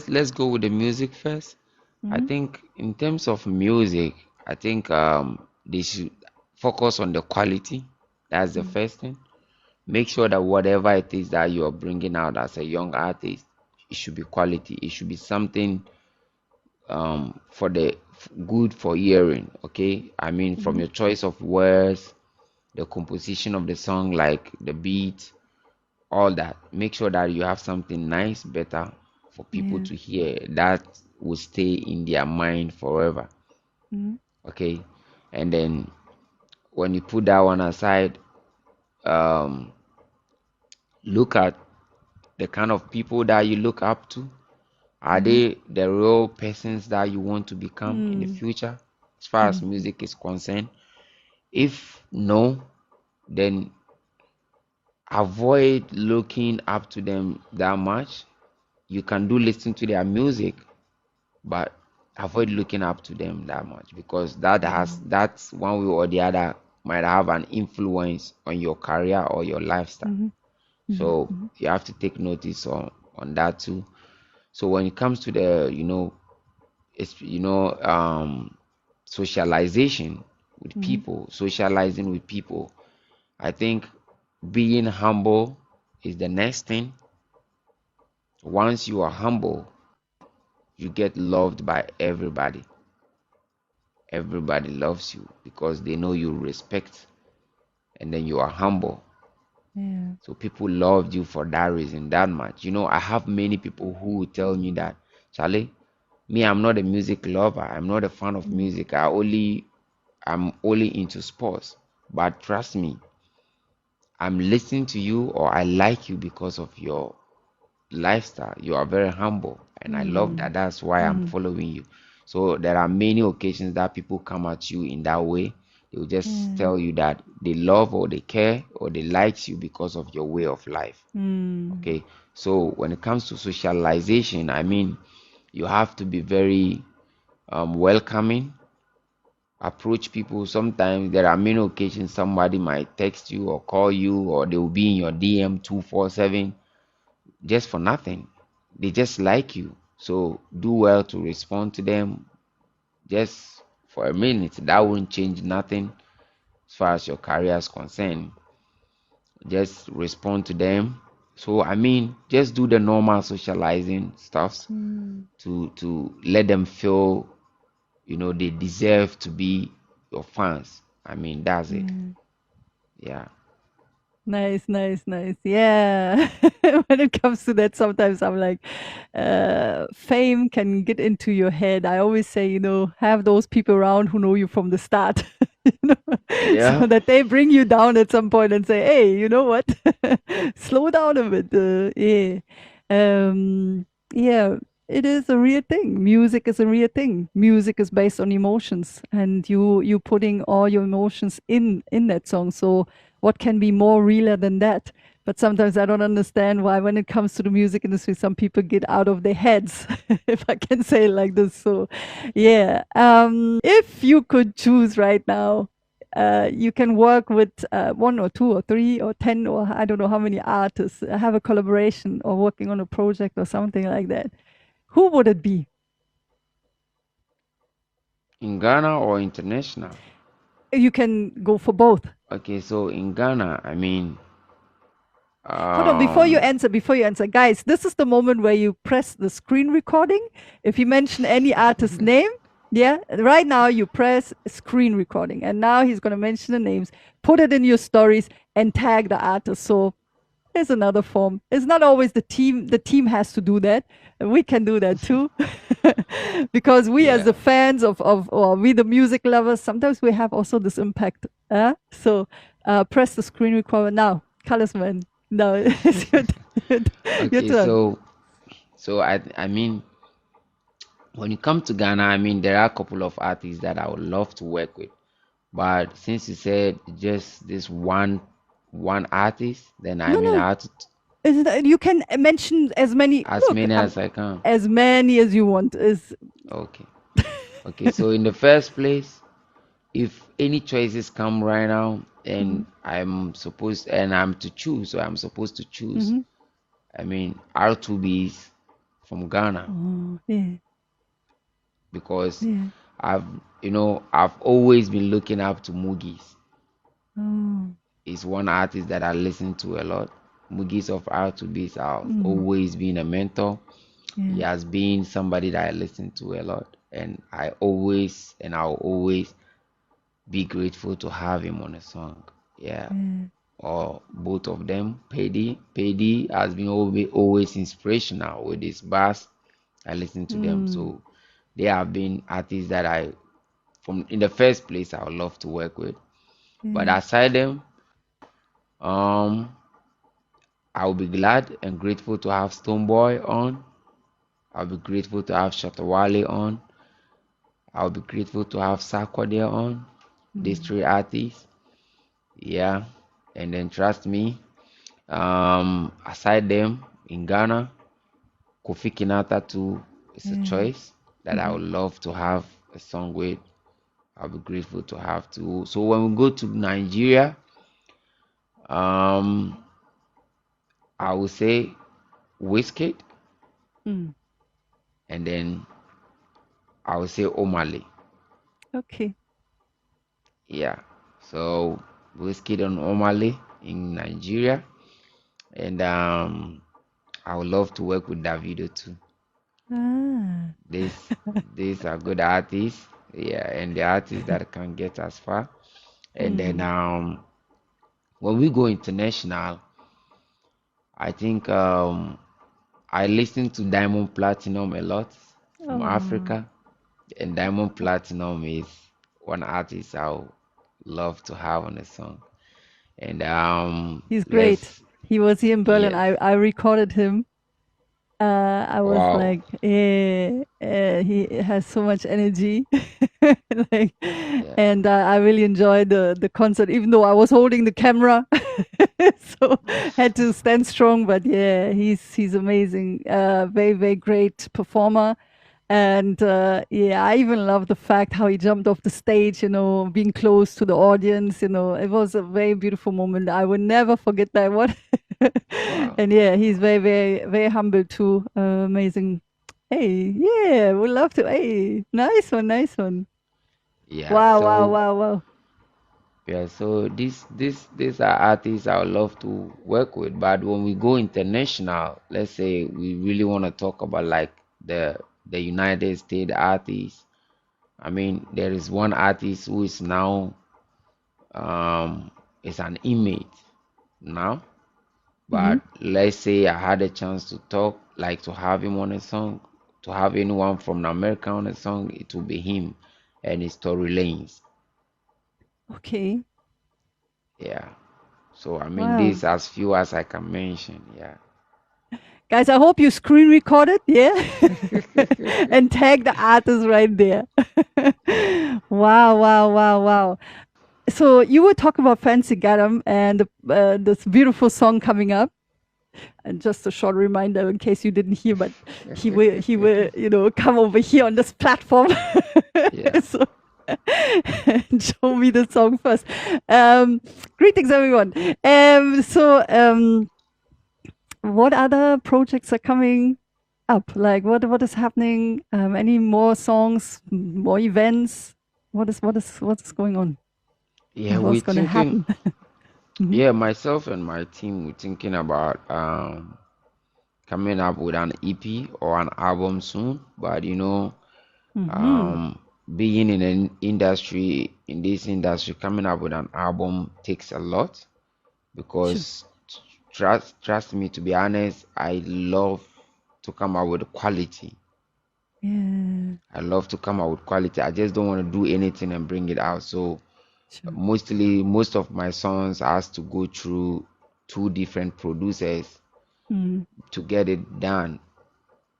let's go with the music first. I Mm, think in terms of music, I think they should focus on the quality. That's the mm, first thing. Make sure that whatever it is that you are bringing out as a young artist, it should be quality. It should be something for the good for hearing. Okay, I mean from your choice of words, the composition of the song, like the beat, all that. Make sure that you have something nice, better for people to hear that will stay in their mind forever. Okay, and then when you put that one aside, um, look at the kind of people that you look up to. Are they the real persons that you want to become in the future, as far as music is concerned? If no, then avoid looking up to them that much. You can do listen to their music, but avoid looking up to them that much, because that's one way or the other might have an influence on your career or your lifestyle. So you have to take notice on that too. So when it comes to the socialization with people, socializing with people, I think being humble is the next thing. Once you are humble, you get loved by everybody. Everybody loves you because they know you respect, and then you are humble. So people loved you for that reason that much. I have many people who will tell me that, Charlie, me, I'm not a music lover. I'm not a fan of music. I'm only into sports. But trust me, I'm listening to you, or I like you because of your lifestyle. You are very humble, and I love that. That's why I'm following you. So there are many occasions that people come at you in that way. They will just tell you that they love or they care or they like you because of your way of life. Okay, so when it comes to socialization, I mean, you have to be very welcoming. Approach people. Sometimes there are many occasions somebody might text you or call you, or they will be in your DM 247 just for nothing. They just like you. So do well to respond to them just for a minute. That won't change nothing as far as your career is concerned. Just respond to them. So I mean, just do the normal socializing stuffs to let them feel they deserve to be your fans. I mean, that's it. Yeah. Nice, nice, nice. Yeah. When it comes to that, sometimes I'm like, fame can get into your head. I always say, have those people around who know you from the start, Yeah. so that they bring you down at some point and say, hey, you know what? Slow down a bit. Yeah. Yeah. It is a real thing. Music is a real thing. Music is based on emotions, and you putting all your emotions in that song. So what can be more realer than that? But sometimes I don't understand why, when it comes to the music industry, some people get out of their heads, if I can say it like this. So, yeah. If you could choose right now, you can work with one or two or three or 10 or I don't know how many artists, have a collaboration or working on a project or something like that. Who would it be? In Ghana or international? You can go for both. Okay, so in Ghana, I mean, Hold on, before you answer, guys, this is the moment where you press the screen recording. If you mention any artist's name, yeah, right now you press screen recording, and now he's going to mention the names, put it in your stories, and tag the artist. So there's another form. It's not always the team. The team has to do that. We can do that too. Because we as the fans or we the music lovers, sometimes we have also this impact. So press the screen recorder now. Coloursman. No, it's your okay, turn. so I mean, when you come to Ghana, I mean, there are a couple of artists that I would love to work with. But since you said just this one artist, then I mean, No. I have to You can mention as many. as Look, many as I can. as many as you want. Okay. Okay, so in the first place, if any choices come right now and I'm to choose, so I'm supposed to choose. I mean, R2B's from Ghana, Yeah. because Yeah. I've always been looking up to Moogie's. Oh. He's one artist that I listen to a lot. Mugis of R2Bs have Mm. always been a mentor. He Yeah. has been somebody that I listen to a lot, and I'll always be grateful to have him on a song. Yeah, Yeah. or both of them. Pedi has been always inspirational with his bass. I listen to them, Mm. so they have been artists that from in the first place, I would love to work with. But Yeah. aside them, um, I will be glad and grateful to have Stonebwoy on. I'll be grateful to have Shatta Wale on. I'll be grateful to have Sarkodie on. These Mm. three artists, yeah. And then trust me, aside them in Ghana, Kofi Kinaata too is a Yeah. choice that I Mm-hmm. would love to have a song with. I'll be grateful to have too. So when we go to Nigeria, um, I would say Wizkid, Mm. and then I would say Omah Lay. Okay. Yeah. So Wizkid and Omah Lay in Nigeria, and I would love to work with Davido too. Ah. These these are good artists, yeah, and the artists that can get us far. And then Mm. when we go international, I think I listen to Diamond Platinum a lot from Oh, Africa, and Diamond Platinum is one artist I would love to have on a song. And he's great. let's He was here in Berlin. yes, I recorded him. I was wow, like, he has so much energy, like, yeah, and I really enjoyed the concert, even though I was holding the camera, so had to stand strong. But yeah, he's amazing. Very very great performer. And yeah, I even love the fact how he jumped off the stage, being close to the audience. It was a very beautiful moment. I will never forget that one. wow, And yeah, he's very, very, very humble too. Amazing. Hey, yeah, we love to. Hey, nice one, nice one. yeah. Wow, wow, So wow, wow. yeah, so these are artists I would love to work with. But when we go international, let's say we really want to talk about like the United States artists. I mean, there is one artist who is now is an inmate now. Mm-hmm. But let's say I had a chance to talk, like to have him on a song, to have anyone from America on a song, it will be him and his Tory Lanes. Okay. Yeah. So I mean, Wow. this as few as I can mention. Yeah. Guys, I hope you screen recorded, yeah? And tag the artist right there. Yeah. Wow, wow, wow, wow. So you were talking about Fancy Gadam and this beautiful song coming up. And just a short reminder in case you didn't hear, but he will come over here on this platform. Yeah. So show me the song first. Greetings everyone. What other projects are coming up? Like what is happening? Any more songs, more events? What's going on? Yeah, we're What's gonna thinking. happen? Mhm. Yeah, myself and my team, we're thinking about coming up with an EP or an album soon. But Mhm. um, being in this industry, coming up with an album takes a lot Sure. because trust me, to be honest, I love to come out with quality. Yeah. I love to come out with quality. I just don't want to do anything and bring it out. So Sure. most of my songs has to go through two different producers Mm. to get it done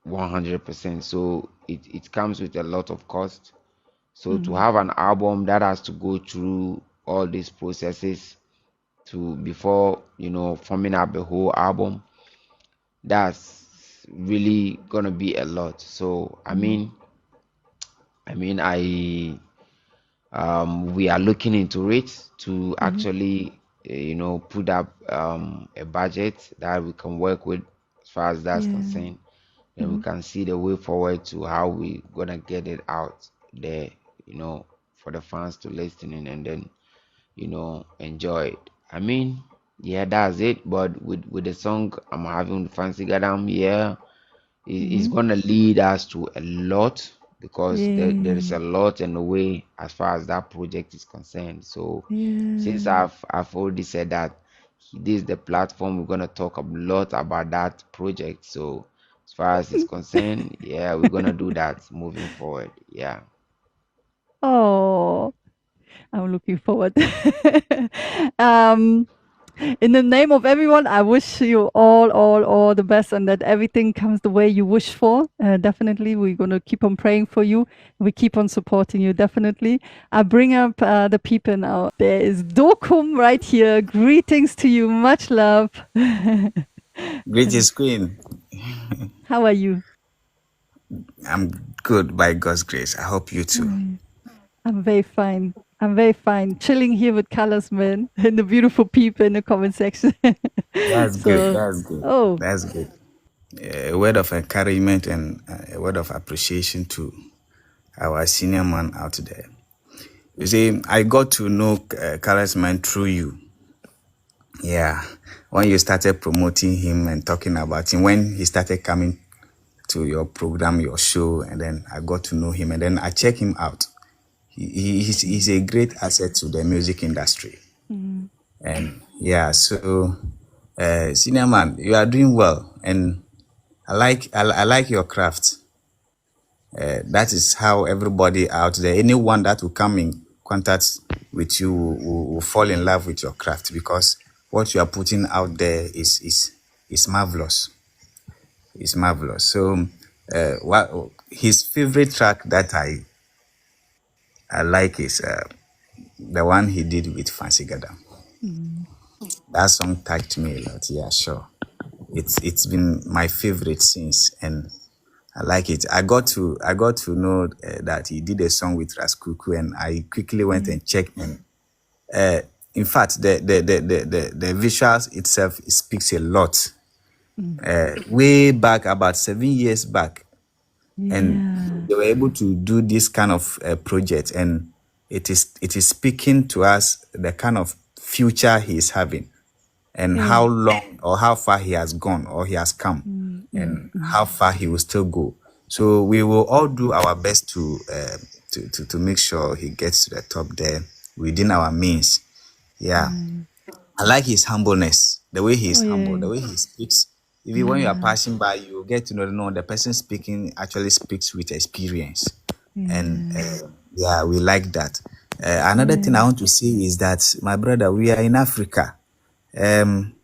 100%. So it comes with a lot of cost. So to Mm. have an album that has to go through all these processes to before forming up a whole album, that's really gonna be a lot. So Mm. I we are looking into it to Mhm. actually put up a budget that we can work with as far as that's Yeah. concerned. Then we Mhm. can see the way forward to how we gonna get it out there, for the fans to listen in and then enjoy it. I mean, yeah, that's it. But with the song I'm having with Fancy Gadam, yeah, it's Mm-hmm. gonna lead us to a lot because there is Yeah. a lot in the way as far as that project is concerned. So since Yeah. I've already said that this is the platform, we're gonna talk a lot about that project. So as far as it's concerned, yeah, we're gonna do that moving forward. Yeah. Oh, I'm looking forward. um, in the name of everyone, I wish you all the best and that everything comes the way you wish for. Definitely, we're going to keep on praying for you. We keep on supporting you, definitely. I bring up the people now. There is Dokum right here. Greetings to you. Much love. Greatest Queen. How are you? I'm good by God's grace. I hope you too. I'm very fine. I'm very fine. Chilling here with Coloursman and the beautiful people in the comment section. That's good. So, That's good. oh, That's good. A word of encouragement and a word of appreciation to our senior man out there. You see, I got to know Coloursman through you. Yeah. When you started promoting him and talking about him, when he started coming to your program, your show, and then I got to know him and then I check him out. He's a great asset to the music industry. And yeah, so senior man, you are doing well, and I like your craft. That is how everybody out there, anyone that will come in contact with you will fall in love with your craft because what you are putting out there is marvelous. It's marvelous. So, what his favorite track that I like is the one he did with Fancy Gadam. That song touched me a lot. Yeah, sure. It's been my favorite since, and I like it. I got to know that he did a song with Ras Kuuku, and I quickly went and checked. And in fact, the visuals itself speaks a lot. Way back, about 7 years back, and yeah. they were able to do this kind of project, and it is speaking to us the kind of future he is having and Yeah. how long or how far he has gone or he has come and how far he will still go. So we will all do our best to make sure he gets to the top there within our means. Yeah. I like his humbleness, the way he Oh, is humble, yeah. the way he speaks. Even when you are Yeah. passing by, you get to know, no, the person speaking actually speaks with experience. And yeah, we like that. Another thing I Yeah. want to say is that, my brother, we are in Africa. Um,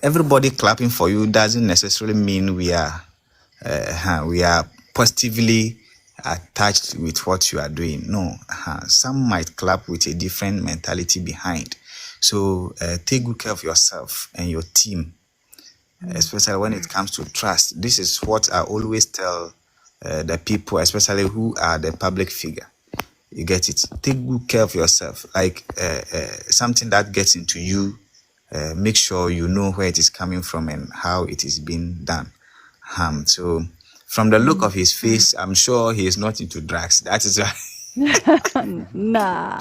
everybody clapping for you doesn't necessarily mean we are positively attached with what you are doing. No, some might clap with a different mentality behind. So take good care of yourself and your team, especially when it comes to trust. This is what I always tell the people, especially who are the public figure. You get it. Take good care of yourself. Like something that gets into you, make sure you know where it is coming from and how it is being done. So from the look of his face, I'm sure he is not into drugs. That is why. Nah.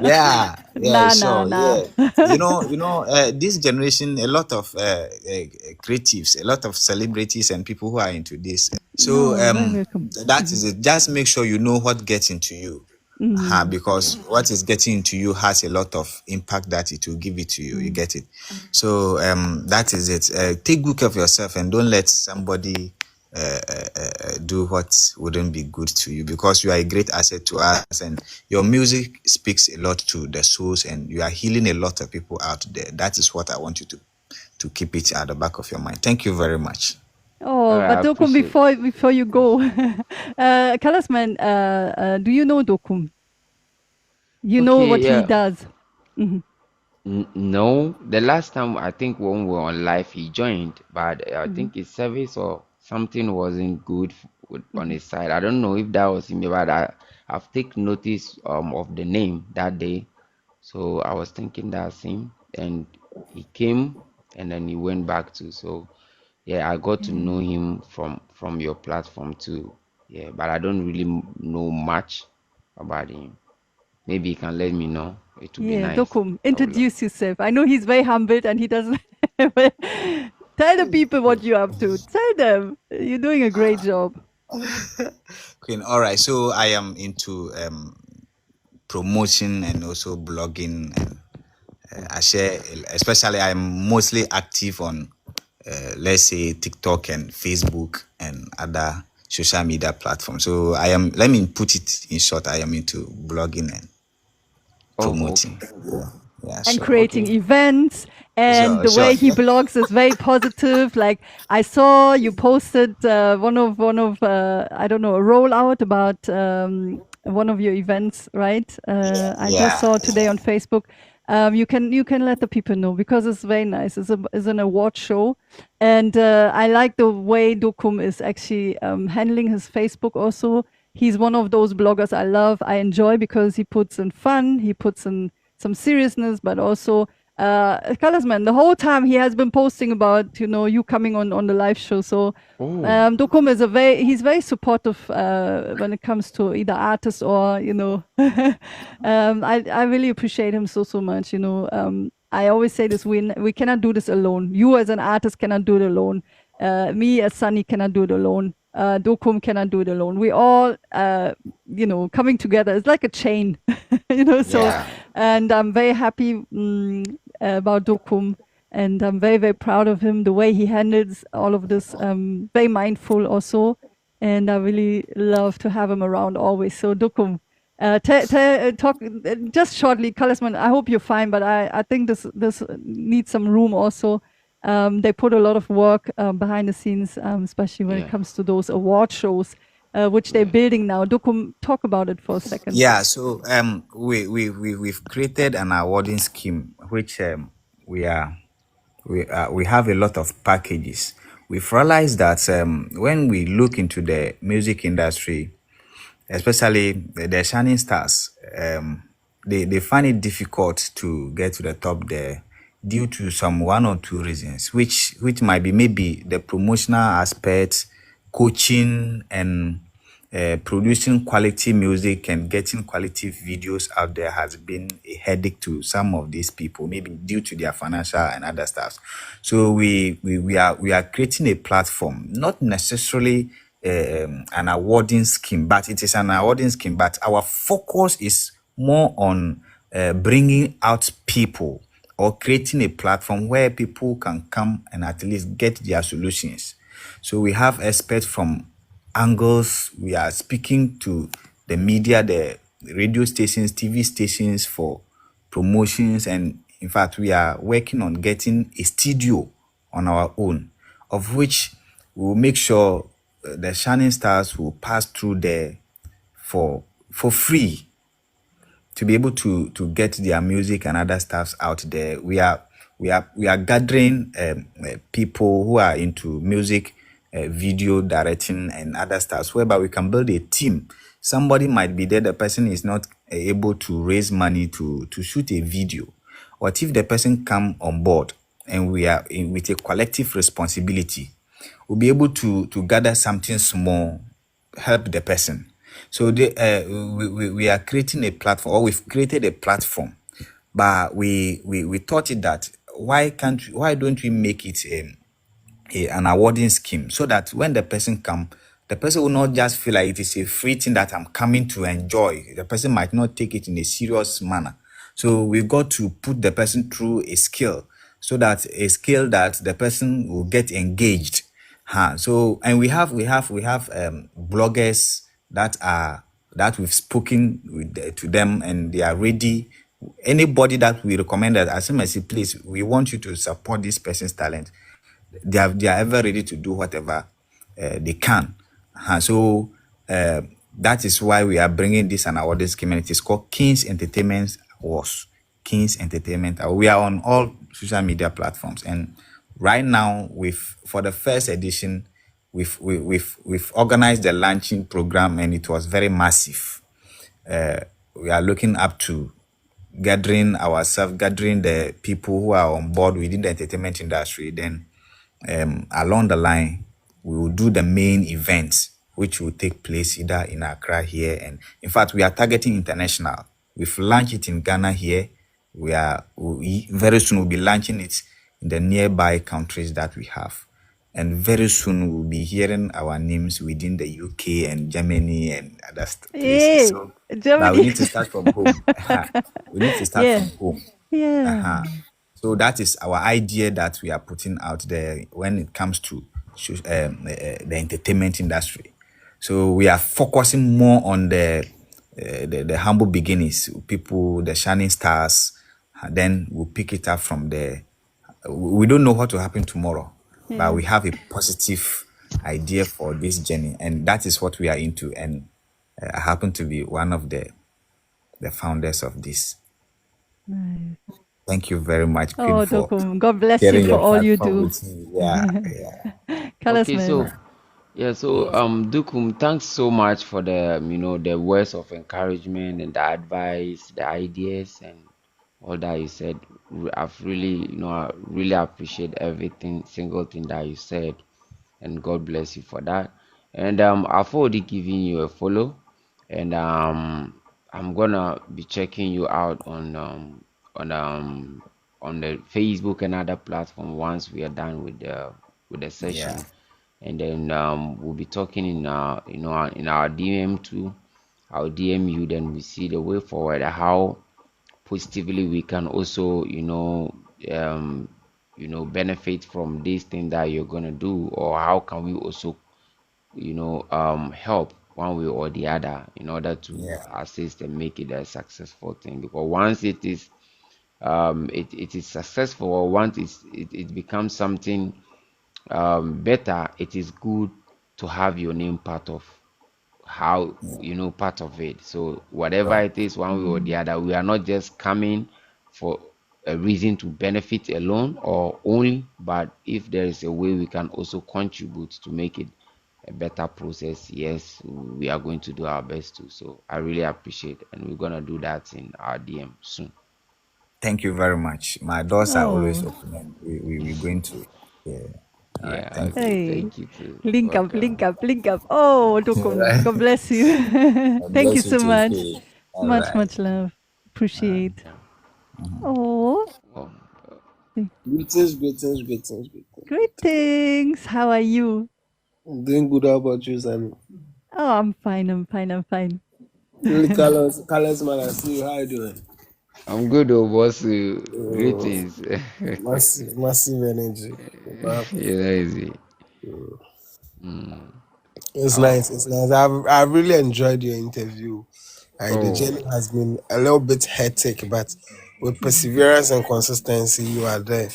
Yeah, Nah, nah, sure, nah. yeah. This generation, a lot of creatives, a lot of celebrities and people who are into this. So Oh, very welcome. that is it. Just make sure you know what gets into you. Because what is getting into you has a lot of impact that it will give it to you. You get it. So that is it. Take good care of yourself and don't let somebody do what wouldn't be good to you, because you are a great asset to us and your music speaks a lot to the souls and you are healing a lot of people out there. That is what I want you to keep it at the back of your mind. Thank you very much. All Oh, right, I but Dokum, appreciate. before you go, Kalasman, do you know Dokum? You know Okay, what he yeah. does. No, the last time I think when we were on live, he joined, but I think his service or something wasn't good on his side. I don't know if that was him, but I've taken notice of the name that day, so I was thinking that's him, and he came and then he went back to. So yeah, I got to know him from your platform too. Yeah, but I don't really know much about him. Maybe you can let me know. It will be Yeah, nice. Dokum, I would love. introduce yourself. I know he's very humbled and he doesn't. Tell the people what you're up to. Tell them you're doing a great job. Queen, all right. So I am into promotion and also blogging, and I share, especially I'm mostly active on let's say TikTok and Facebook and other social media platforms. So I am, let me put it in short, I am into blogging and Oh, promoting. okay. Yeah, And so creating events, and sure, the sure. way he blogs is very positive. Like I saw you posted one of I don't know, a rollout about one of your events, right? I just Yeah. saw today on Facebook. You can let the people know because it's very nice. It's an award show, and I like the way Dokum is actually handling his Facebook also. He's one of those bloggers I love, I enjoy, because he puts in fun, he puts in some seriousness, but also Coloursman, the whole time he has been posting about, you coming on the live show. So Oh, Dokum is he's very supportive when it comes to either artists or, I really appreciate him so much, I always say this, we cannot do this alone. You as an artist cannot do it alone. Me as Sunny cannot do it alone. Dokum cannot do it alone. We all, coming together. It's like a chain, So, Yeah. and I'm very happy about Dokum, and I'm very, very proud of him, the way he handles all of this. Very mindful also, and I really love to have him around always. So Dokum, talk just shortly, Coloursman. I hope you're fine, but I think this needs some room also. They put a lot of work behind the scenes, especially when it yeah. comes to those award shows, which they're Yeah. building now. Dokum, talk about it for a second. Yeah, so we've created an awarding scheme which we have a lot of packages. We've realized that when we look into the music industry, especially the shining stars, they find it difficult to get to the top there due to some one or two reasons, which might be maybe the promotional aspect, coaching, and producing quality music and getting quality videos out there has been a headache to some of these people, maybe due to their financial and other stuff. So we are creating a platform, not necessarily an awarding scheme, but it is an awarding scheme. But our focus is more on bringing out people or creating a platform where people can come and at least get their solutions. So we have experts from angles. We are speaking to the media, the radio stations, TV stations for promotions, and in fact, we are working on getting a studio on our own, of which we will make sure the shining stars will pass through there for free to be able to get their music and other stuffs out there. We are gathering people who are into music, video directing and other stuff, whereby we can build a team. Somebody might be there, the person is not able to raise money to shoot a video. What if the person come on board and we are with a collective responsibility, we'll be able to gather something small, help the person. So we are creating a platform, or we've created a platform, but we thought it that why don't we make it an awarding scheme, so that when the person come, the person will not just feel like it is a free thing that I'm coming to enjoy. The person might not take it in a serious manner. So we've got to put the person through a skill, so that the person will get engaged. So, and we have bloggers that we've spoken to them, and they are ready. Anybody that we recommend, that as soon as you please, we want you to support this person's talent, they are ever ready to do whatever they can. So that is why we are bringing this an award scheme, and it is called Kings Entertainment Awards. Kings Entertainment. We are on all social media platforms, and right now, for the first edition, we've organized the launching program, and it was very massive. We are looking up to gathering the people who are on board within the entertainment industry. Then along the line, we will do the main events, which will take place either in Accra here, and in fact, we are targeting international. We've launched it in Ghana here. Very soon we'll be launching it in the nearby countries that we have. And very soon we'll be hearing our names within the UK and Germany and other places. Hey, So, but we Germany. need to start from home. We need to start Yeah. from home. Yeah. Uh-huh. So that is our idea that we are putting out there when it comes to the entertainment industry. So we are focusing more on the humble beginnings, people, the shining stars. Then we'll pick it up from there. We don't know what will happen tomorrow, but Yeah. we have a positive idea for this journey, and that is what we are into. And I happen to be one of the founders of this. Nice. Thank you very much, Queen, Oh, for Dokum, God bless you sharing for your all you platform do. with me. Yeah. Okay, Coloursman. so yeah, so Dukum, thanks so much for the the words of encouragement and the advice, the ideas, and all that you said. I've really, I really appreciate everything, single thing that you said, and God bless you for that. And I've already given you a follow, and I'm gonna be checking you out on um on the Facebook and other platform once we are done with the Yeah. session, and then we'll be talking in in our DM too. I'll DM you, then we see the way forward, how positively we can also benefit from this thing that you're gonna do, or how can we also help one way or the other in order to Yeah. assist and make it a successful thing. Because once it is successful, or once it becomes something better, it is good to have your name part of how part of it. So whatever Sure. it is, one way or the other, we are not just coming for a reason to benefit alone or only, but if there is a way we can also contribute to make it a better process, yes, we are going to do our best to. So I really appreciate it, and we're gonna do that in our DM soon. Thank you very much. My doors are always Oh, open, and we're going to. Yeah. All right. Yeah, Thank you. okay, hey. thank you too. Link up, link Welcome. up, link up. Oh, All Dokum, right. God bless you. God Thank you bless you so too, much. Queen. All Much, right. much love. Appreciate. Yeah. Oh, Well, Greetings. greetings. How are you? I'm doing good. How about you, Sammy? Oh, I'm fine. I'm fine. I'm fine. Carlos, man, I see you. How you doing? I'm good, oh boss. Uh, Greetings. massive energy. Yeah, easy. It's Oh, nice. It's nice. I really enjoyed your interview. The oh, journey has been a little bit hectic, but with perseverance and consistency, you are there.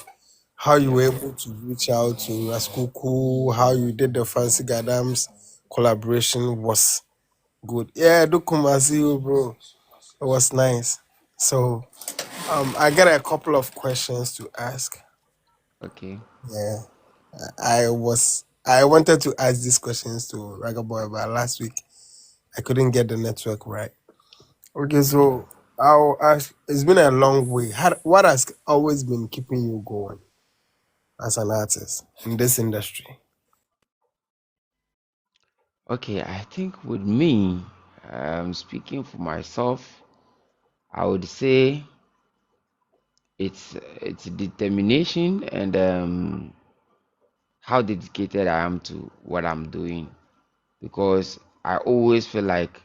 How you were able to reach out to Ras Kuuku, how you did the Fancy Gadam's collaboration was good. Yeah, do come and see you, bro. It was nice. So, I got a couple of questions to ask. okay, Yeah, I wanted to ask these questions to Raga Boy, but last week I couldn't get the network right. Okay, okay. so I'll ask. It's been a long way. What has always been keeping you going as an artist in this industry? Okay, I think with me, speaking for myself, I would say it's determination and how dedicated I am to what I'm doing. Because I always feel like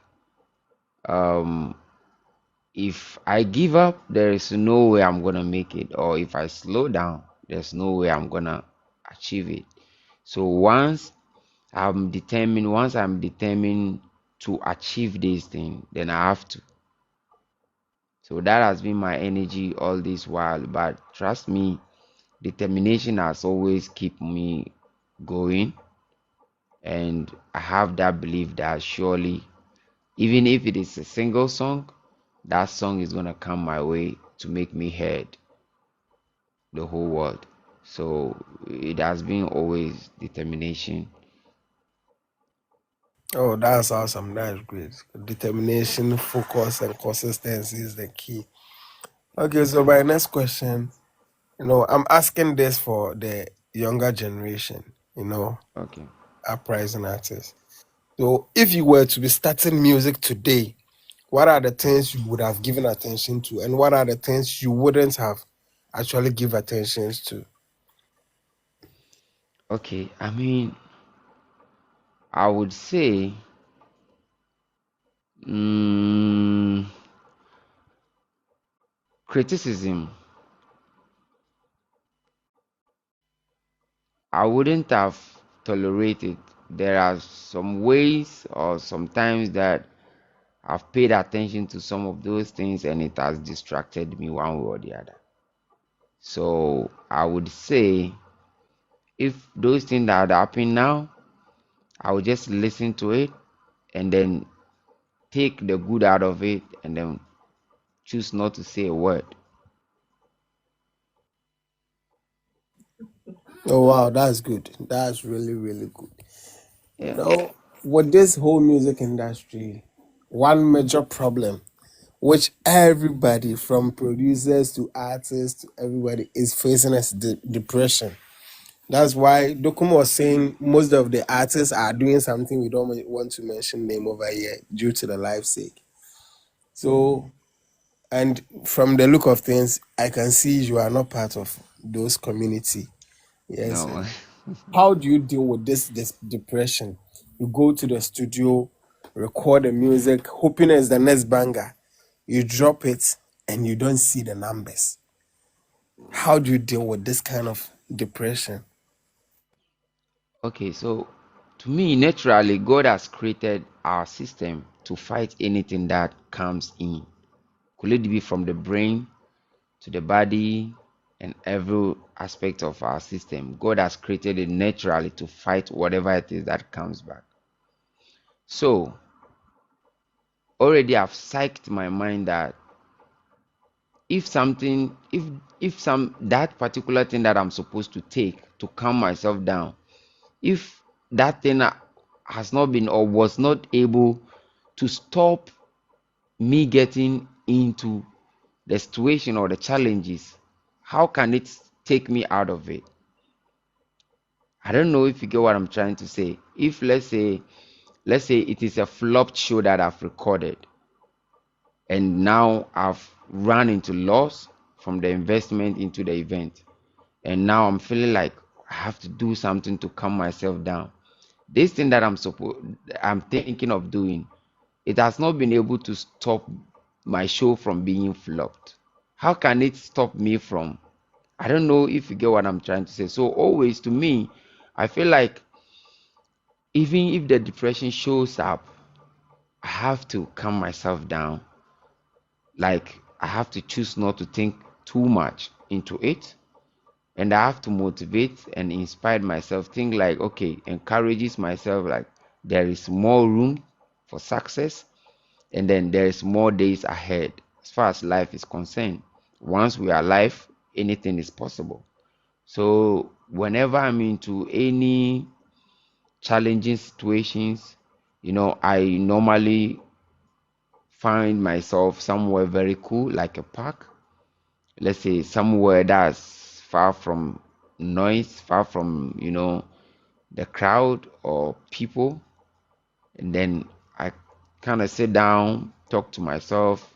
um if I give up, there is no way I'm gonna make it, or if I slow down, there's no way I'm gonna achieve it. So once I'm determined to achieve this thing, then I have to. So that has been my energy all this while. But trust me, determination has always kept me going, and I have that belief that surely, even if it is a single song, that song is gonna come my way to make me heard the whole world. So it has been always determination. Oh, that's awesome. That's great. Determination, focus, and consistency is the key. Okay, so my next question, I'm asking this for the younger generation, Okay. uprising artists. So if you were to be starting music today, what are the things you would have given attention to, and what are the things you wouldn't have actually give attention to? Okay, I mean, I would say, mm, criticism. I wouldn't have tolerated. There are some ways or sometimes that I've paid attention to some of those things and it has distracted me one way or the other. So I would say if those things that are happening now, I would just listen to it and then take the good out of it and then choose not to say a word. Oh wow, that's good. That's really, really good. You Yeah. know, with this whole music industry, one major problem which everybody from producers to artists to everybody is facing is depression. That's why Dokumo was saying most of the artists are doing something we don't want to mention name over here due to the life sake. So, and from the look of things, I can see you are not part of those community. Yes. No. How do you deal with this depression? You go to the studio, record the music, hoping it's the next banger. You drop it and you don't see the numbers. How do you deal with this kind of depression? Okay, so to me, naturally, God has created our system to fight anything that comes in. Could it be from the brain to the body and every aspect of our system? God has created it naturally to fight whatever it is that comes back. So already I've psyched my mind that if something, if some that particular thing that I'm supposed to take to calm myself down, if that thing has not been or was not able to stop me getting into the situation or the challenges, how can it take me out of it? I don't know if you get what I'm trying to say. If let's say it is a flopped show that I've recorded and now I've run into loss from the investment into the event, and now I'm feeling like I have to do something to calm myself down. This thing that I'm thinking of doing, it has not been able to stop my show from being flopped. How can it stop me from? I don't know if you get what I'm trying to say. So always to me, I feel like even if the depression shows up, I have to calm myself down. Like I have to choose not to think too much into it. And I have to motivate and inspire myself. Think like, okay, encourages myself like there is more room for success and then there is more days ahead as far as life is concerned. Once we are alive, anything is possible. So whenever I'm into any challenging situations, I normally find myself somewhere very cool, like a park. Let's say somewhere that's far from noise, far from, the crowd or people. And then I kind of sit down, talk to myself,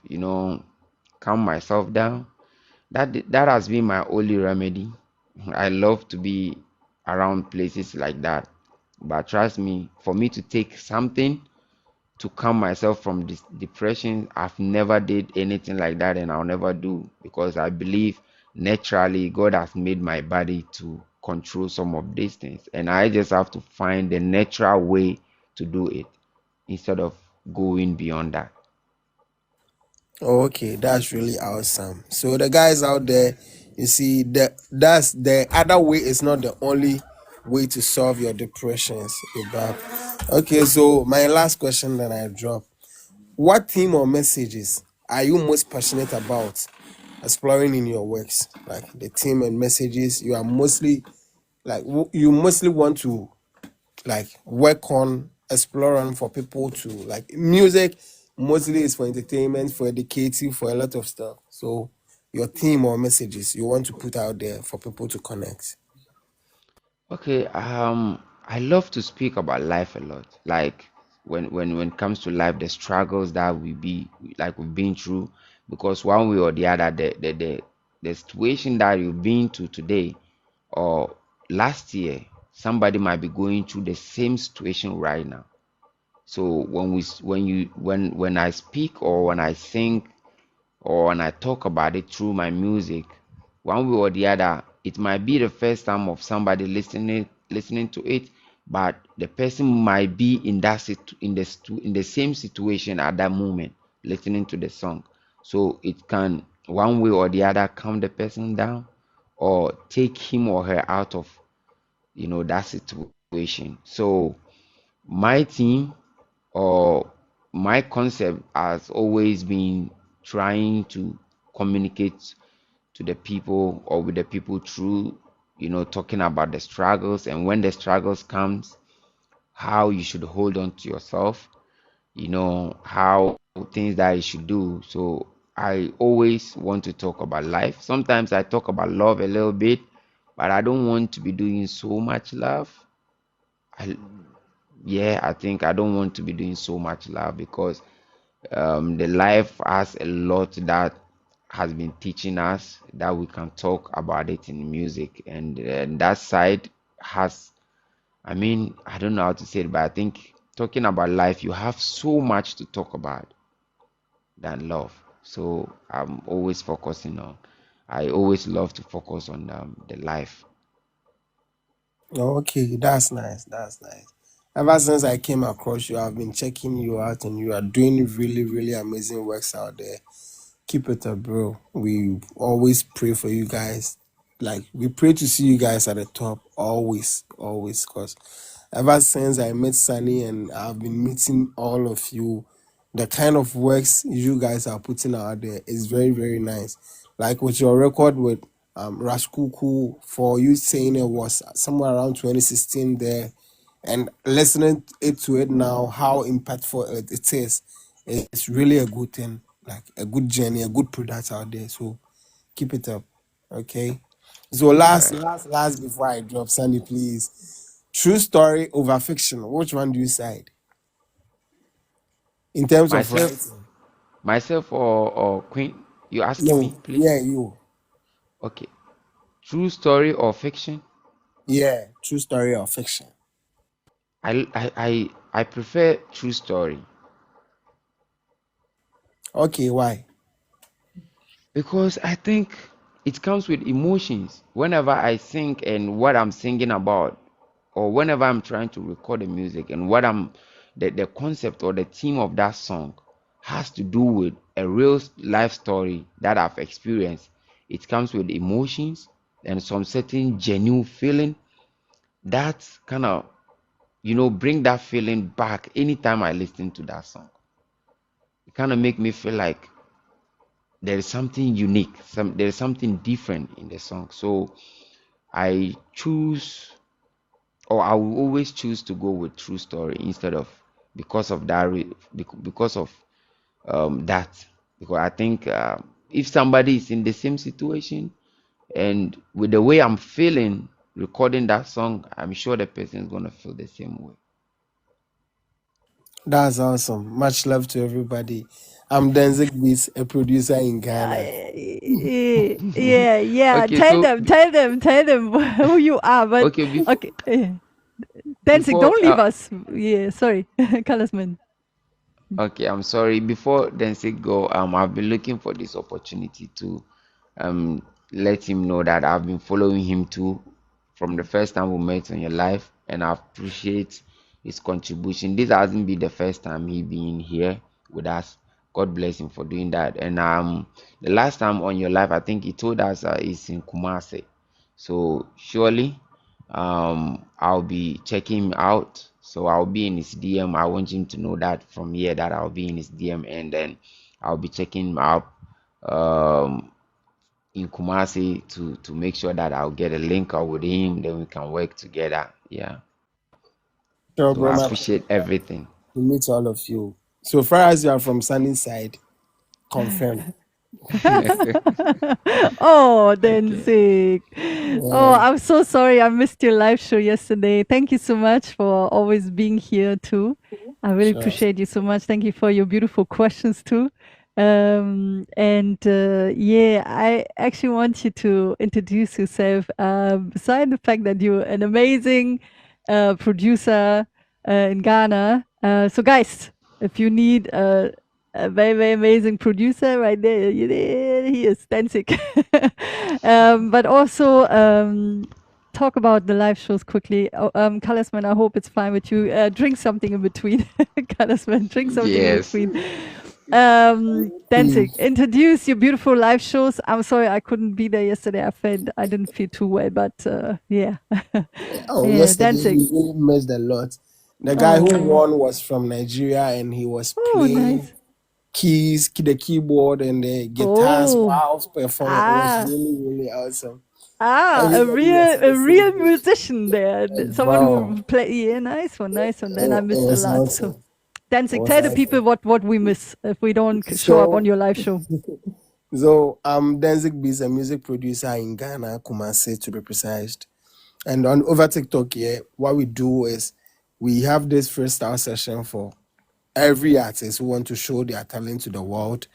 calm myself down. That has been my only remedy. I love to be around places like that. But trust me, for me to take something to calm myself from this depression, I've never did anything like that and I'll never do, because I believe naturally God has made my body to control some of these things. And I just have to find the natural way to do it instead of going beyond that. Okay, that's really awesome. So the guys out there, you see, that's the other way is not the only way to solve your depressions. Okay, so my last question that I drop: what theme or messages are you most passionate about exploring in your works? Like the theme and messages you are mostly you mostly want to like work on, explore on for people to like music mostly is for entertainment, for educative, for a lot of stuff. So your theme or messages you want to put out there for people to connect. Okay, I love to speak about life a lot. Like when it comes to life, the struggles that we've been through, because one way or the other, the situation that you've been to today or last year, somebody might be going through the same situation right now. So when I speak or when I sing or when I talk about it through my music, one way or the other, it might be the first time of somebody listening to it, but the person might be in in the same situation at that moment, listening to the song. So it can one way or the other calm the person down, or take him or her out of that situation. So my team or my concept has always been trying to communicate to the people or with the people through talking about the struggles, and when the struggles comes, how you should hold on to yourself, how things that you should do. So I always want to talk about life. Sometimes I talk about love a little bit, but I don't want to be doing so much love. I, yeah, I think I don't want to be doing so much love, because the life has a lot that has been teaching us that we can talk about it in music, and that side has, I mean, I don't know how to say it, but I think talking about life, you have so much to talk about than love. So I'm always focusing on, I always love to focus on the life. Okay, that's nice. That's nice. Ever since I came across you, I've been checking you out, and you are doing really, really amazing works out there. Keep it up, bro. We always pray for you guys. Like, we pray to see you guys at the top, always, always. Cause ever since I met Sunny and I've been meeting all of you, the kind of works you guys are putting out there is very, very nice. Like with your record with Ras Kuuku, for you saying it was somewhere around 2016 there, and listening it to it now, how impactful it is. It's really a good thing, like a good journey, a good product out there. So keep it up, okay? So All last, right. last, last before I drop, Sandy, please. True story over fiction. Which one do you side in terms of Myself, writing? or Queen, you asking No, me, please? yeah, you. Okay. True story or fiction? Yeah, true story or fiction. I prefer true story, Okay, why? because I think it comes with emotions. Whenever I sing and what I'm singing about, or whenever I'm trying to record the music and what the concept or the theme of that song has to do with a real life story that I've experienced. It comes with emotions and some certain genuine feeling that kind of bring that feeling back anytime I listen to that song. It kind of make me feel like there is something unique, there is something different in the song. So I choose, or I will always choose to go with true story instead of, because of that because of that, because I think if somebody is in the same situation and with the way I'm feeling recording that song, I'm sure the person is going to feel the same way. That's awesome. Much love to everybody. I'm Denzik Beats, a producer in Ghana. Yeah, yeah. Okay, so Tell them who you are. But okay, okay, Dancing, before don't leave us. Yeah, sorry, Coloursman. okay, I'm sorry. Before then say go, I've been looking for this opportunity to um let him know that I've been following him too from the first time we met in your life, and I appreciate his contribution. This hasn't been the first time he been here with us. God bless him for doing that. And the last time on your life, I think he told us is in Kumasi. So surely I'll be checking him out. So I'll be in his DM. I want him to know that from here that I'll be in his DM, and then I'll be checking him out um in Kumasi to make sure that I'll get a link up with him, then we can work together. Yeah. Sure, So bro. I My appreciate everything. to meet all of you. So far as you are from Sunny side, confirm. Oh, Okay. Danzig. Oh, I'm so sorry I missed your live show yesterday. Thank you so much for always being here too. I really Sure. appreciate you so much. Thank you for your beautiful questions too. Yeah, I actually want you to introduce yourself. Beside the fact that you're an amazing producer in Ghana. So, guys, if you need a very, very amazing producer right there. He is Danzig. But also, talk about the live shows quickly. Coloursman, I hope it's fine with you. Drink something in between. Coloursman, drink something in Yes. between. Danzig, introduce your beautiful live shows. I'm sorry I couldn't be there yesterday. I didn't feel too well, but yeah. Oh, Yeah, yesterday Danzig. we really missed a lot. The guy who Oh, won was from Nigeria and he was oh, playing nice. keys, the keyboard and the guitars Oh, while performing. It was ah. really, really awesome. A Everybody was real listening. musician there. Someone Bro, who play. Yeah, nice one, nice one. Then I it missed a was lot. So, awesome. It Danzig, was tell the people awesome. what we miss if we don't show up on So, your live show. Danzig B is a music producer in Ghana, Kumasi to be precise. And on over TikTok here, what we do is we have this freestyle session for every artist who want to show their talent to the world.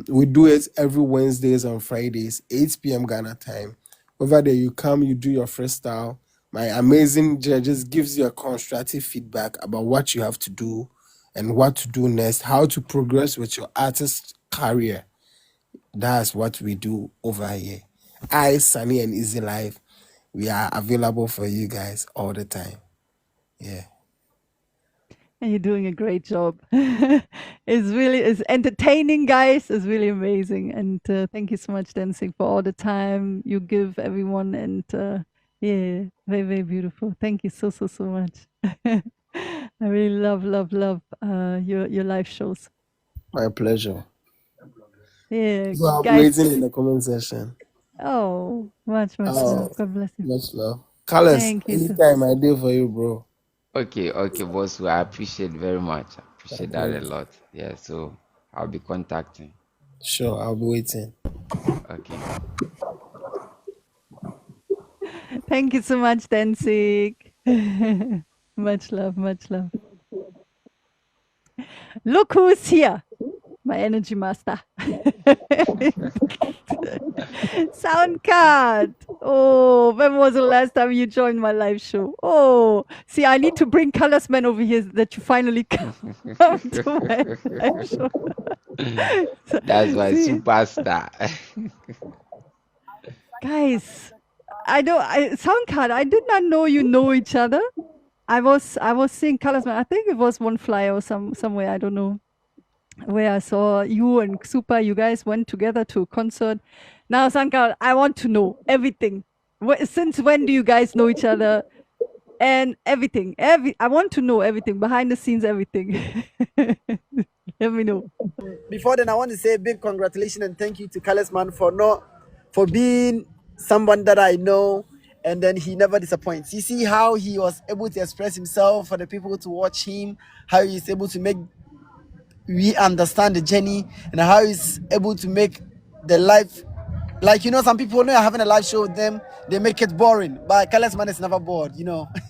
We do it every Wednesdays and Fridays, 8 p.m. Ghana time. Over there, you come, you do your freestyle. My amazing judges gives you a constructive feedback about what you have to do and what to do next, how to progress with your artist career. That's what we do over here. I, Sunny, and Easy Life, we are available for you guys all the time. Yeah. And you're doing a great job. It's entertaining, guys. It's really amazing. And thank you so much, Danzig, for all the time you give everyone. And yeah, very, very beautiful. Thank you so, so, so much. I really love your live shows. My pleasure. Yeah, So I'm guys. waiting in the comment section. Oh, much, much love. Oh, God bless you. much love. Carlos, Thank you, sir. anytime I do for you, bro. Okay, boss. I appreciate very much. I My appreciate that a pleasure. lot. Yeah, so I'll be contacting. Sure, I'll be waiting. Okay. Thank you so much, Danzig. Much love, much love. Look who's here. My energy master. Sound card. Oh, when was the last time you joined my live show? Oh, see, I need to bring Coloursman over here that you finally come to my live show. That's my See, superstar. guys, sound card. I did not know you know each other. I was seeing Coloursman. I think it was one flyer or somewhere. I don't know where I saw you and Super. You guys went together to a concert. Now, Sankar, I want to know everything. Since when do you guys know each other? And everything. I want to know everything behind the scenes. Everything. Let me know. Before then, I want to say a big congratulations and thank you to Coloursman for being someone that I know, and then he never disappoints. You see how he was able to express himself for the people to watch him, how he's able to make we understand the journey, and how he's able to make the life, like, some people know you're having a live show with them, they make it boring, but Coloursman is never bored.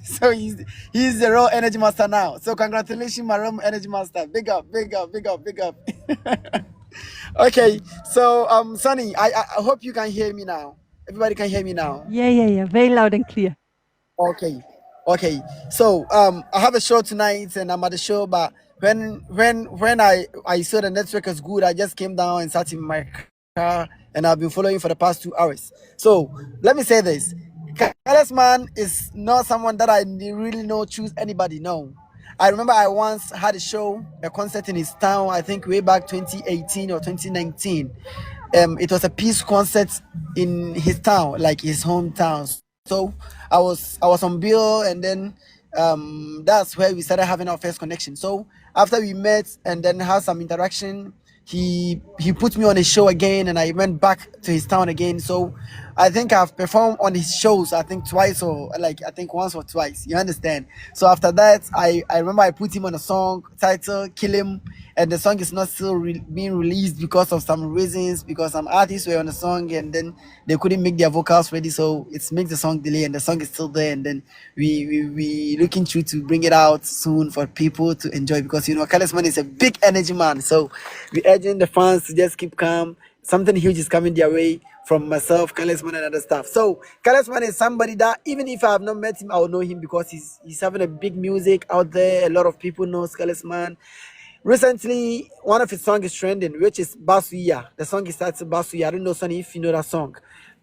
So he's the real energy master now. So congratulations, my real energy master. Big up, big up, big up, big up. Okay, so Sunny, I hope you can hear me now. Everybody can hear me now. Yeah. Very loud and clear. Okay. So I have a show tonight, and I'm at the show. But when I saw the network is good, I just came down and sat in my car, and I've been following for the past 2 hours. So let me say this: Coloursman is not someone that I really know. Choose anybody? No. I remember I once had a concert in his town. I think way back 2018 or 2019. It was a peace concert in his town, like his hometown. So I was on bill, and then that's where we started having our first connection. So after we met and then had some interaction, he put me on a show again, and I went back to his town again. So I think I've performed on his shows, I think twice or like I think once or twice. You understand? So after that, I remember I put him on a song titled "Kill Him," and the song is not still being released because of some reasons. Because some artists were on the song and then they couldn't make their vocals ready, so it makes the song delay, and the song is still there. And then we looking through to bring it out soon for people to enjoy, because you know Coloursman is a big energy man. So we urging the fans to just keep calm. Something huge is coming their way from myself, Coloursman, and other stuff. So Coloursman is somebody that even if I have not met him, I will know him because he's having a big music out there. A lot of people know Coloursman. Recently, one of his songs is trending, which is Basuya. The song is titled Basuya. I don't know, Sonny, if you know that song.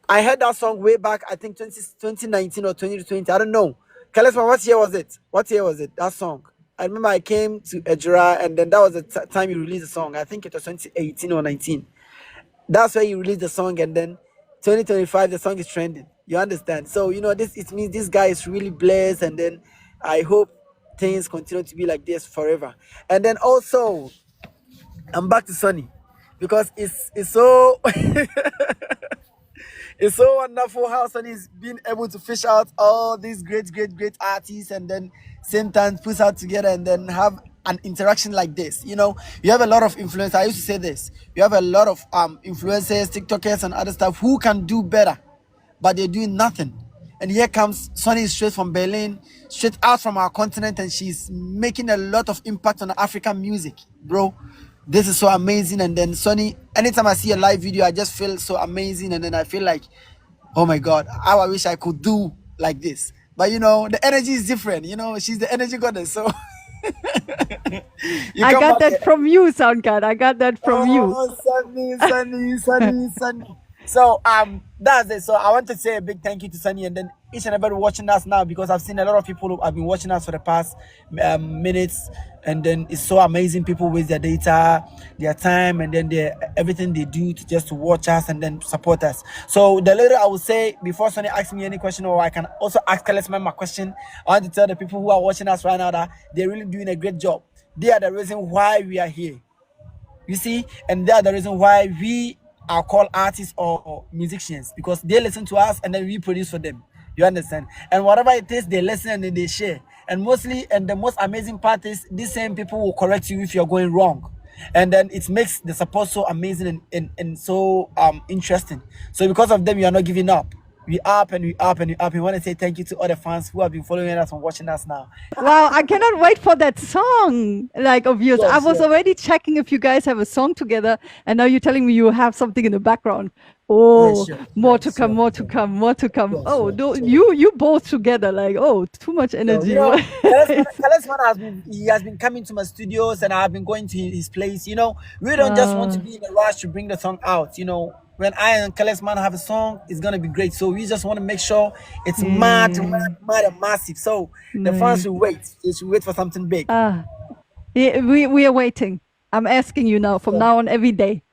I heard that song way back, I think 2019 or 2020. I don't know. Coloursman, what year was it? What year was it? That song. I remember I came to Ejura, and then that was the time you released the song. I think it was 2018 or 19. That's where you release the song, and then 2025 the song is trending. You understand? So you know this, it means this guy is really blessed, and then I hope things continue to be like this forever. And then also I'm back to Sonny, because it's so it's so wonderful how Sonny is being able to fish out all these great artists, and then same time push out together and then have an interaction like this. You know, you have a lot of influencers. I used to say this. You have a lot of influencers, TikTokers, and other stuff who can do better, but they're doing nothing. And here comes Sonny straight from Berlin, straight out from our continent, and she's making a lot of impact on African music, bro. This is so amazing. And then Sonny, anytime I see a live video, I just feel so amazing, and then I feel like, oh my God, how I wish I could do like this. But you know, the energy is different. You know, she's the energy goddess. So I got that from you, Soundcard. I got that from you. Sunny. So that's it. So I want to say a big thank you to Sunny, and then each and everybody watching us now, because I've seen a lot of people who have been watching us for the past minutes, and then it's so amazing. People waste their data, their time, and then everything they do to just to watch us and then support us. So the later I will say, before Sonny asks me any question, or I can also ask Coloursman my question, I want to tell the people who are watching us right now that they're really doing a great job. They are the reason why we are here. You see, and they are the reason why we are called artists or musicians, because they listen to us and then we produce for them. You understand? And whatever it is, they listen and then they share. And mostly, and the most amazing part is, these same people will correct you if you're going wrong. And then it makes the support so amazing and so interesting. So because of them, you are not giving up. We up and we up and we up. We want to say thank you to all the fans who have been following us and watching us now. Wow, I cannot wait for that song, like, of yours. Yes, I was yes. already checking if you guys have a song together, and now you're telling me you have something in the background. Oh, Yes, sure, more sure, to come, sure. more to come, more to come. Sure, Oh, sure, sure. you both together, like, oh, too much energy. You know, Coloursman has been coming to my studios, and I've been going to his place. You know, we don't just want to be in a rush to bring the song out. You know, when I and Coloursman have a song, it's gonna be great. So we just want to make sure it's mad and massive. So the fans should wait. They should wait for something big. Yeah, we are waiting. I'm asking you now, from now on, every day.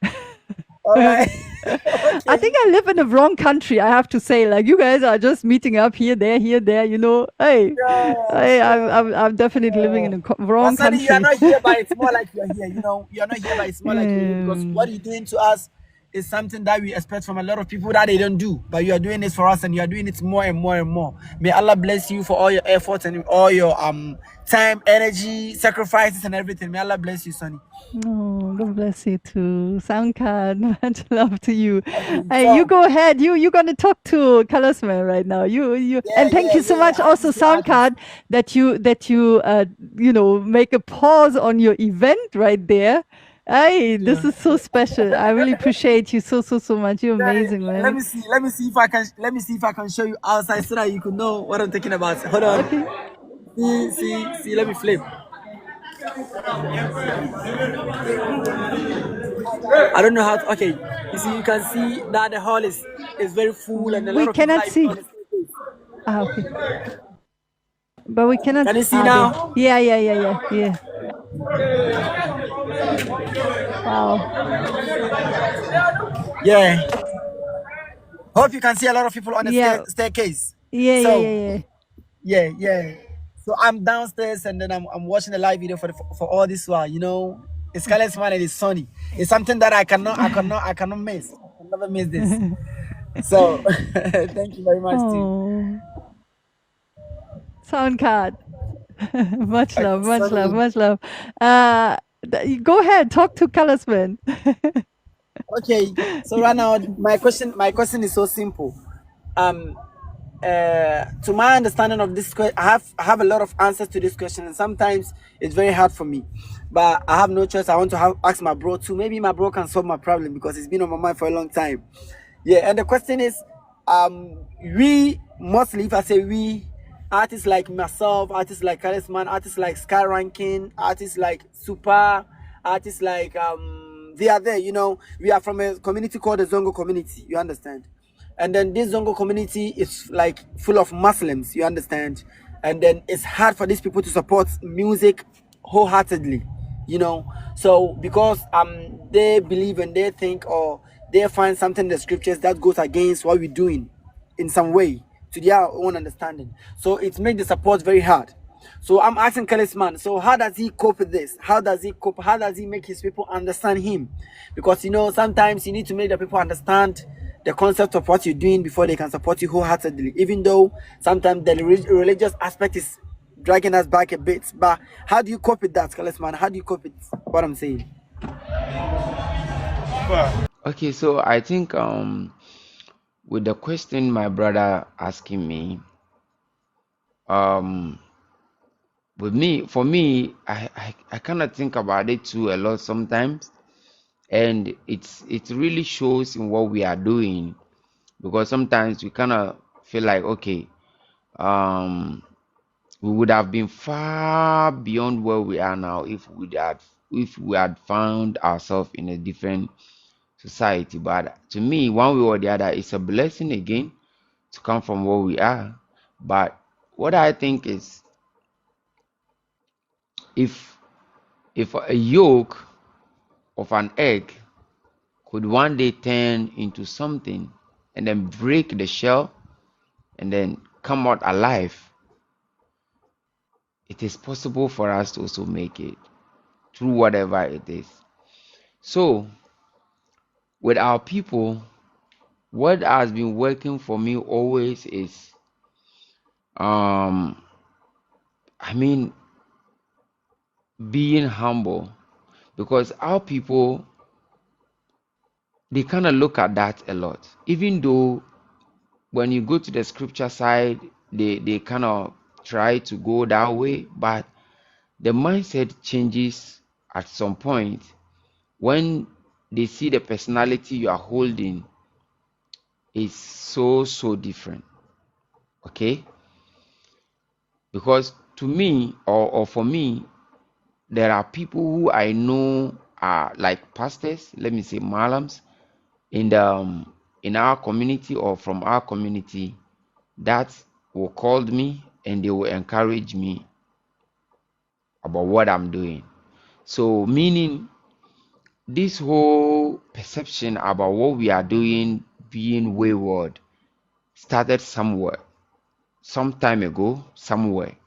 All right. I think I live in the wrong country, I have to say. Like, you guys are just meeting up here, there, you know. Hey, I'm definitely living in the wrong country. You're not here, but it's more like you're here. You know, you're not here, but it's more like you're here, because what you're doing to us is something that we expect from a lot of people that they don't do. But you are doing this for us, and you are doing it more and more and more. May Allah bless you for all your efforts and all your time, energy, sacrifices, and everything. May Allah bless you, Sonny. Oh, God bless you too. Soundcard, much love to you. Hey, you go ahead. You're gonna talk to Coloursman right now. And thank you so much also, Soundcard, that you you know, make a pause on your event right there. Hey, this is so special. I really appreciate you so much. You're amazing, man. Let me see if I can show you outside so that you could know what I'm talking about. Hold on. Okay. See, let me flip. I don't know how to, okay. You see, you can see that the hall is very full, and a lot We of people cannot are see. on the staircase. Okay. But we cannot. Can you see now? Yeah. Wow. Yeah. Hope you can see a lot of people on the staircase. Yeah. So I'm downstairs, and then I'm watching the live video for all this while. You know, it's Coloursman and it's Sonny. It's something that I cannot miss. I can never miss this. So thank you very much too. Oh, sound card. Much Okay, love, much love, so much love. Go ahead, talk to Coloursman. okay, so right now my question is so simple. Um, to my understanding of this question, I have a lot of answers to this question, and sometimes it's very hard for me. But I have no choice. I want to ask my bro too. Maybe my bro can solve my problem because it's been on my mind for a long time. Yeah, and the question is, we mostly, if I say we, artists like myself, artists like Charisman, artists like Sky Ranking, artists like Super, artists like they are there. We are from a community called the Zongo community. You understand? And then this Zongo community is like full of Muslims, you understand? And then it's hard for these people to support music wholeheartedly, So because they believe and they think or they find something in the scriptures that goes against what we're doing in some way to their own understanding. So it makes the support very hard. So I'm asking Kellisman, so how does he cope with this? How does he cope? How does he make his people understand him? Because sometimes you need to make the people understand the concept of what you're doing before they can support you wholeheartedly. Even though sometimes the religious aspect is dragging us back a bit. But how do you cope with that, Kellisman? How do you cope with what I'm saying? Okay, so I think with the question my brother asking me, um for me, I kind of think about it too a lot sometimes, and it really shows in what we are doing, because sometimes we kind of feel like, okay, we would have been far beyond where we are now if we had found ourselves in a different society. But to me, one way or the other, it's a blessing again to come from where we are. But what I think is, if a yolk of an egg could one day turn into something and then break the shell and then come out alive, it is possible for us to also make it through whatever it is. So with our people, what has been working for me always is, um I mean, being humble, because our people, they kind of look at that a lot. Even though when you go to the scripture side, they kind of try to go that way, but the mindset changes at some point when they see the personality you are holding is so different. Okay, because to me, or for me, there are people who I know are like pastors, let me say malams, in our community or from our community, that will call me and they will encourage me about what I'm doing. So meaning, this whole perception about what we are doing being wayward started somewhere, some time ago, somewhere,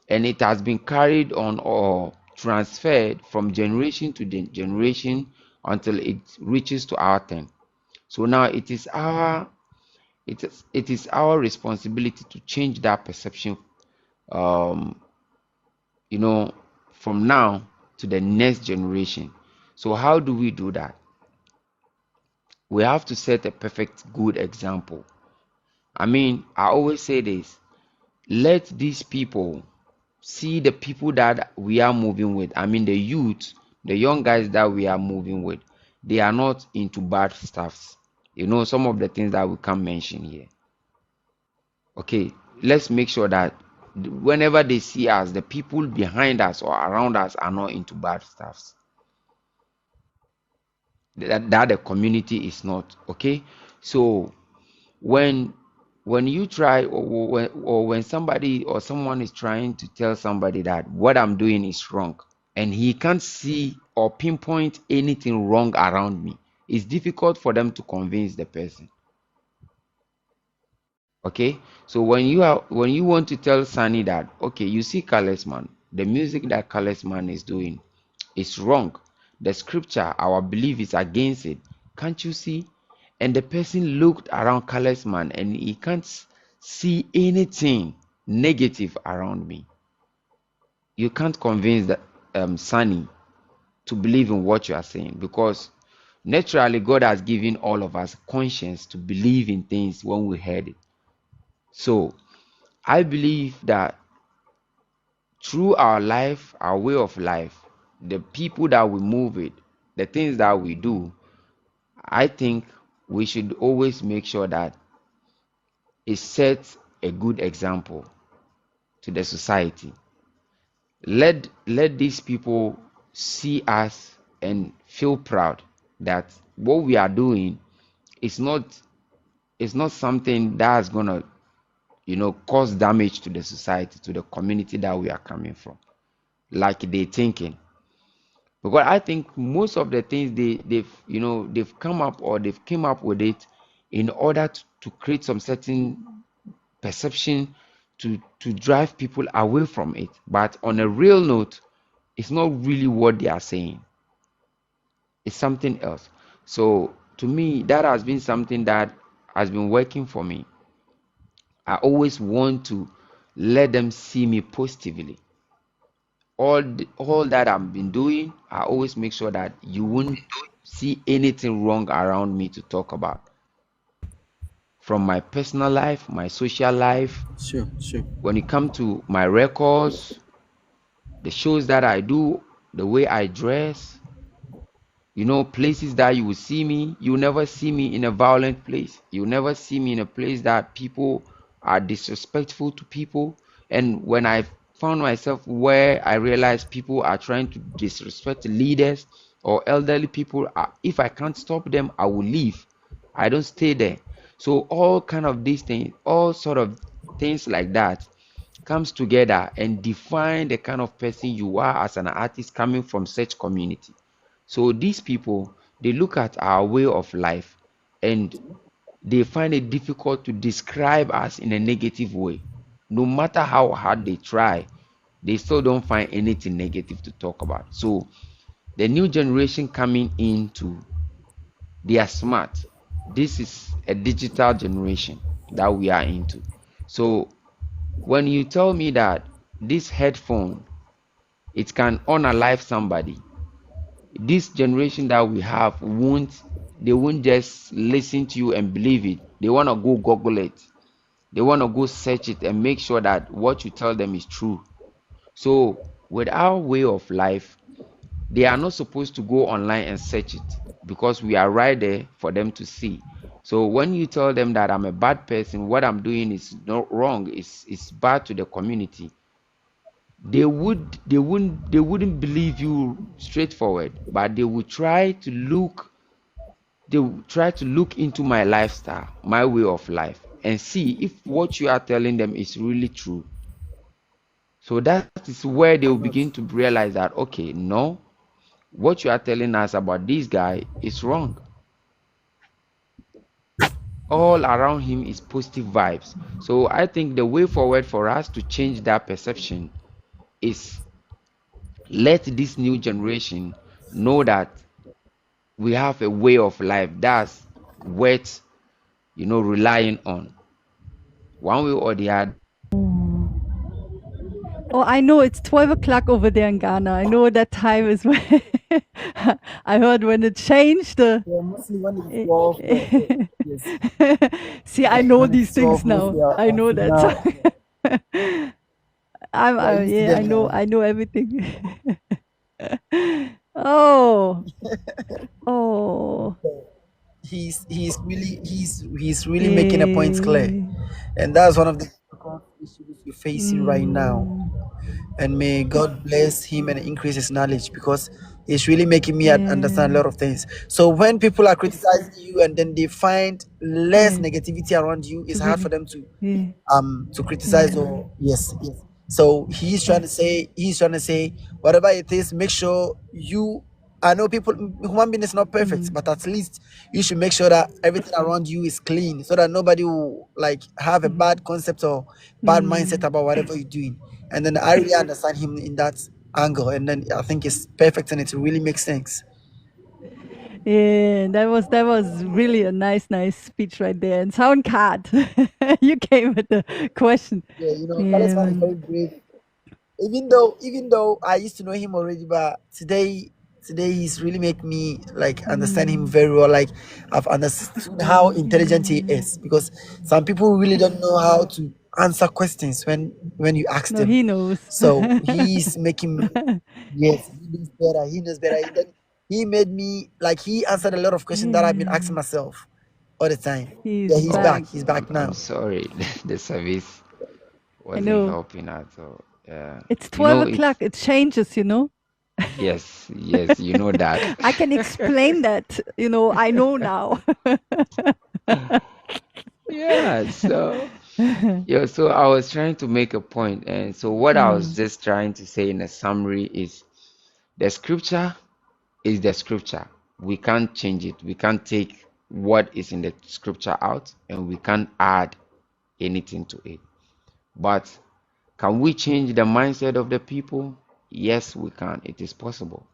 and it has been carried on or transferred from generation to generation until it reaches to our turn. So now it is our responsibility to change that perception, um, from now to the next generation. So how do we do that? We have to set a perfect good example. I mean, I always say this: let these people see the people that we are moving with. I mean, the youth, the young guys that we are moving with, they are not into bad stuffs. Some of the things that we can't mention here. Okay, let's make sure that whenever they see us, the people behind us or around us are not into bad stuffs. That the community is not. Okay, so when you try, or when somebody or someone is trying to tell somebody that what I'm doing is wrong, and he can't see or pinpoint anything wrong around me, it's difficult for them to convince the person. Okay, so when you want to tell Sunny that, okay, you see Coloursman, the music that Coloursman is doing is wrong, the scripture, our belief is against it, can't you see? and the person looked around Coloursman and he can't see anything negative around me. You can't convince that Sunny to believe in what you are saying, because naturally God has given all of us conscience to believe in things when we heard it. So I believe that through our life, our way of life, the people that we move with, the things that we do, I think we should always make sure that it sets a good example to the society. Let these people see us and feel proud that what we are doing is not something that's gonna cause damage to the society, to the community that we are coming from, like they thinking. Because I think most of the things they've come up, or they've came up with it in order to create some certain perception to drive people away from it. But on a real note, it's not really what they are saying. It's something else. So to me, that has been something that has been working for me. I always want to let them see me positively. All that I've been doing, I always make sure that you won't see anything wrong around me to talk about. From my personal life, my social life, Sure. when it comes to my records, the shows that I do, the way I dress, places that you will see me, you will never see me in a violent place. You will never see me in a place that people are disrespectful to people. And when I found myself where I realized people are trying to disrespect leaders or elderly people, if I can't stop them, I will leave. I don't stay there. So all kind of these things, all sort of things like that comes together and define the kind of person you are as an artist coming from such community. So these people, they look at our way of life and they find it difficult to describe us in a negative way. No matter how hard they try, they still don't find anything negative to talk about. So the new generation coming into, they are smart. This is a digital generation that we are into. So when you tell me that this headphone, it can unalive somebody, this generation that we have they won't just listen to you and believe it. They want to go Google it. They want to go search it and make sure that what you tell them is true. So with our way of life, they are not supposed to go online and search it, because we are right there for them to see. So when you tell them that I'm a bad person, what I'm doing is not wrong, it's bad to the community, they wouldn't believe you straightforward, but they will try to look into my lifestyle, my way of life, and see if what you are telling them is really true. So that is where they will begin to realize that, okay, no, what you are telling us about this guy is wrong. All around him is positive vibes. So I think the way forward for us to change that perception is let this new generation know that we have a way of life that's worth relying on, one way or the other. Oh, I know it's 12 o'clock over there in Ghana. I know that time is when I heard when it changed. Yeah, mostly when it's 12. Yes. See, I know When these it's things 12, mostly now. I know figure that. out. Yeah, I know everything. Oh, oh, he's really making a point clear, and that's one of the difficult issues we're facing right now. And may God bless him and increase his knowledge, because it's really making me understand a lot of things. So when people are criticizing you and then they find less negativity around you, it's hard for them to criticize or yes. So he's trying to say whatever it is, make sure you, I know human being is not perfect, but at least you should make sure that everything around you is clean, so that nobody will like have a bad concept or bad mindset about whatever you're doing. And then I really understand him in that angle, and then I think it's perfect and it really makes sense. Yeah, that was really a nice speech right there. And sound card, you came with the question. Yeah, Yeah, Coloursman is man. very brave. Even though I used to know him already, but today he's really make me like understand him very well. Like I've understood how intelligent he Yeah. is, because some people really don't know how to answer questions when you ask No, them. he knows. So he's making me, yes, he knows better. Then he made me like he answered a lot of questions that I've been Yeah, asking myself all the time. he's Yeah, he's Oh, back. back. He's I'm back I'm now. sorry. The service I wasn't know. helping at all. Yeah. It's You 12 know, it's o'clock. It changes, yes, yes, you know that. I can explain that, I know now. Yeah, so yeah, so I was trying to make a point, and so what I was Mm, just trying to say in a summary is the scripture is the scripture. We can't change it. We can't take what is in the scripture out, and we can't add anything to it. But can we change the mindset of the people? Yes, we can. It is possible.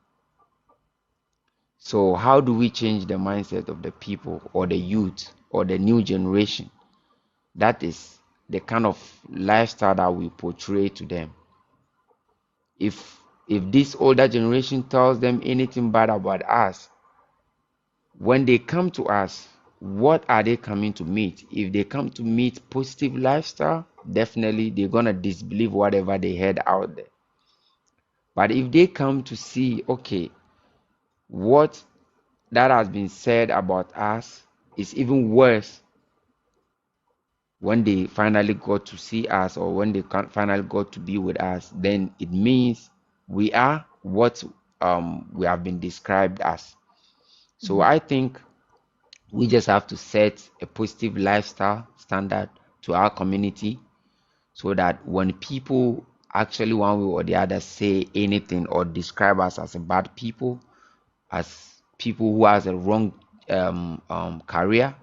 So, how do we change the mindset of the people or the youth or the new generation? That is the kind of lifestyle that we portray to them. If this older generation tells them anything bad about us, when they come to us, what are they coming to meet? If they come to meet positive lifestyle, definitely they're gonna disbelieve whatever they heard out there. But if they come to see, okay, what that has been said about us is even worse when they finally got to see us, or when they finally got to be with us, then it means we are what we have been described as. So I think we just have to set a positive lifestyle standard to our community, so that when people actually one way or the other say anything or describe us as a bad people, as people who has a wrong career,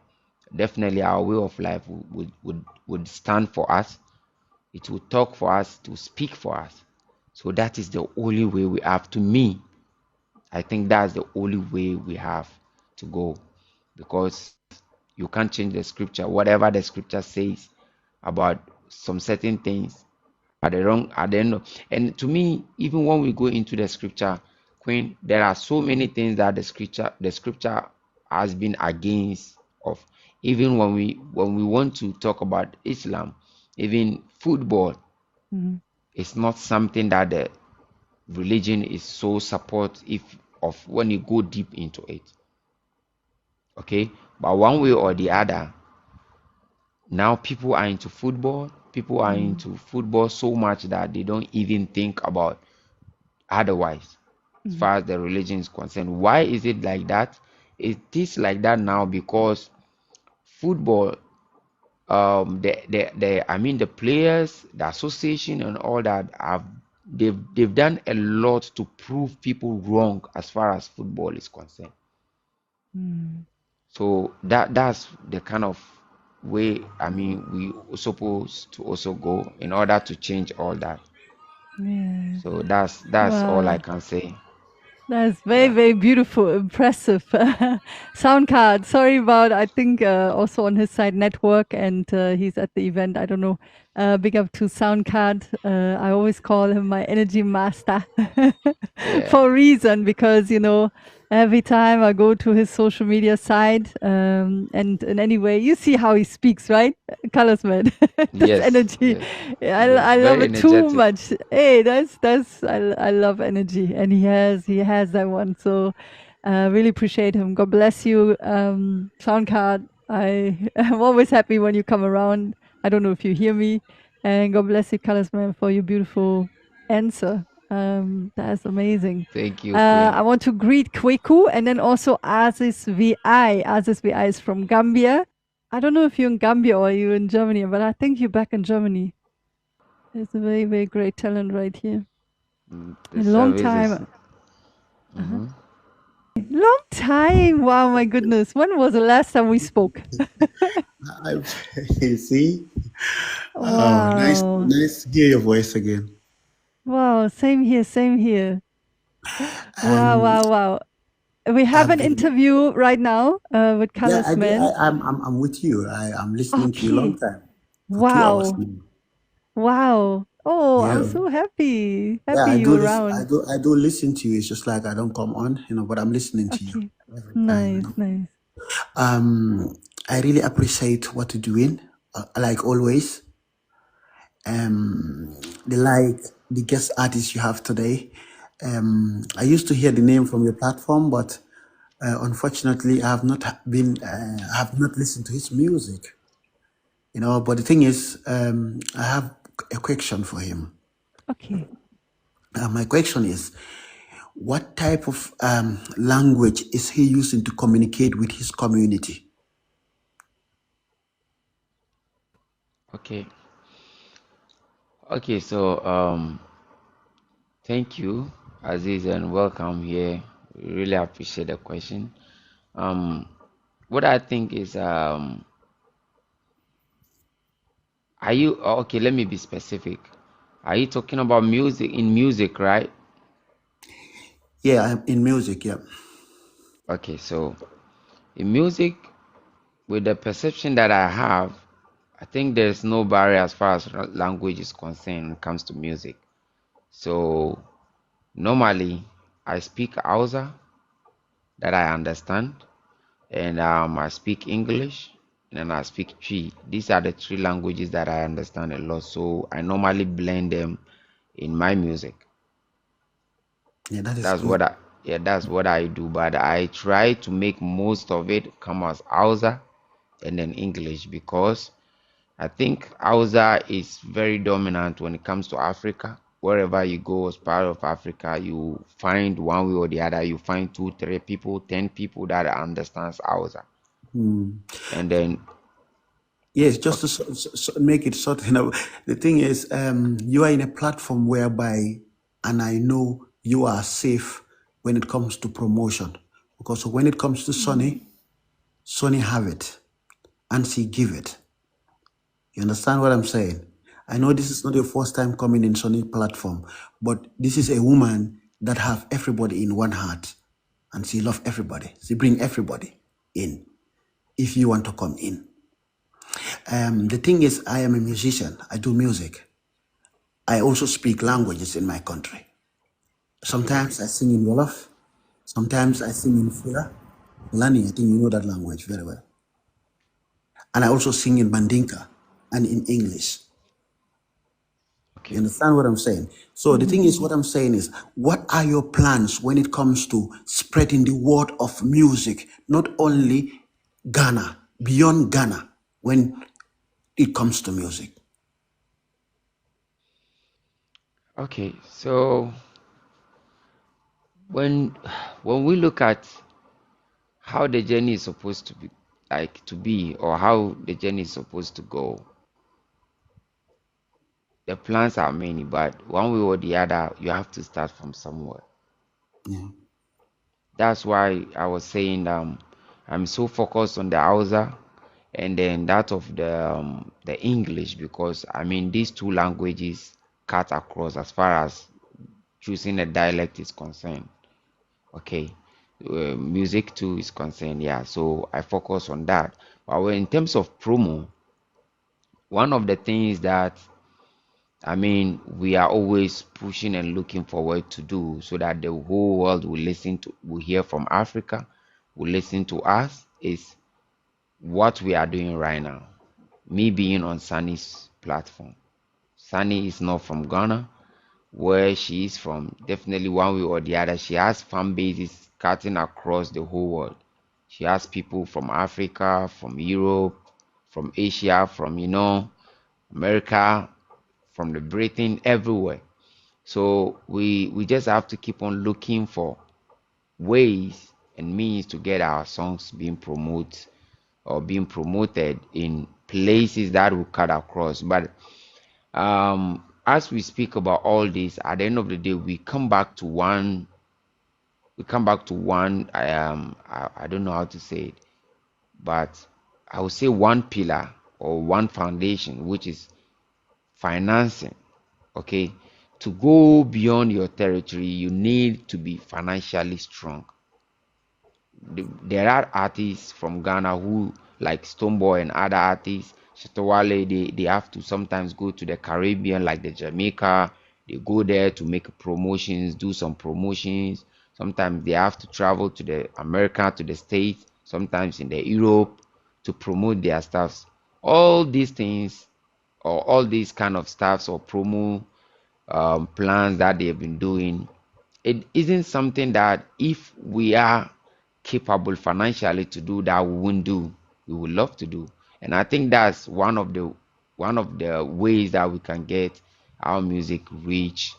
definitely our way of life would stand for us. It will talk for us, to speak for us. So that is the only way we have. To me, I think that's the only way we have to go, because you can't change the scripture. Whatever the scripture says about some certain things at the wrong at the end of, and to me, even when we go into the scripture, Queen, there are so many things that the scripture has been against of. Even when we want to talk about Islam, even football, mhm, it's not something that the religion is so supportive of when you go deep into it. Okay, but one way or the other, now people are into football. People are mm, into football so much that they don't even think about otherwise, as mhm, far as the religion is concerned. Why is it like that? It is like that now because football, the players, the association, and all that have they've done a lot to prove people wrong as far as football is concerned. mm. So that's the kind of way, we supposed to also go in order to change all that. Yeah. So that's all I Wow. can say. That's very, Yeah. very beautiful, impressive. Sound card. Sorry about, I think, also on his side, network, and he's at the event. I don't know. Big up to Sound card. I always call him my energy master Yeah. for a reason, because, every time I go to his social media side, and in any way, you see how he speaks, right? Colorsman. That's Yes. energy. Yes. Yeah, Yes. I love Very it too energetic. much. Hey, I love energy, and he has that one. So really appreciate him. God bless you, Soundcard. I'm always happy when you come around. I don't know if you hear me, and God bless you, Colorsman, for your beautiful answer. That's amazing. Thank you, Queen. I want to greet Kweku, and then also Aziz VI. Aziz VI is from Gambia. I don't know if you're in Gambia or you're in Germany, but I think you're back in Germany. There's a very, very great talent right here. A The long service is. time. Uh-huh. Mhm. Long time. Wow, my goodness. When was the last time we spoke? I, you see? Oh, nice, Wow. nice to hear your voice again. Wow. Same here. Same here. Wow, Um, wow, wow. We have an interview right now with Yeah, Coloursman. I'm with you. I'm listening to you a long Okay. time. For 2 hours Wow. now. Wow. Oh, I'm Yeah. so happy. Yeah, Happy I you do listen. around. I do listen to you. It's just like I don't come on, but I'm listening to you Okay. every time. Nice, nice. I really appreciate what you're doing. Like always. The guest artist you have today. I used to hear the name from your platform, but unfortunately, I have not listened to his music. But the thing is, I have a question for him. Okay. My question is, what type of language is he using to communicate with his community? Okay. Okay, so thank you, Aziz, and welcome here. We really appreciate the question. What I think is are you okay, let me be specific. Are you talking about music, right? Yeah, I'm in music, yeah. Okay, so in music, with the perception that I have, I think there's no barrier as far as language is concerned when it comes to music. So normally I speak Hausa that I understand, and I speak English, and then I speak Twi. These are the three languages that I understand a lot. So I normally blend them in my music. Yeah, that is That's good. what that's what I do. But I try to make most of it come as Hausa and then English, because I think Hausa is very dominant when it comes to Africa. Wherever you go as part of Africa, you find one way or the other, you find 2, 3 people, 10 people that understands Hausa. And then Yes, just to make it short, the thing is, you are in a platform whereby, and I know you are safe when it comes to promotion, because when it comes to Sonny have it, and she give it. You understand what I'm saying? I know this is not your first time coming in Sonny platform, but this is a woman that have everybody in one heart, and she love everybody. She bring everybody in if you want to come in. The thing is, I am a musician. I do music. I also speak languages in my country. Sometimes I sing in Wolof. Sometimes I sing in Fula. Lani, I think you know that language very well. And I also sing in Mandinka and in English. okay. You understand what I'm saying? So the thing is, what I'm saying is, what are your plans when it comes to spreading the word of music, not only Ghana, beyond Ghana, when it comes to music? Okay, so when we look at how the journey is supposed to be, or how the journey is supposed to go, the plans are many, but one way or the other, you have to start from somewhere. Yeah. That's why I was saying I'm so focused on the Hausa and then that of the English, because I mean these two languages cut across as far as choosing a dialect is concerned. Okay, music too is concerned, yeah. So I focus on that. But in terms of promo, one of the things that I mean we are always pushing and looking forward to do, so that the whole world will hear from Africa, will listen to us, is what we are doing right now. Me being on Sunny's platform. Sunny is not from Ghana, where she is from. Definitely one way or the other, she has fan bases cutting across the whole world. She has people from Africa, from Europe, from Asia, from America, from the Britain, everywhere. So we just have to keep on looking for ways and means to get our songs being promoted in places that will cut across. But as we speak about all this, at the end of the day, we come back to one. I don't know how to say it, but I would say one pillar or one foundation, which is financing. Okay, to go beyond your territory, you need to be financially strong. there are artists from Ghana who, like Stonebwoy and other artists, Shatta Wale, they have to sometimes go to the Caribbean, like the Jamaica. They go there to make promotions, do some promotions. Sometimes they have to travel to the America, to the States, sometimes in the Europe to promote their stuffs. All these things, or all these kind of stuffs or promo plans that they've been doing, it isn't something that if we are capable financially to do that, we won't do. We would love to do. And I think that's one of the ways that we can get our music reach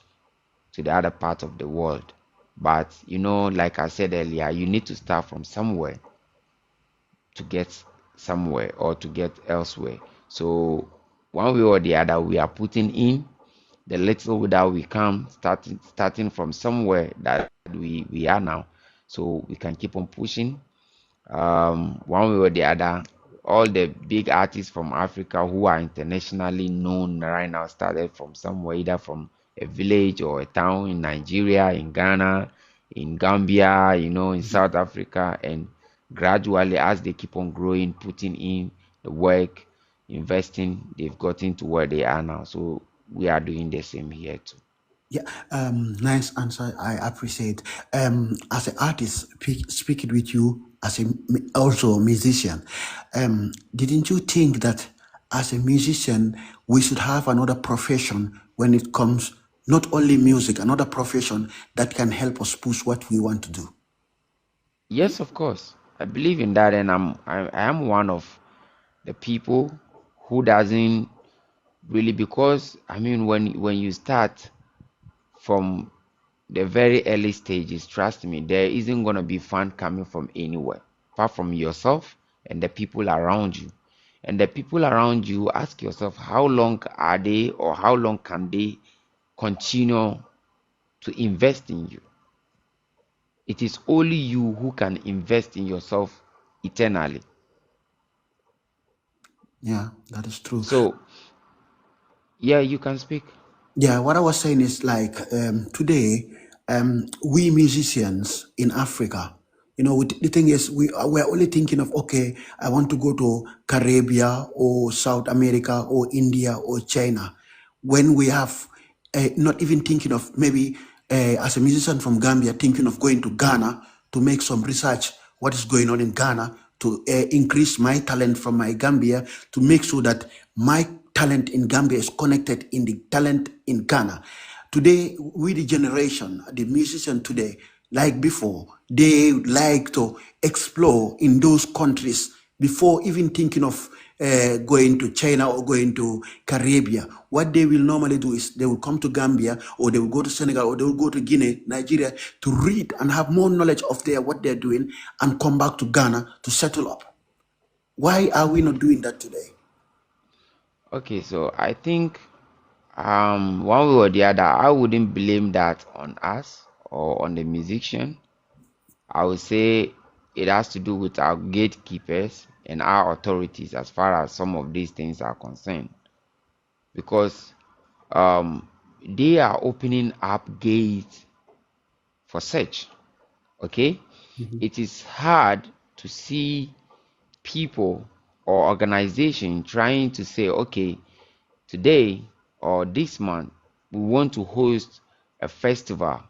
to the other part of the world. But like I said earlier, you need to start from somewhere to get somewhere or to get elsewhere. So one way or the other, we are putting in the little that we come, starting from somewhere that we are now, so we can keep on pushing one way or the other. All the big artists from Africa who are internationally known right now started from somewhere, either from a village or a town in Nigeria, in Ghana, in Gambia, in South Africa, and gradually, as they keep on growing, putting in the work, investing, they've gotten to where they are now. So we are doing the same here too. Yeah, nice answer. I appreciate. As an artist, speaking with you as also a musician, didn't you think that as a musician we should have another profession when it comes not only music, another profession that can help us push what we want to do? Yes, of course. I believe in that, and I am one of the people who doesn't really, because I mean when you start from the very early stages, trust me, there isn't gonna be fun coming from anywhere apart from yourself and the people around you. And the people around you, ask yourself, how long are they, or how long can they continue to invest in you? It is only you who can invest in yourself eternally. Yeah, that is true. So, yeah, you can speak. Yeah, what I was saying is like today, we musicians in Africa, the thing is we're only thinking of, okay, I want to go to Caribbean or South America or India or China, when we have not even thinking of maybe as a musician from Gambia, thinking of going to Ghana to make some research what is going on in Ghana, to increase my talent from my Gambia, to make sure that my talent in Gambia is connected in the talent in Ghana. Today, we the generation, the musician today, like before, they like to explore in those countries before even thinking of going to China or going to Caribbean. What they will normally do is they will come to Gambia, or they will go to Senegal, or they will go to Guinea, Nigeria, to read and have more knowledge of what they're doing, and come back to Ghana to settle up. Why are we not doing that today? Okay, so I think one way or the other, I wouldn't blame that on us or on the musician. I would say it has to do with our gatekeepers and our authorities as far as some of these things are concerned, because they are opening up gates for search. Okay, it is hard to see people or organization trying to say, okay, today or this month we want to host a festival,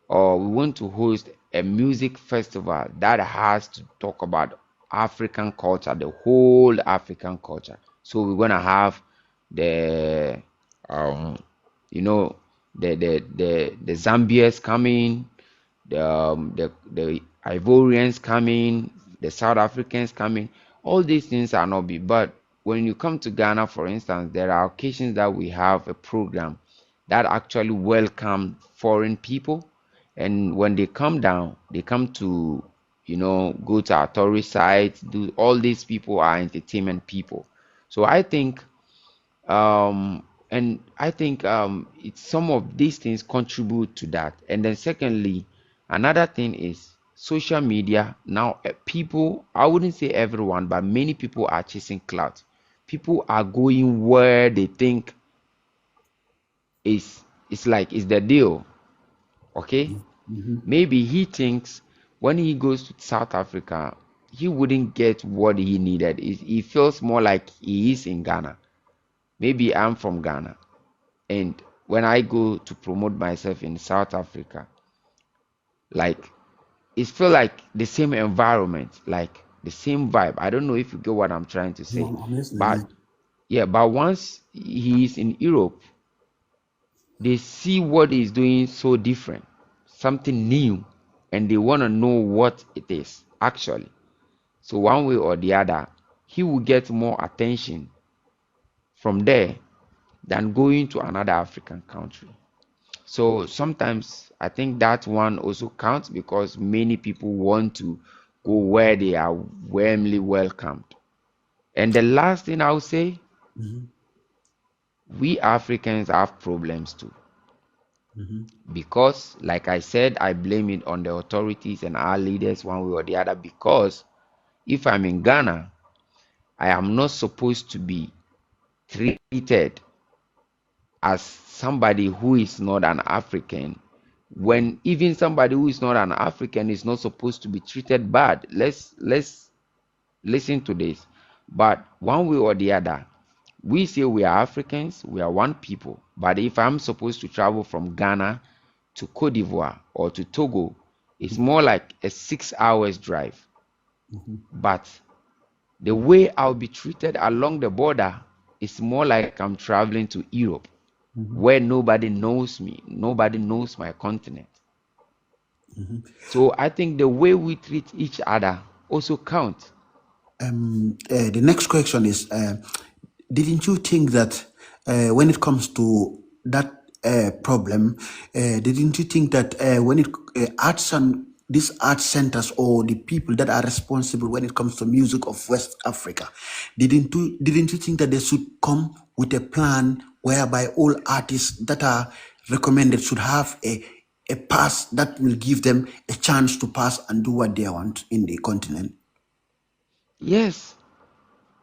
or we want to host a music festival that has to talk about African culture, the whole African culture. So we're gonna have the you know the Zambians coming, the Ivorians coming, the South Africans coming. All these things are not big, but when you come to Ghana, for instance, there are occasions that we have a program that actually welcome foreign people, and when they come down, they come to go to our tourist sites. Do all these people are entertainment people? So I think it's some of these things contribute to that. And then secondly, another thing is social media. Now people, I wouldn't say everyone, but many people are chasing clout. People are going where they think is it's the deal. Okay, maybe he thinks when he goes to South Africa, he wouldn't get what he needed. He feels more like he is in Ghana. Maybe I'm from Ghana, and when I go to promote myself in South Africa, like it feels like the same environment, like the same vibe. I don't know if you get what I'm trying to say, I'm listening, but yeah. yeah, but once he is in Europe, they see what he's doing so different, something new, and they want to know what it is actually. So one way or the other, he will get more attention from there than going to another African country. So sometimes I think that one also counts because many people want to go where they are warmly welcomed. And the last thing I would say, we Africans have problems too. Because, like I said, I blame it on the authorities and our leaders one way or the other. Because if I'm in Ghana, I am not supposed to be treated as somebody who is not an African, when even somebody who is not an African is not supposed to be treated bad. Let's listen to this. But one way or the other, we say we are Africans, we are one people. But if I'm supposed to travel from Ghana to Cote d'Ivoire or to Togo, it's more like a 6 hours drive. But the way I'll be treated along the border is more like I'm traveling to Europe, where nobody knows me, nobody knows my continent. So I think the way we treat each other also counts. The next question is, didn't you think that when it comes to that problem, didn't you think that when it arts and these art centers or the people that are responsible when it comes to music of West Africa, didn't you think that they should come with a plan whereby all artists that are recommended should have a pass that will give them a chance to pass and do what they want in the continent? Yes,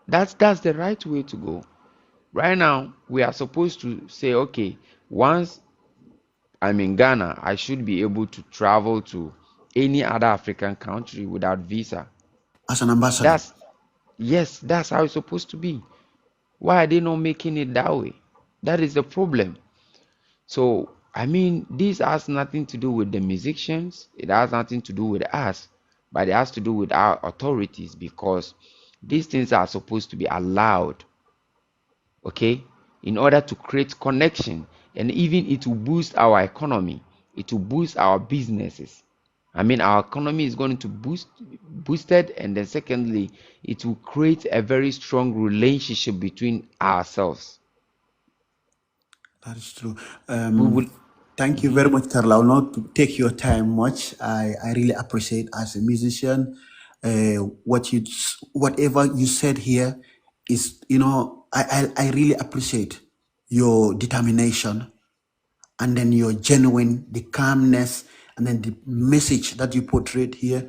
that's the right way to go. Right now, we are supposed to say, okay, once I'm in Ghana, I should be able to travel to any other African country without visa. As an ambassador. That's Yes, that's how it's supposed to be. Why are they not making it that way? That is the problem. So, I mean, this has nothing to do with the musicians. It has nothing to do with us, but it has to do with our authorities because these things are supposed to be allowed, okay, in order to create connection, and even it will boost our economy. It will boost our businesses. I mean, our economy is going to boosted, and then secondly, it will create a very strong relationship between ourselves. That is true. We will. Thank you very much, Carla. I will not take your time much. I really appreciate as a musician whatever you said here is, I really appreciate your determination and then your genuine, the calmness, and then the message that you portrayed here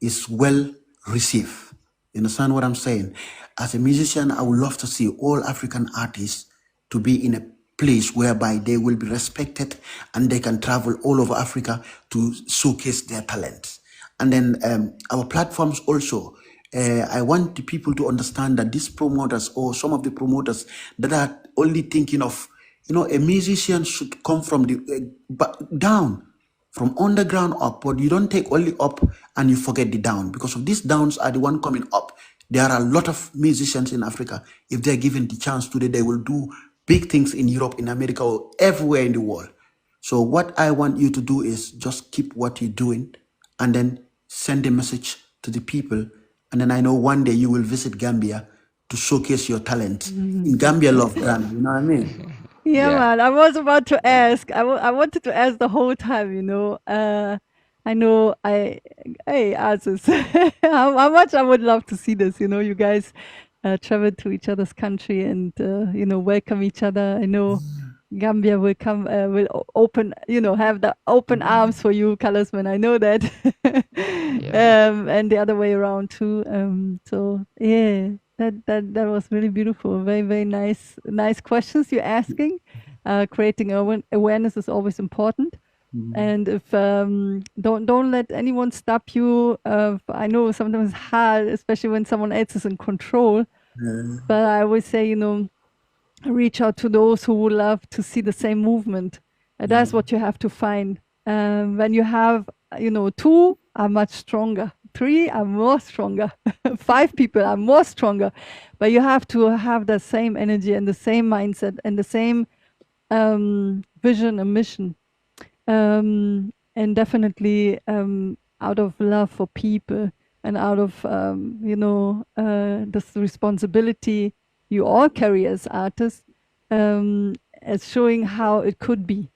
is well received. You understand what I'm saying? As a musician, I would love to see all African artists to be in a place whereby they will be respected and they can travel all over Africa to showcase their talents. And then our platforms also, I want the people to understand that these promoters or some of the promoters that are only thinking of, a musician should come from the down, from underground up, but you don't take only up and you forget the down, because of these downs are the one coming up. There are a lot of musicians in Africa. If they're given the chance today, they will do big things in Europe, in America, or everywhere in the world. So what I want you to do is just keep what you're doing and then send a message to the people. And then I know one day you will visit Gambia to showcase your talent. In Gambia, love Ghana, you know what I mean? Yeah, Yeah. man. I was about to ask. I wanted to ask the whole time, you know. I know hey, Azus, how much I would love to see this, you know, you guys travel to each other's country and, welcome each other. I know Gambia will come, open, have the open arms for you, Coloursman. I know that. Yeah. And the other way around too. So yeah, that was really beautiful. Very, very nice questions you're asking. Creating awareness is always important. And if don't let anyone stop you. I know sometimes it's hard, especially when someone else is in control. But I always say, reach out to those who would love to see the same movement. And that's what you have to find. When you have, two are much stronger. 3 are more stronger. 5 people are more stronger. But you have to have the same energy and the same mindset and the same vision and mission. And definitely out of love for people and out of, this responsibility you all carry as artists, as showing how it could be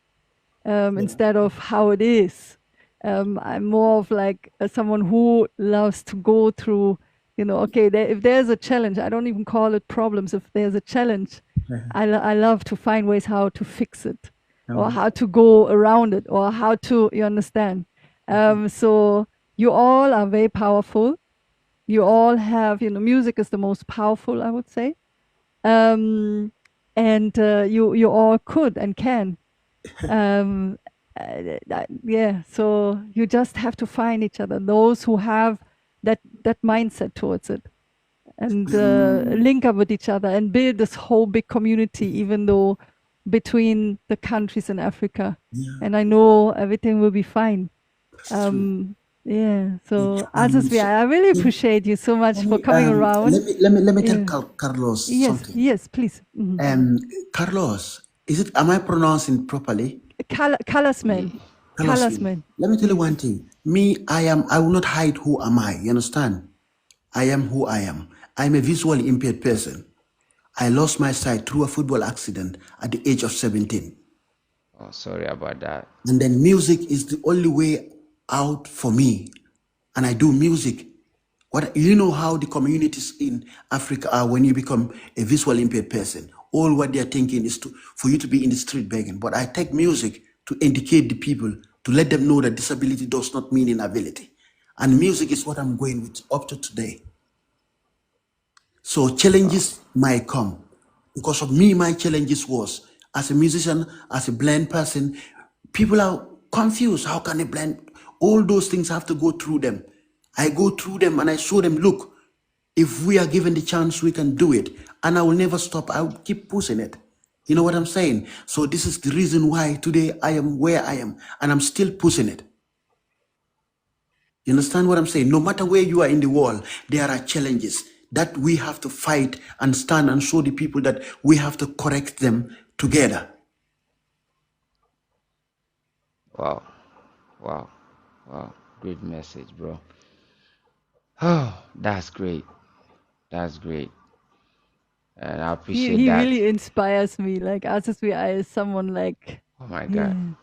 instead of how it is. I'm more of like someone who loves to go through, okay, if there's a challenge, I don't even call it problems. If there's a challenge, I love to find ways how to fix it or how to go around it or how to, you understand? So you all are very powerful. You all have, music is the most powerful, I would say. And you all could and can. Yeah, so you just have to find each other, those who have that mindset towards it, and link up with each other and build this whole big community, even though between the countries in Africa. And I know everything will be fine. Yeah, so Azizvi, I really appreciate you so much for coming around. Let me tell Carlos something. Yes, please. Carlos, am I pronouncing properly? Coloursman. Coloursman. Let me tell you one thing. I will not hide who am I. You understand? I am who I am. I'm a visually impaired person. I lost my sight through a football accident at the age of 17. Oh, sorry about that. And then music is the only way out for me. And I do music. You know how the communities in Africa are when you become a visually impaired person. All what they're thinking is for you to be in the street begging. But I take music to educate the people, to let them know that disability does not mean inability. And music is what I'm going with up to today. So challenges might come. Because of me, my challenges was, as a musician, as a blind person, people are confused. How can a blind? All those things have to go through them. I go through them and I show them, look, if we are given the chance, we can do it. And I will never stop. I will keep pushing it. You know what I'm saying? So this is the reason why today I am where I am. And I'm still pushing it. You understand what I'm saying? No matter where you are in the world, there are challenges that we have to fight and stand and show the people that we have to correct them together. Wow. Great message, bro. Oh, that's great. That's great. And I appreciate he that. He really inspires me. Like, Azizvi, I is someone like... Oh my God.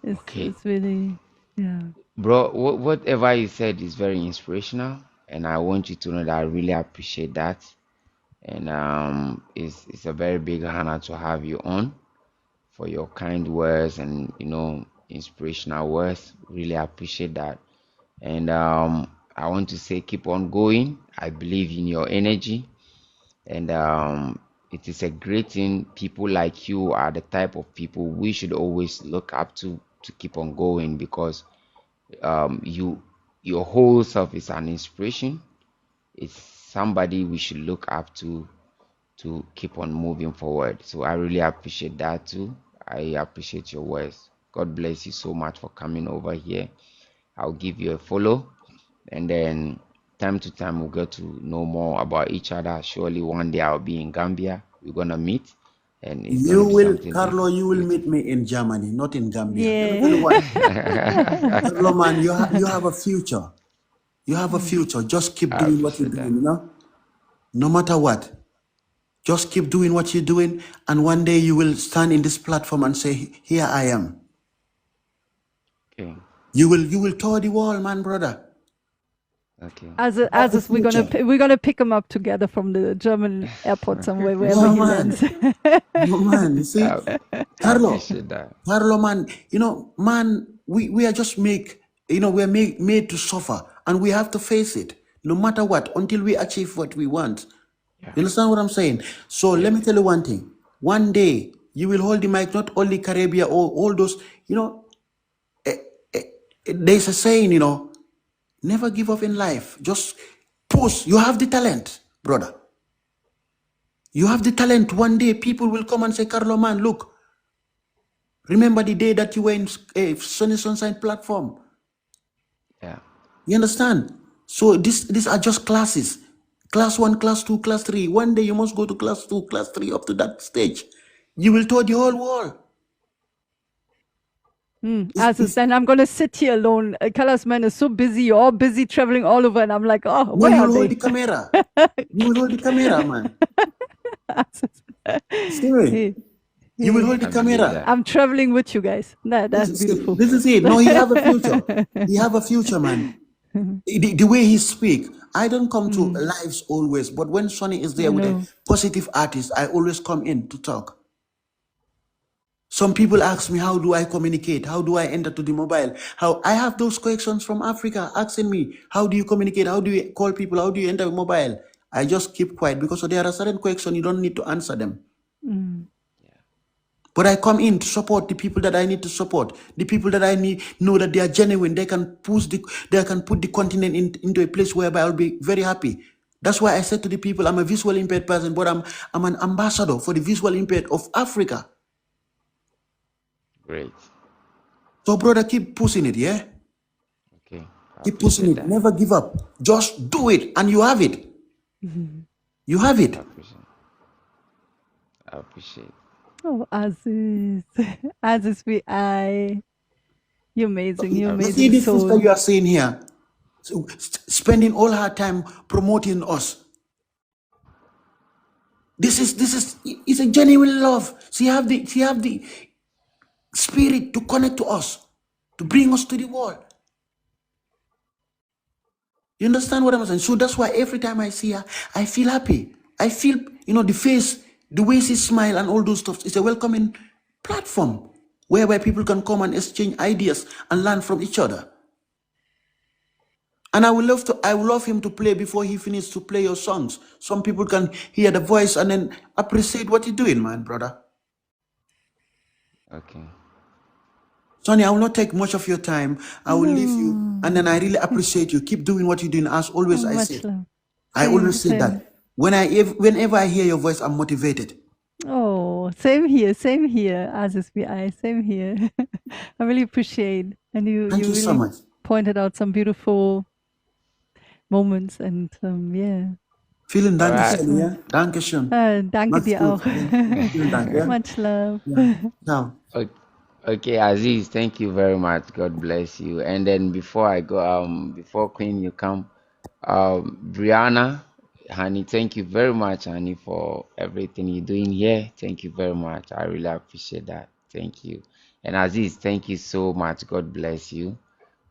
Yeah. It's really... Yeah. Bro, whatever you said is very inspirational. And I want you to know that I really appreciate that. And it's a very big honor to have you on, for your kind words and, inspirational words. Really appreciate that. And I want to say, keep on going. I believe in your energy. And it is a great thing. People like you are the type of people we should always look up to keep on going, because your whole self is an inspiration. It's somebody we should look up to keep on moving forward. So I really appreciate that too. I appreciate your words. God bless you so much for coming over here. I'll give you a follow, and then time to time we'll get to know more about each other. Surely one day I'll be in Gambia. We're gonna meet, and it's you will, Carlo. You will meet me in Germany, not in Gambia. Yeah. Carlo, man, you have a future. You have a future. Just keep doing what you're doing. No matter what, just keep doing what you're doing, and one day you will stand in this platform and say, "Here I am." Okay. You will tour the world, man, brother. Okay. As we're gonna pick him up together from the German airport somewhere, wherever he lands. No, man, you see, Carlo, man, man, we are just we're made to suffer, and we have to face it, no matter what, until we achieve what we want. Yeah. You understand what I'm saying? So let me tell you one thing. One day You will hold the mic, not only Caribbean or all those, there's a saying, never give up in life. Just push. You have the talent, brother. You have the talent. One day people will come and say, Carlo, man, look, remember the day that you were in a Sunny Sunshine platform? Yeah. You understand? So these are just classes. Class 1, class 2, class 3. One day you must go to class 2, class 3, up to that stage. You will tour the whole world. Then I'm going to sit here alone. Coloursman is so busy. You're all busy traveling all over. And I'm like, oh, No, where you are will hold they? the camera. You will hold the camera, man. See me? Hey, You will hey. hold the I believe camera. that. I'm traveling with you guys. That's This is beautiful. it. This is it. No, he have a future. He have a future, man. The way he speak, I don't come to lives always, but when Sonny is there I with a know. positive artist, I always come in to talk. Some people ask me, how do I communicate? How do I enter to the mobile? How I have those questions from Africa asking me, how do you communicate? How do you call people? How do you enter mobile? I just keep quiet because there are certain questions you don't need to answer them. But I come in to support the people that I need to support, the people that I know that they are genuine. They can put the continent into a place whereby I'll be very happy. That's why I said to the people, I'm a visual impaired person, but I'm an ambassador for the visual impaired of Africa. Great. So, brother, keep pushing it, yeah? Okay. I Keep pushing appreciate it. that. Never give up. Just do it, and you have it. You have it. I appreciate. Oh, Aziz. Aziz, you're amazing. You're You see amazing this sister soul. you are seeing here, so spending all her time promoting us. This is it's a genuine love. She have the spirit to connect to us, to bring us to the world. You understand what I'm saying? So that's why every time I see her, I feel happy. I feel, the face, the way she smile and all those stuff. It's a welcoming platform whereby people can come and exchange ideas and learn from each other. And I would love him to play before he finishes to play your songs. Some people can hear the voice and then appreciate what you're doing, man, brother. Okay. Sonny, I will not take much of your time. I will leave you. And then I really appreciate you. Keep doing what you're doing. As always, I Much say. love. I always say Same. that. Whenever I hear your voice, I'm motivated. Oh, same here, Aziz BI, same here. I really appreciate, and you Thank you so really much. pointed out some beautiful moments, and yeah. Vielen Dank, Alright. schön, ja? Dankeschön. Danke Mach's dir gut. auch. Ja. Vielen Dank, ja? Much love. Ja. Ciao. Okay, Aziz, thank you very much. God bless you. And then before I go, before Queen you come, Brianna, honey, thank you very much, honey, for everything you're doing here. Thank you very much. I really appreciate that. Thank you. And Aziz, thank you so much. God bless you.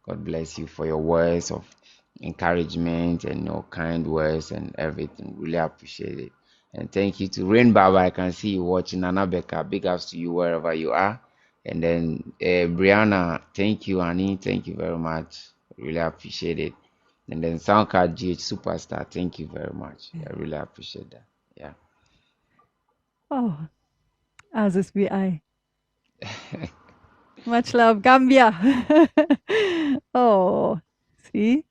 God bless you for your words of encouragement and your kind words and everything. Really appreciate it. And thank you to Rain Baba. I can see you watching. Nana Becca, big ups to you wherever you are. And then Brianna, thank you, honey. Thank you very much. Really appreciate it. And then Soundcard GH Superstar, thank you very much. I really appreciate that. Yeah. Oh, Aziz BI. Much love, Gambia. Oh, see?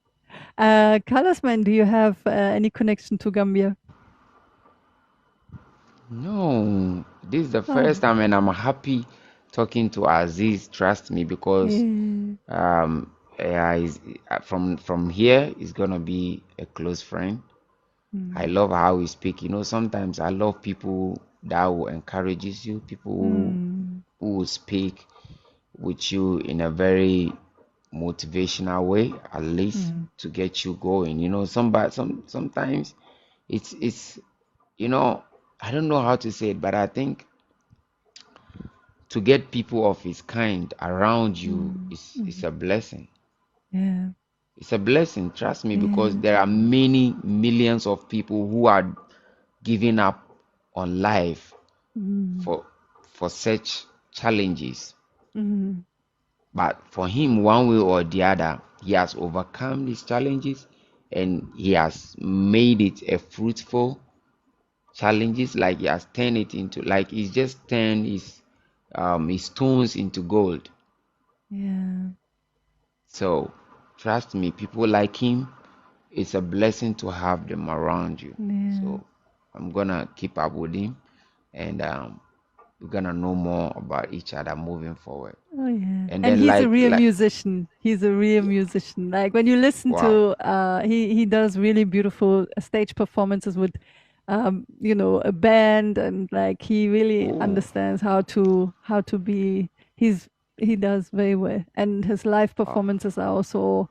Coloursman, do you have any connection to Gambia? No, this is the first time, and I'm happy talking to Aziz. Trust me, because from here he's gonna be a close friend. I love how he speak. Sometimes I love people that will encourages you, people who will speak with you in a very motivational way, at least to get you going. Sometimes it's I don't know how to say it, but I think to get people of his kind around you is a blessing. Yeah. It's a blessing, trust me, because there are many millions of people who are giving up on life for such challenges. But for him, one way or the other, he has overcome these challenges and he has made it a fruitful challenges, like he has turned it into, like he's just turned his stones into gold. Yeah. So trust me, people like him, it's a blessing to have them around you. Yeah. So I'm gonna keep up with him, and we're gonna know more about each other moving forward. Oh yeah. And And then he's a like real musician. He's a real musician. Like when you listen wow, to he does really beautiful stage performances with you know, a band, and like he really ooh, understands how to be he does very well. And his live oh, performances are also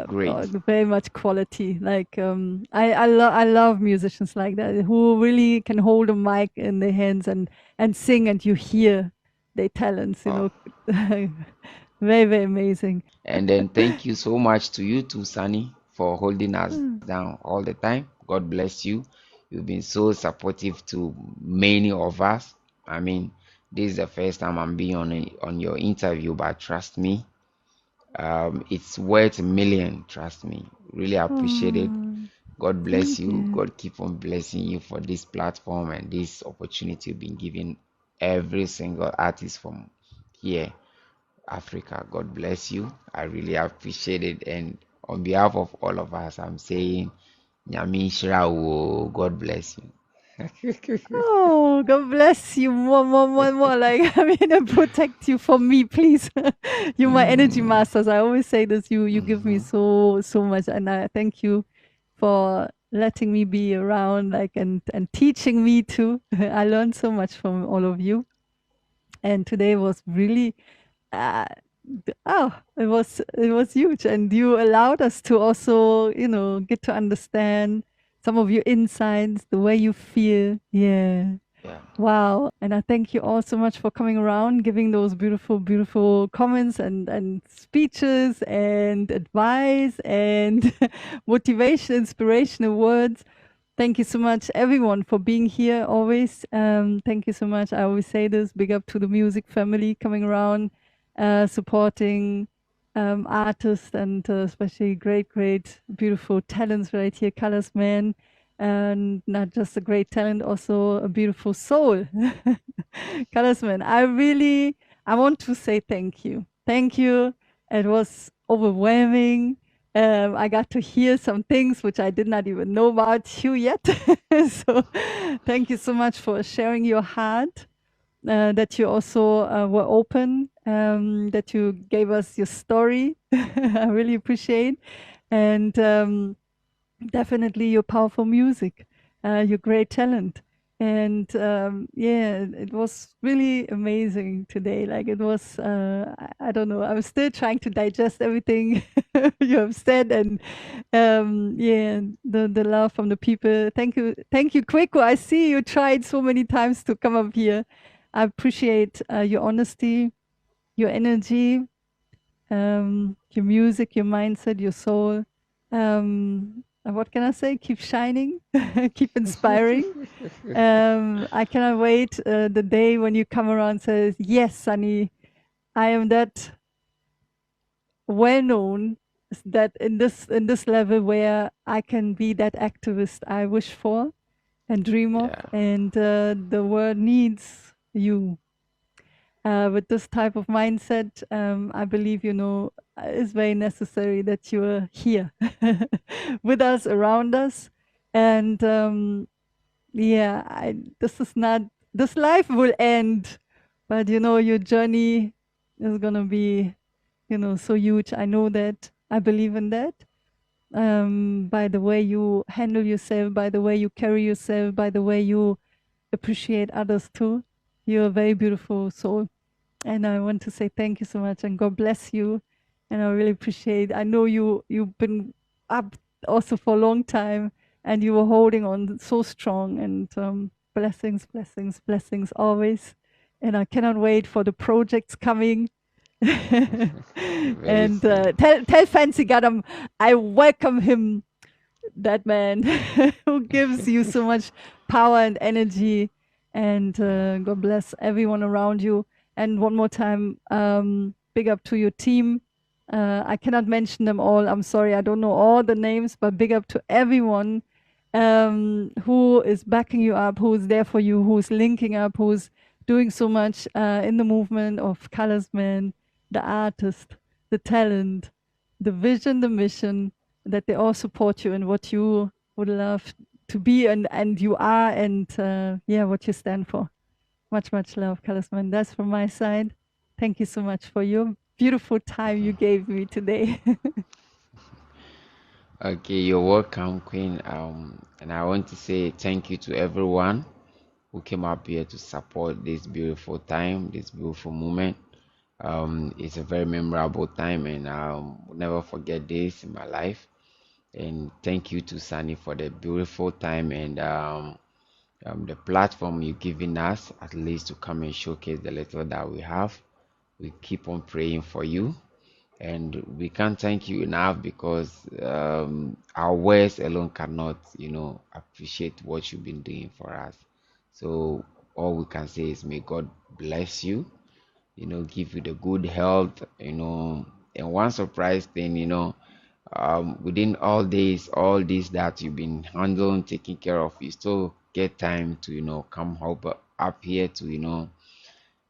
great. very much quality. Like I love musicians like that who really can hold a mic in their hands and sing, and you hear their talents. You Oh. know, very very amazing. And then thank you so much to you too, Sunny, for holding us down all the time. God bless you. You've been so supportive to many of us. I mean, this is the first time I'm being on your interview, but trust me, it's worth a million. Trust me, really appreciate it. God bless you. God keep on blessing you for this platform and this opportunity you've been giving every single artist from here, Africa. God bless you. I really appreciate it. And on behalf of all of us, I'm saying, Nyami Nhyira wo. God bless you. Oh, God bless you more, more, more, more. Like, I mean, and protect you from me, please. You're my energy masters. I always say this. You give me so much, and I thank you for letting me be around, like, and teaching me too. I learned so much from all of you, and today was really uh, it was huge, and you allowed us to also, you know, get to understand some of your insights, the way you feel. Yeah. Yeah. Wow. And I thank you all so much for coming around, giving those beautiful, beautiful comments and speeches and advice and motivation, inspirational words. Thank you so much, everyone, for being here always. Thank you so much. I always say this, big up to the music family coming around, supporting artists, and especially great, great, beautiful talents right here, Coloursman. And not just a great talent, also a beautiful soul. Coloursman, I want to say thank you. Thank you. It was overwhelming. I got to hear some things which I did not even know about you yet. So thank you so much for sharing your heart, that you also were open, that you gave us your story. I really appreciate. And definitely your powerful music, your great talent. And yeah, it was really amazing today. Like it was, I don't know, I'm still trying to digest everything you have said, and yeah, the love from the people. Thank you, Kweku. I see you tried so many times to come up here. I appreciate your honesty, your energy, your music, your mindset, your soul. What can I say? Keep shining, keep inspiring. I cannot wait the day when you come around and says, yes, Sunny, I am that well known, that in this level where I can be that activist I wish for and dream of, Yeah. and the world needs you. With this type of mindset, I believe, you know, it's very necessary that you're here with us, around us. And yeah, this life will end, but you know, your journey is going to be, you know, so huge. I know that. I believe in that. By the way you handle yourself, by the way you carry yourself, by the way you appreciate others too. You're a very beautiful soul. And I want to say thank you so much, and God bless you. And I really appreciate. I know you've been up also for a long time, and you were holding on so strong. And blessings, blessings, blessings always. And I cannot wait for the projects coming. And tell Fancy Gadam I welcome him, that man who gives you so much power and energy. And God bless everyone around you. And one more time, big up to your team. I cannot mention them all. I'm sorry, I don't know all the names, but big up to everyone who is backing you up, who is there for you, who's linking up, who's doing so much in the movement of Coloursman, the artist, the talent, the vision, the mission, that they all support you in what you would love to be and you are, and yeah, what you stand for. Much, much love, Coloursman. That's from my side. Thank you so much for your beautiful time you gave me today. Okay, you're welcome, Queen. And I want to say thank you to everyone who came up here to support this beautiful time, this beautiful moment. It's a very memorable time, and will never forget this in my life. And thank you to Sunny for the beautiful time and the platform you've given us, at least to come and showcase the little that we have. We keep on praying for you, and we can't thank you enough because our words alone cannot, appreciate what you've been doing for us. So all we can say is may God bless you, give you the good health, and one surprise thing, within all this that you've been handling, taking care of, you still get time to, come up here to,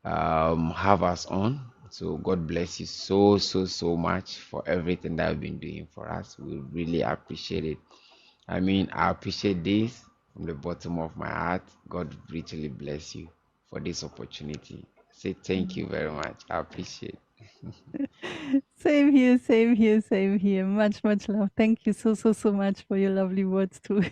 have us on. So God bless you so much for everything that you've been doing for us. We really appreciate it. I mean, I appreciate this from the bottom of my heart. God richly bless you for this opportunity. Say thank you very much. I appreciate. Same here, same here, same here. Much, much love. Thank you so much for your lovely words too.